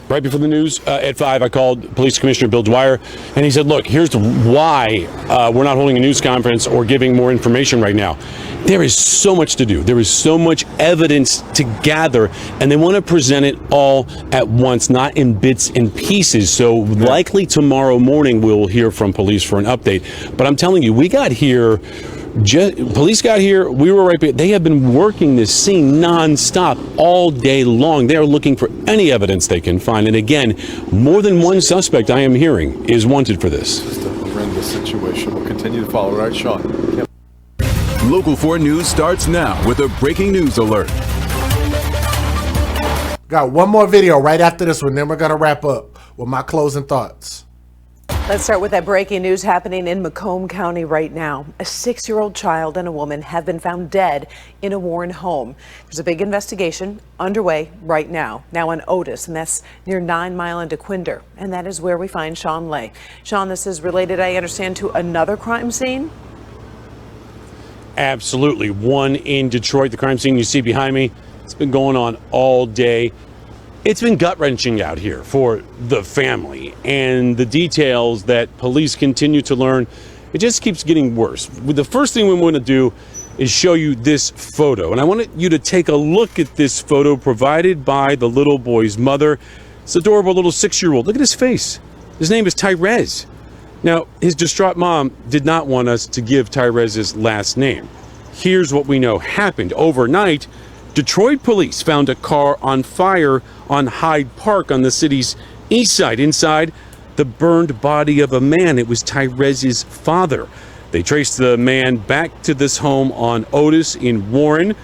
Right before the news at 5, I called Police Commissioner Bill Dwyer, and he said, look, here's why we're not holding a news conference or giving more information right now. There is so much to do. There is so much evidence to gather, and they want to present it all at once, not in bits and pieces. So likely tomorrow morning we'll hear from police for an update. But I'm telling you, we got here. Police got here, we were right back. They have been working this scene nonstop all day long. They are looking for any evidence they can find. And again, more than one suspect I am hearing is wanted for this. Just a horrendous situation. We'll continue to follow. Right, Sean? Local 4 News starts now with a breaking news alert. Got one more video right after this one, then we're going to wrap up with my closing thoughts. Let's start with that breaking news happening in Macomb County right now. A 6-year-old child and a woman have been found dead in a Warren home. There's a big investigation underway right now on Otis, and that's near 9 Mile and DeQuinder. And that is where we find Sean Lay. Sean, this is related, I understand, to another crime scene? Absolutely. One in Detroit, the crime scene you see behind me. It's been going on all day. It's been gut-wrenching out here for the family, and the details that police continue to learn, it just keeps getting worse. The first thing we want to do is show you this photo, and I want you to take a look at this photo provided by the little boy's mother. It's adorable little 6-year-old. Look at his face. His name is Tai'raz. Now, his distraught mom did not want us to give Tai'raz's last name. Here's what we know happened. Overnight, Detroit police found a car on fire on Hyde Park on the city's east side. Inside, the burned body of a man. It was Tai'raz's father. They traced the man back to this home on Otis in Warren.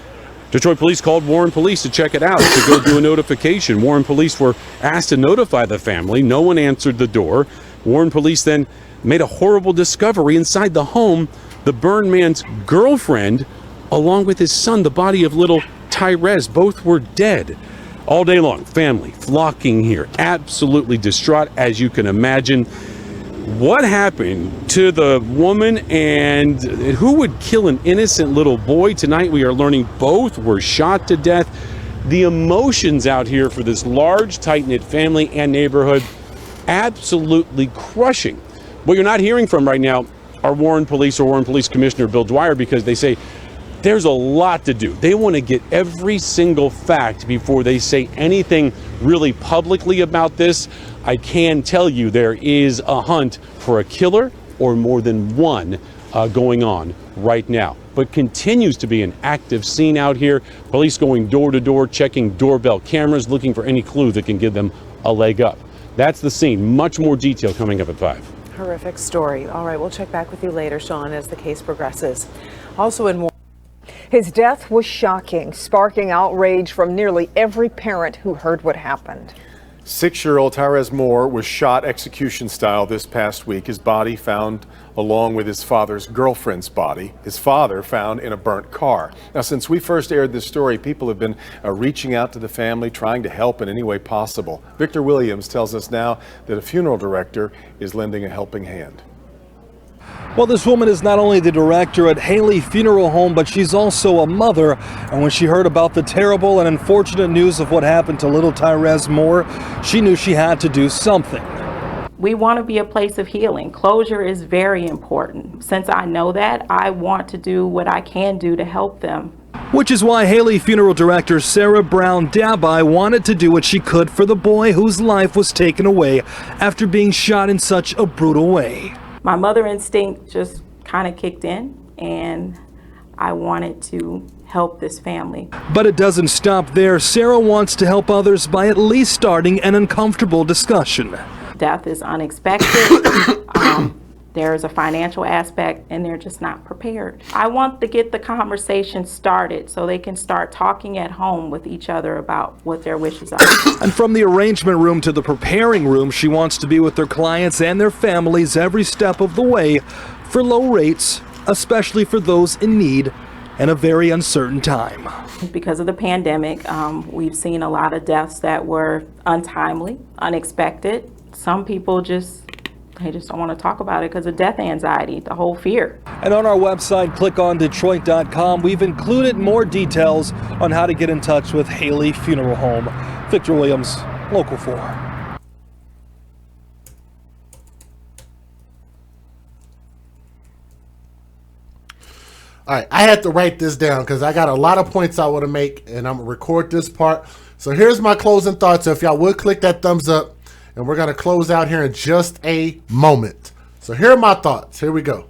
Detroit police called Warren police to check it out, to go do a notification. Warren police were asked to notify the family. No one answered the door. Warren police then made a horrible discovery inside the home. The burned man's girlfriend, along with his son, the body of little Tai'raz, both were dead. All day long, family flocking here, absolutely distraught, as you can imagine. What happened to the woman, and who would kill an innocent little boy? Tonight we are learning both were shot to death. The emotions out here for this large, tight-knit family and neighborhood, absolutely crushing. What you're not hearing from right now are Warren Police or Warren Police Commissioner Bill Dwyer, because they say there's a lot to do. They want to get every single fact before they say anything really publicly about this. I can tell you there is a hunt for a killer, or more than one, going on right now. But continues to be an active scene out here. Police going door to door, checking doorbell cameras, looking for any clue that can give them a leg up. That's the scene. Much more detail coming up at 5. Horrific story. All right, we'll check back with you later, Sean, as the case progresses. Also in his death was shocking, sparking outrage from nearly every parent who heard what happened. 6-year-old Tai'raz Moore was shot execution style this past week. His body found along with his father's girlfriend's body. His father found in a burnt car. Now, since we first aired this story, people have been reaching out to the family, trying to help in any way possible. Victor Williams tells us now that a funeral director is lending a helping hand. Well, this woman is not only the director at Haley Funeral Home, but she's also a mother. And when she heard about the terrible and unfortunate news of what happened to little Tai'raz Moore, she knew she had to do something. We want to be a place of healing. Closure is very important. Since I know that, I want to do what I can do to help them. Which is why Haley Funeral Director Sarah Brown Dabai wanted to do what she could for the boy whose life was taken away after being shot in such a brutal way. My mother instinct just kind of kicked in, and I wanted to help this family. But it doesn't stop there. Sarah wants to help others by at least starting an uncomfortable discussion. Death is unexpected. There's a financial aspect, and they're just not prepared. I want to get the conversation started so they can start talking at home with each other about what their wishes are. And from the arrangement room to the preparing room, she wants to be with their clients and their families every step of the way for low rates, especially for those in need and a very uncertain time. Because of the pandemic, we've seen a lot of deaths that were untimely, unexpected. Some people they just don't want to talk about it because of death anxiety, the whole fear. And on our website, clickondetroit.com, we've included more details on how to get in touch with Haley Funeral Home. Victor Williams, Local 4. All right, I had to write this down because I got a lot of points I want to make, and I'm going to record this part. So here's my closing thoughts. So if y'all would click that thumbs up, and we're going to close out here in just a moment. So here are my thoughts. Here we go.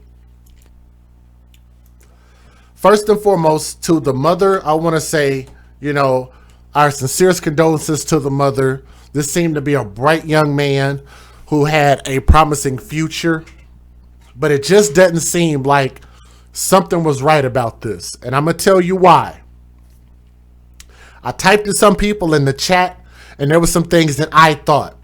First and foremost, to the mother, I want to say, our sincerest condolences to the mother. This seemed to be a bright young man who had a promising future, but it just doesn't seem like something was right about this. And I'm going to tell you why. I typed to some people in the chat, and there were some things that I thought.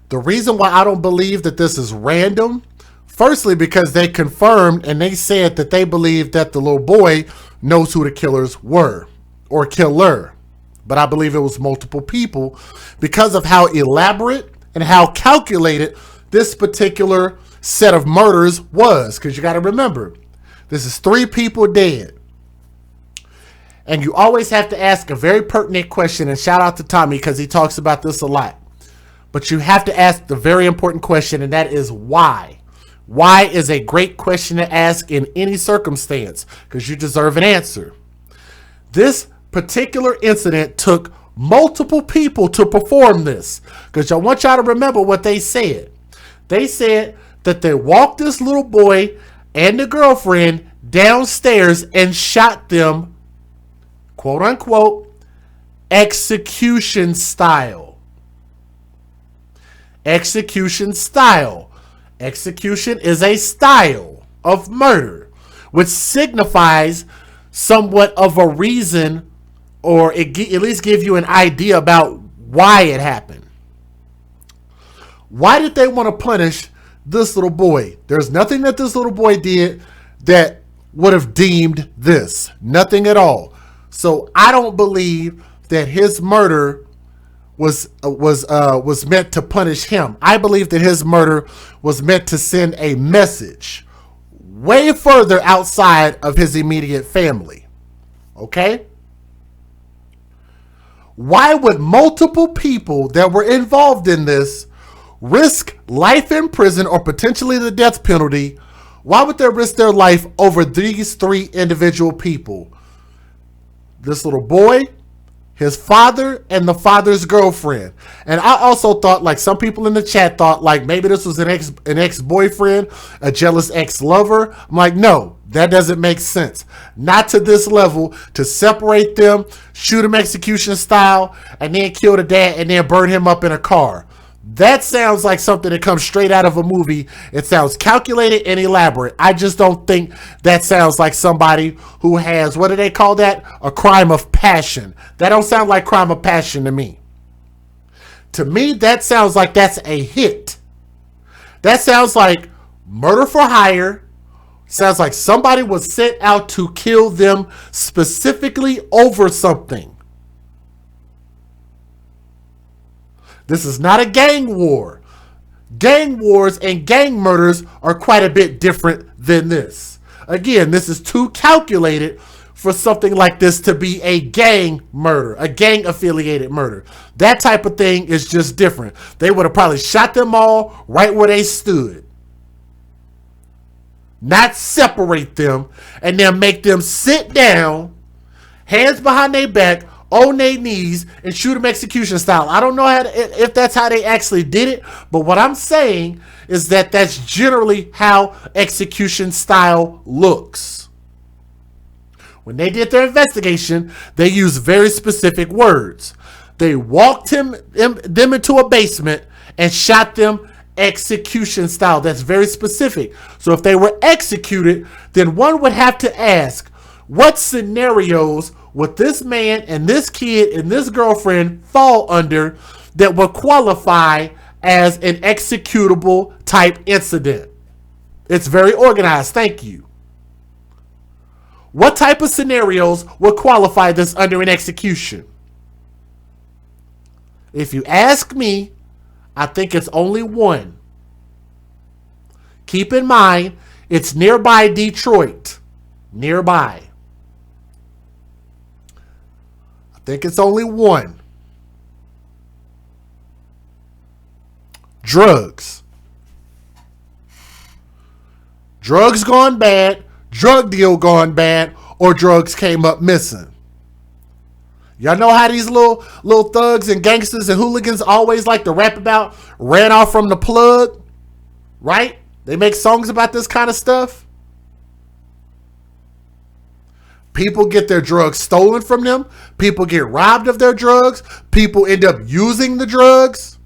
The reason why I don't believe that this is random, firstly, because they confirmed and they said that they believe that the little boy knows who the killers were or killer. But I believe it was multiple people because of how elaborate and how calculated this particular set of murders was. Because you got to remember, this is 3 people dead. And you always have to ask a very pertinent question. And shout out to Tommy because he talks about this a lot. But you have to ask the very important question, and that is why. Why is a great question to ask in any circumstance because you deserve an answer. This particular incident took multiple people to perform this because I want y'all to remember what they said. They said that they walked this little boy and the girlfriend downstairs and shot them, quote unquote, execution style. Execution style. Execution is a style of murder which signifies somewhat of a reason, or at least give you an idea about why it happened. Why did they want to punish this little boy? There's nothing that this little boy did that would have deemed this. Nothing at all. So I don't believe that his murder was meant to punish him. I believe that his murder was meant to send a message way further outside of his immediate family. Okay? Why would multiple people that were involved in this risk life in prison or potentially the death penalty? Why would they risk their life over these 3 individual people? This little boy, his father, and the father's girlfriend. And I also thought, like some people in the chat thought, like maybe this was an ex-boyfriend, a jealous ex-lover. I'm like, no, that doesn't make sense. Not to this level, to separate them, shoot him execution style, and then kill the dad and then burn him up in a car. That sounds like something that comes straight out of a movie. It sounds calculated and elaborate. I just don't think that sounds like somebody who has, what do they call that? A crime of passion. That don't sound like crime of passion to me. To me, that sounds like that's a hit. That sounds like murder for hire. Sounds like somebody was sent out to kill them specifically over something. This is not a gang war. Gang wars and gang murders are quite a bit different than this. Again, this is too calculated for something like this to be a gang murder, a gang affiliated murder. That type of thing is just different. They would have probably shot them all right where they stood. Not separate them and then make them sit down, hands behind their back, on their knees, and shoot them execution style. I don't know if that's how they actually did it, but what I'm saying is that that's generally how execution style looks. When they did their investigation, they used very specific words. They walked them into a basement and shot them execution style. That's very specific. So if they were executed, then one would have to ask, what scenarios would this man and this kid and this girlfriend fall under that would qualify as an executable type incident? It's very organized. Thank you. What type of scenarios would qualify this under an execution? If you ask me, I think it's only one. Keep in mind, it's nearby Detroit. Nearby. I think it's only one. Drugs. Drugs gone bad. drug deal gone bad, or drugs came up missing. Y'all know how these little thugs and gangsters and hooligans always like to rap about ran off from the plug, right? They make songs about this kind of stuff. People get their drugs stolen from them. People get robbed of their drugs. People end up using the drugs.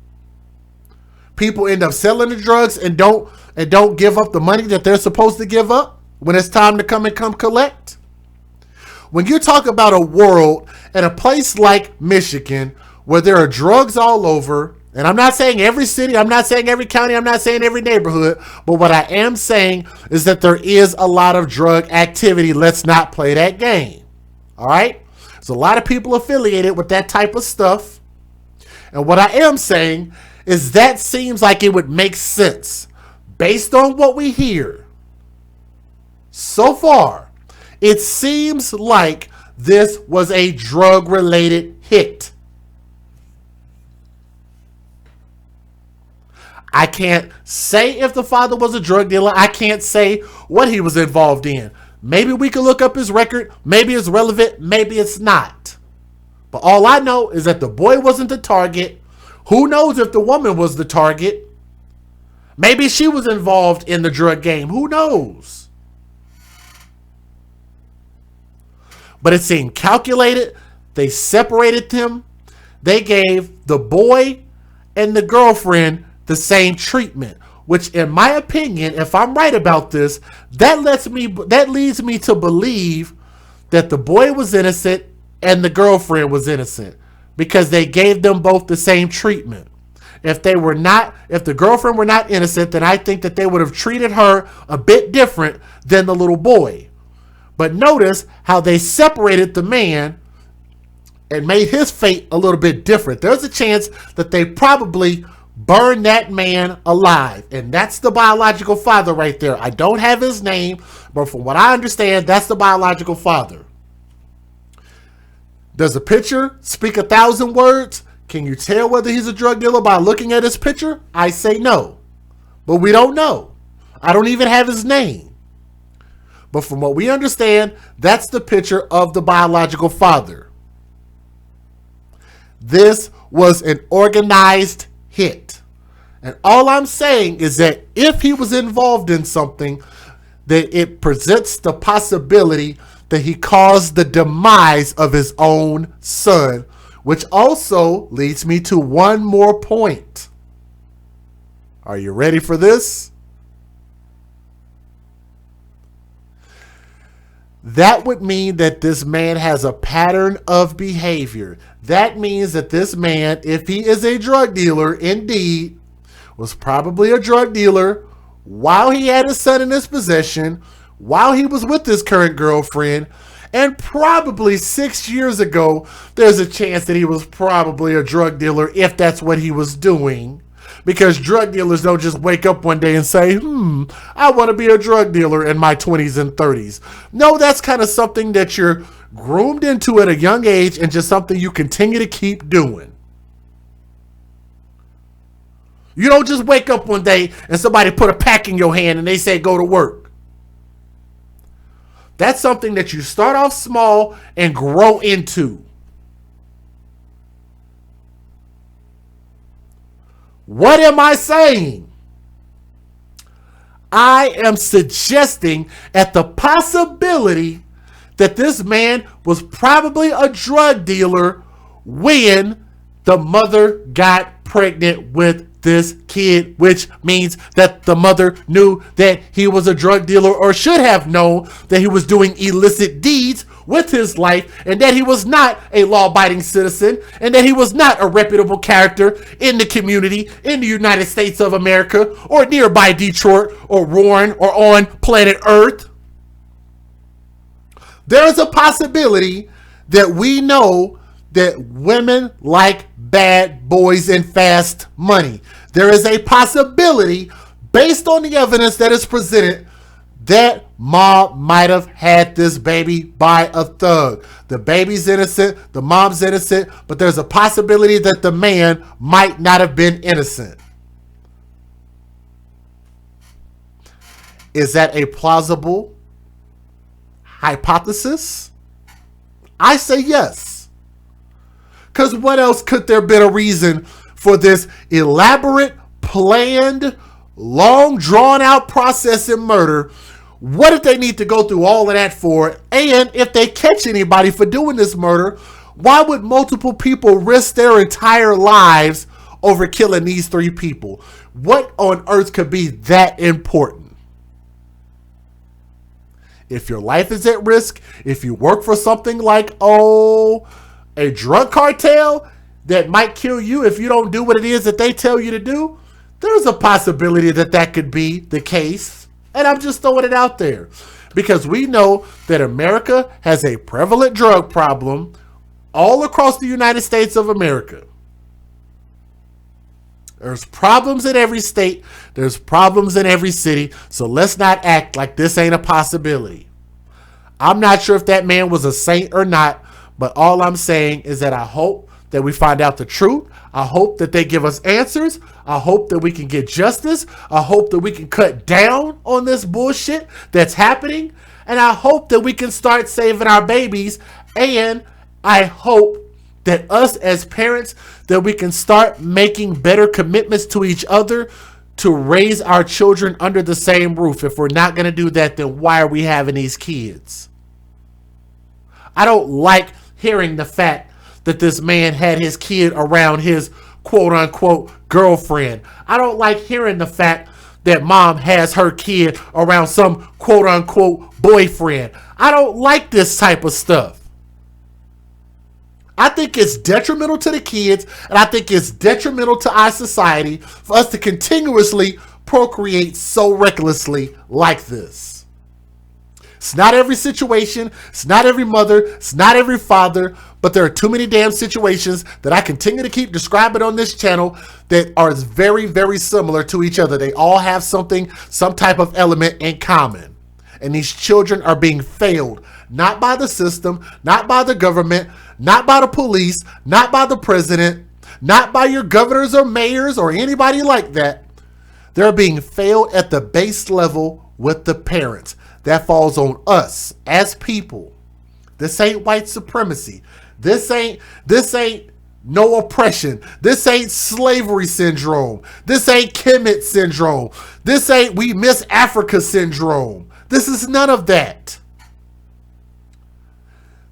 People end up selling the drugs and don't give up the money that they're supposed to give up when it's time to come collect. When you talk about a world and a place like Michigan where there are drugs all over, and I'm not saying every city, I'm not saying every county, I'm not saying every neighborhood, but what I am saying is that there is a lot of drug activity. Let's not play that game. All right? There's a lot of people affiliated with that type of stuff. And what I am saying is that seems like it would make sense based on what we hear so far. It seems like this was a drug-related hit. I can't say if the father was a drug dealer. I can't say what he was involved in. Maybe we could look up his record. Maybe it's relevant. Maybe it's not. But all I know is that the boy wasn't the target. Who knows if the woman was the target? Maybe she was involved in the drug game. Who knows? But it seemed calculated. They separated them. They gave the boy and the girlfriend the same treatment, which in my opinion, if I'm right about this, that leads me to believe that the boy was innocent and the girlfriend was innocent because they gave them both the same treatment. If the girlfriend were not innocent, then I think that they would have treated her a bit different than the little boy. But notice how they separated the man and made his fate a little bit different. There's a chance that they probably burned that man alive. And that's the biological father right there. I don't have his name, but from what I understand, that's the biological father. Does a picture speak 1,000 words? Can you tell whether he's a drug dealer by looking at his picture? I say no. But we don't know. I don't even have his name. But from what we understand, that's the picture of the biological father. This was an organized hit. And all I'm saying is that if he was involved in something, that it presents the possibility that he caused the demise of his own son, which also leads me to one more point. Are you ready for this? That would mean that this man has a pattern of behavior. That means that this man, if he is a drug dealer, indeed, was probably a drug dealer while he had his son in his possession, while he was with his current girlfriend, and probably 6 years ago, there's a chance that he was probably a drug dealer if that's what he was doing. Because drug dealers don't just wake up one day and say, I want to be a drug dealer in my 20s and 30s. No, that's kind of something that you're groomed into at a young age and just something you continue to keep doing. You don't just wake up one day and somebody put a pack in your hand and they say, go to work. That's something that you start off small and grow into. What am I saying? I am suggesting at the possibility that this man was probably a drug dealer when the mother got pregnant with this kid, which means that the mother knew that he was a drug dealer or should have known that he was doing illicit deeds with his life and that he was not a law-abiding citizen and that he was not a reputable character in the community in the United States of America or nearby Detroit or Warren or on planet Earth. There is a possibility that we know that women like bad boys and fast money. There is a possibility, based on the evidence that is presented, that mom might have had this baby by a thug. The baby's innocent, the mom's innocent, but there's a possibility that the man might not have been innocent. Is that a plausible hypothesis? I say yes. Because what else could there been a reason for this elaborate, planned, long drawn out process in murder? What did they need to go through all of that for? And if they catch anybody for doing this murder, why would multiple people risk their entire lives over killing these 3 people? What on earth could be that important? If your life is at risk, if you work for something like, a drug cartel that might kill you if you don't do what it is that they tell you to do, there's a possibility that that could be the case. And I'm just throwing it out there because we know that America has a prevalent drug problem all across the United States of America. There's problems in every state. There's problems in every city. So let's not act like this ain't a possibility. I'm not sure if that man was a saint or not, but all I'm saying is that I hope that we find out the truth. I hope that they give us answers. I hope that we can get justice. I hope that we can cut down on this bullshit that's happening. And I hope that we can start saving our babies. And I hope that us as parents, that we can start making better commitments to each other to raise our children under the same roof. If we're not going to do that, then why are we having these kids? I don't like hearing the fact that this man had his kid around his quote unquote girlfriend. I don't like hearing the fact that mom has her kid around some quote unquote boyfriend. I don't like this type of stuff. I think it's detrimental to the kids, and I think it's detrimental to our society for us to continuously procreate so recklessly like this. It's not every situation, it's not every mother, it's not every father, but there are too many damn situations that I continue to keep describing on this channel that are very, very similar to each other. They all have something, some type of element in common. And these children are being failed, not by the system, not by the government, not by the police, not by the president, not by your governors or mayors or anybody like that. They're being failed at the base level with the parents. That falls on us as people. This ain't white supremacy. This ain't no oppression. This ain't slavery syndrome. This ain't Kemet syndrome. This ain't we miss Africa syndrome. This is none of that.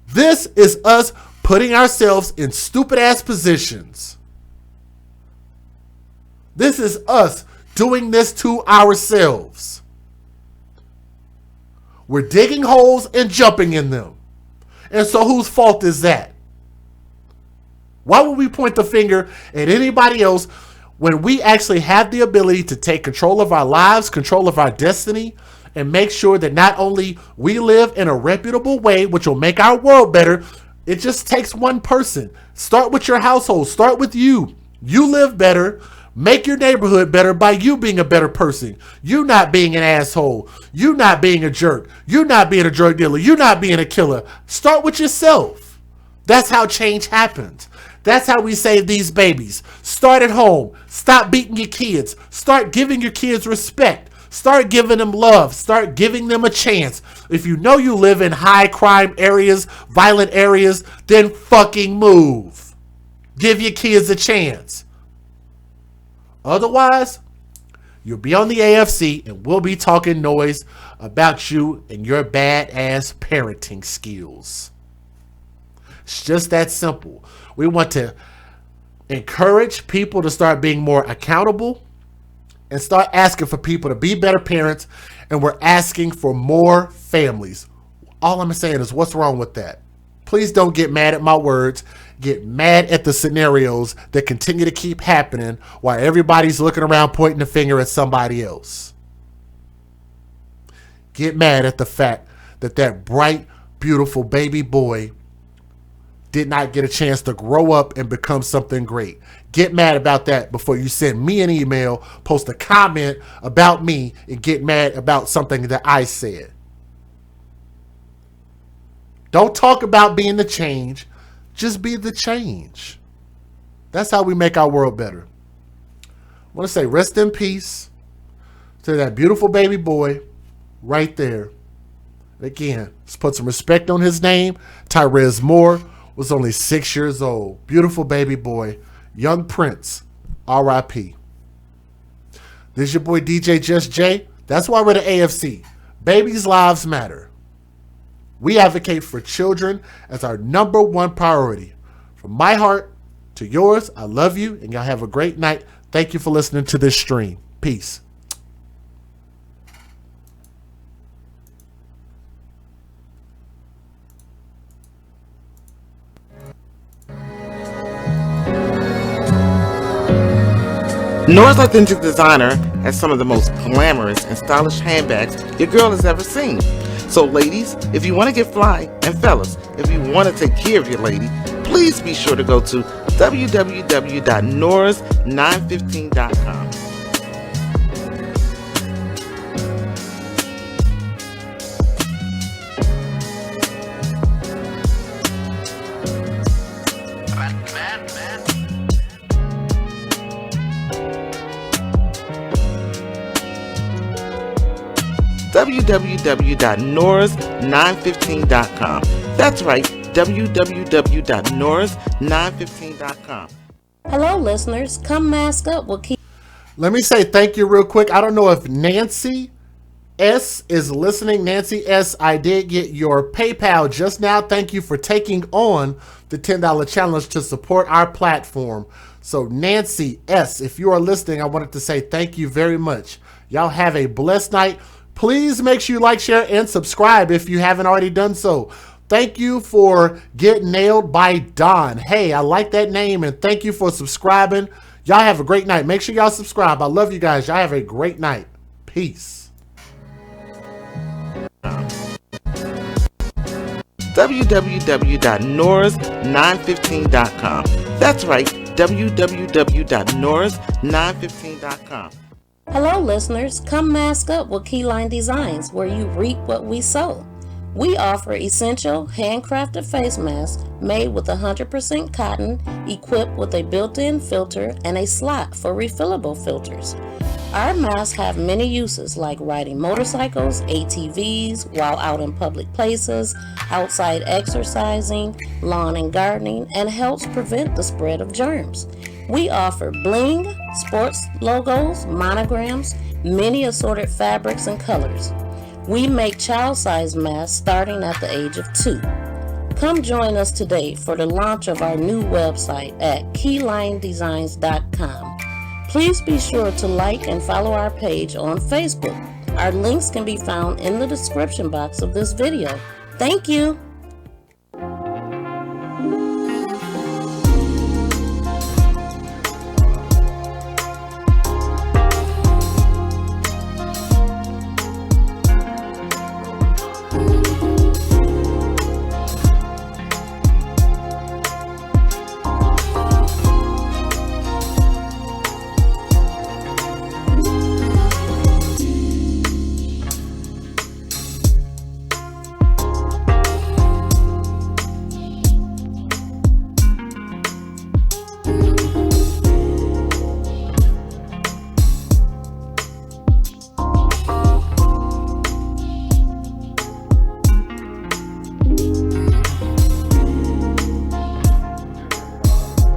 This is us putting ourselves in stupid ass positions. This is us doing this to ourselves. We're digging holes and jumping in them. And so whose fault is that? Why would we point the finger at anybody else when we actually have the ability to take control of our lives, control of our destiny, and make sure that not only we live in a reputable way, which will make our world better, it just takes one person. Start with your household. Start with you. You live better. Make your neighborhood better by you being a better person. You not being an asshole. You not being a jerk. You not being a drug dealer. You not being a killer. Start with yourself. That's how change happens. That's how we save these babies. Start at home. Stop beating your kids. Start giving your kids respect. Start giving them love. Start giving them a chance. If you know you live in high crime areas, violent areas, then fucking move. Give your kids a chance. Otherwise, you'll be on the AFC and we'll be talking noise about you and your badass parenting skills. It's just that simple. We want to encourage people to start being more accountable and start asking for people to be better parents, and we're asking for more families. All I'm saying is, what's wrong with that? Please don't get mad at my words. Get mad at the scenarios that continue to keep happening while everybody's looking around pointing the finger at somebody else. Get mad at the fact that that bright, beautiful baby boy did not get a chance to grow up and become something great. Get mad about that before you send me an email, post a comment about me, and get mad about something that I said. Don't talk about being the change. Just be the change. That's how we make our world better. I want to say rest in peace to that beautiful baby boy right there. Again, let's put some respect on his name. Tai'raz Moore was only 6 years old. Beautiful baby boy. Young Prince. R.I.P. This is your boy DJ Just J. That's why we're the AFC. Babies' lives matter. We advocate for children as our #1 priority. From my heart to yours, I love you, and y'all have a great night. Thank you for listening to this stream. Peace. Nora's Authentic Designer has some of the most glamorous and stylish handbags your girl has ever seen. So ladies, if you want to get fly, and fellas, if you want to take care of your lady, please be sure to go to www.noras915.com. www.noras915.com. That's right, www.noras915.com. Hello, listeners. Come mask up. We'll keep. Let me say thank you real quick. I don't know if Nancy S is listening. Nancy S, I did get your PayPal just now. Thank you for taking on the $10 challenge to support our platform. So Nancy S, if you are listening, I wanted to say thank you very much. Y'all have a blessed night. Please make sure you like, share, and subscribe if you haven't already done so. Thank you for Get Nailed by Don. Hey, I like that name, and thank you for subscribing. Y'all have a great night. Make sure y'all subscribe. I love you guys. Y'all have a great night. Peace. www.noras915.com. That's right, www.noras915.com. Hello, listeners. Come mask up with Keyline Designs, where you reap what we sow. We offer essential handcrafted face masks made with 100% cotton, equipped with a built-in filter and a slot for refillable filters. Our masks have many uses, like riding motorcycles, ATVs, while out in public places, outside exercising, lawn and gardening, and helps prevent the spread of germs. We offer bling, sports logos, monograms, many assorted fabrics and colors. We make child-sized masks starting at the age of 2. Come join us today for the launch of our new website at keylinedesigns.com. Please be sure to like and follow our page on Facebook. Our links can be found in the description box of this video. Thank you.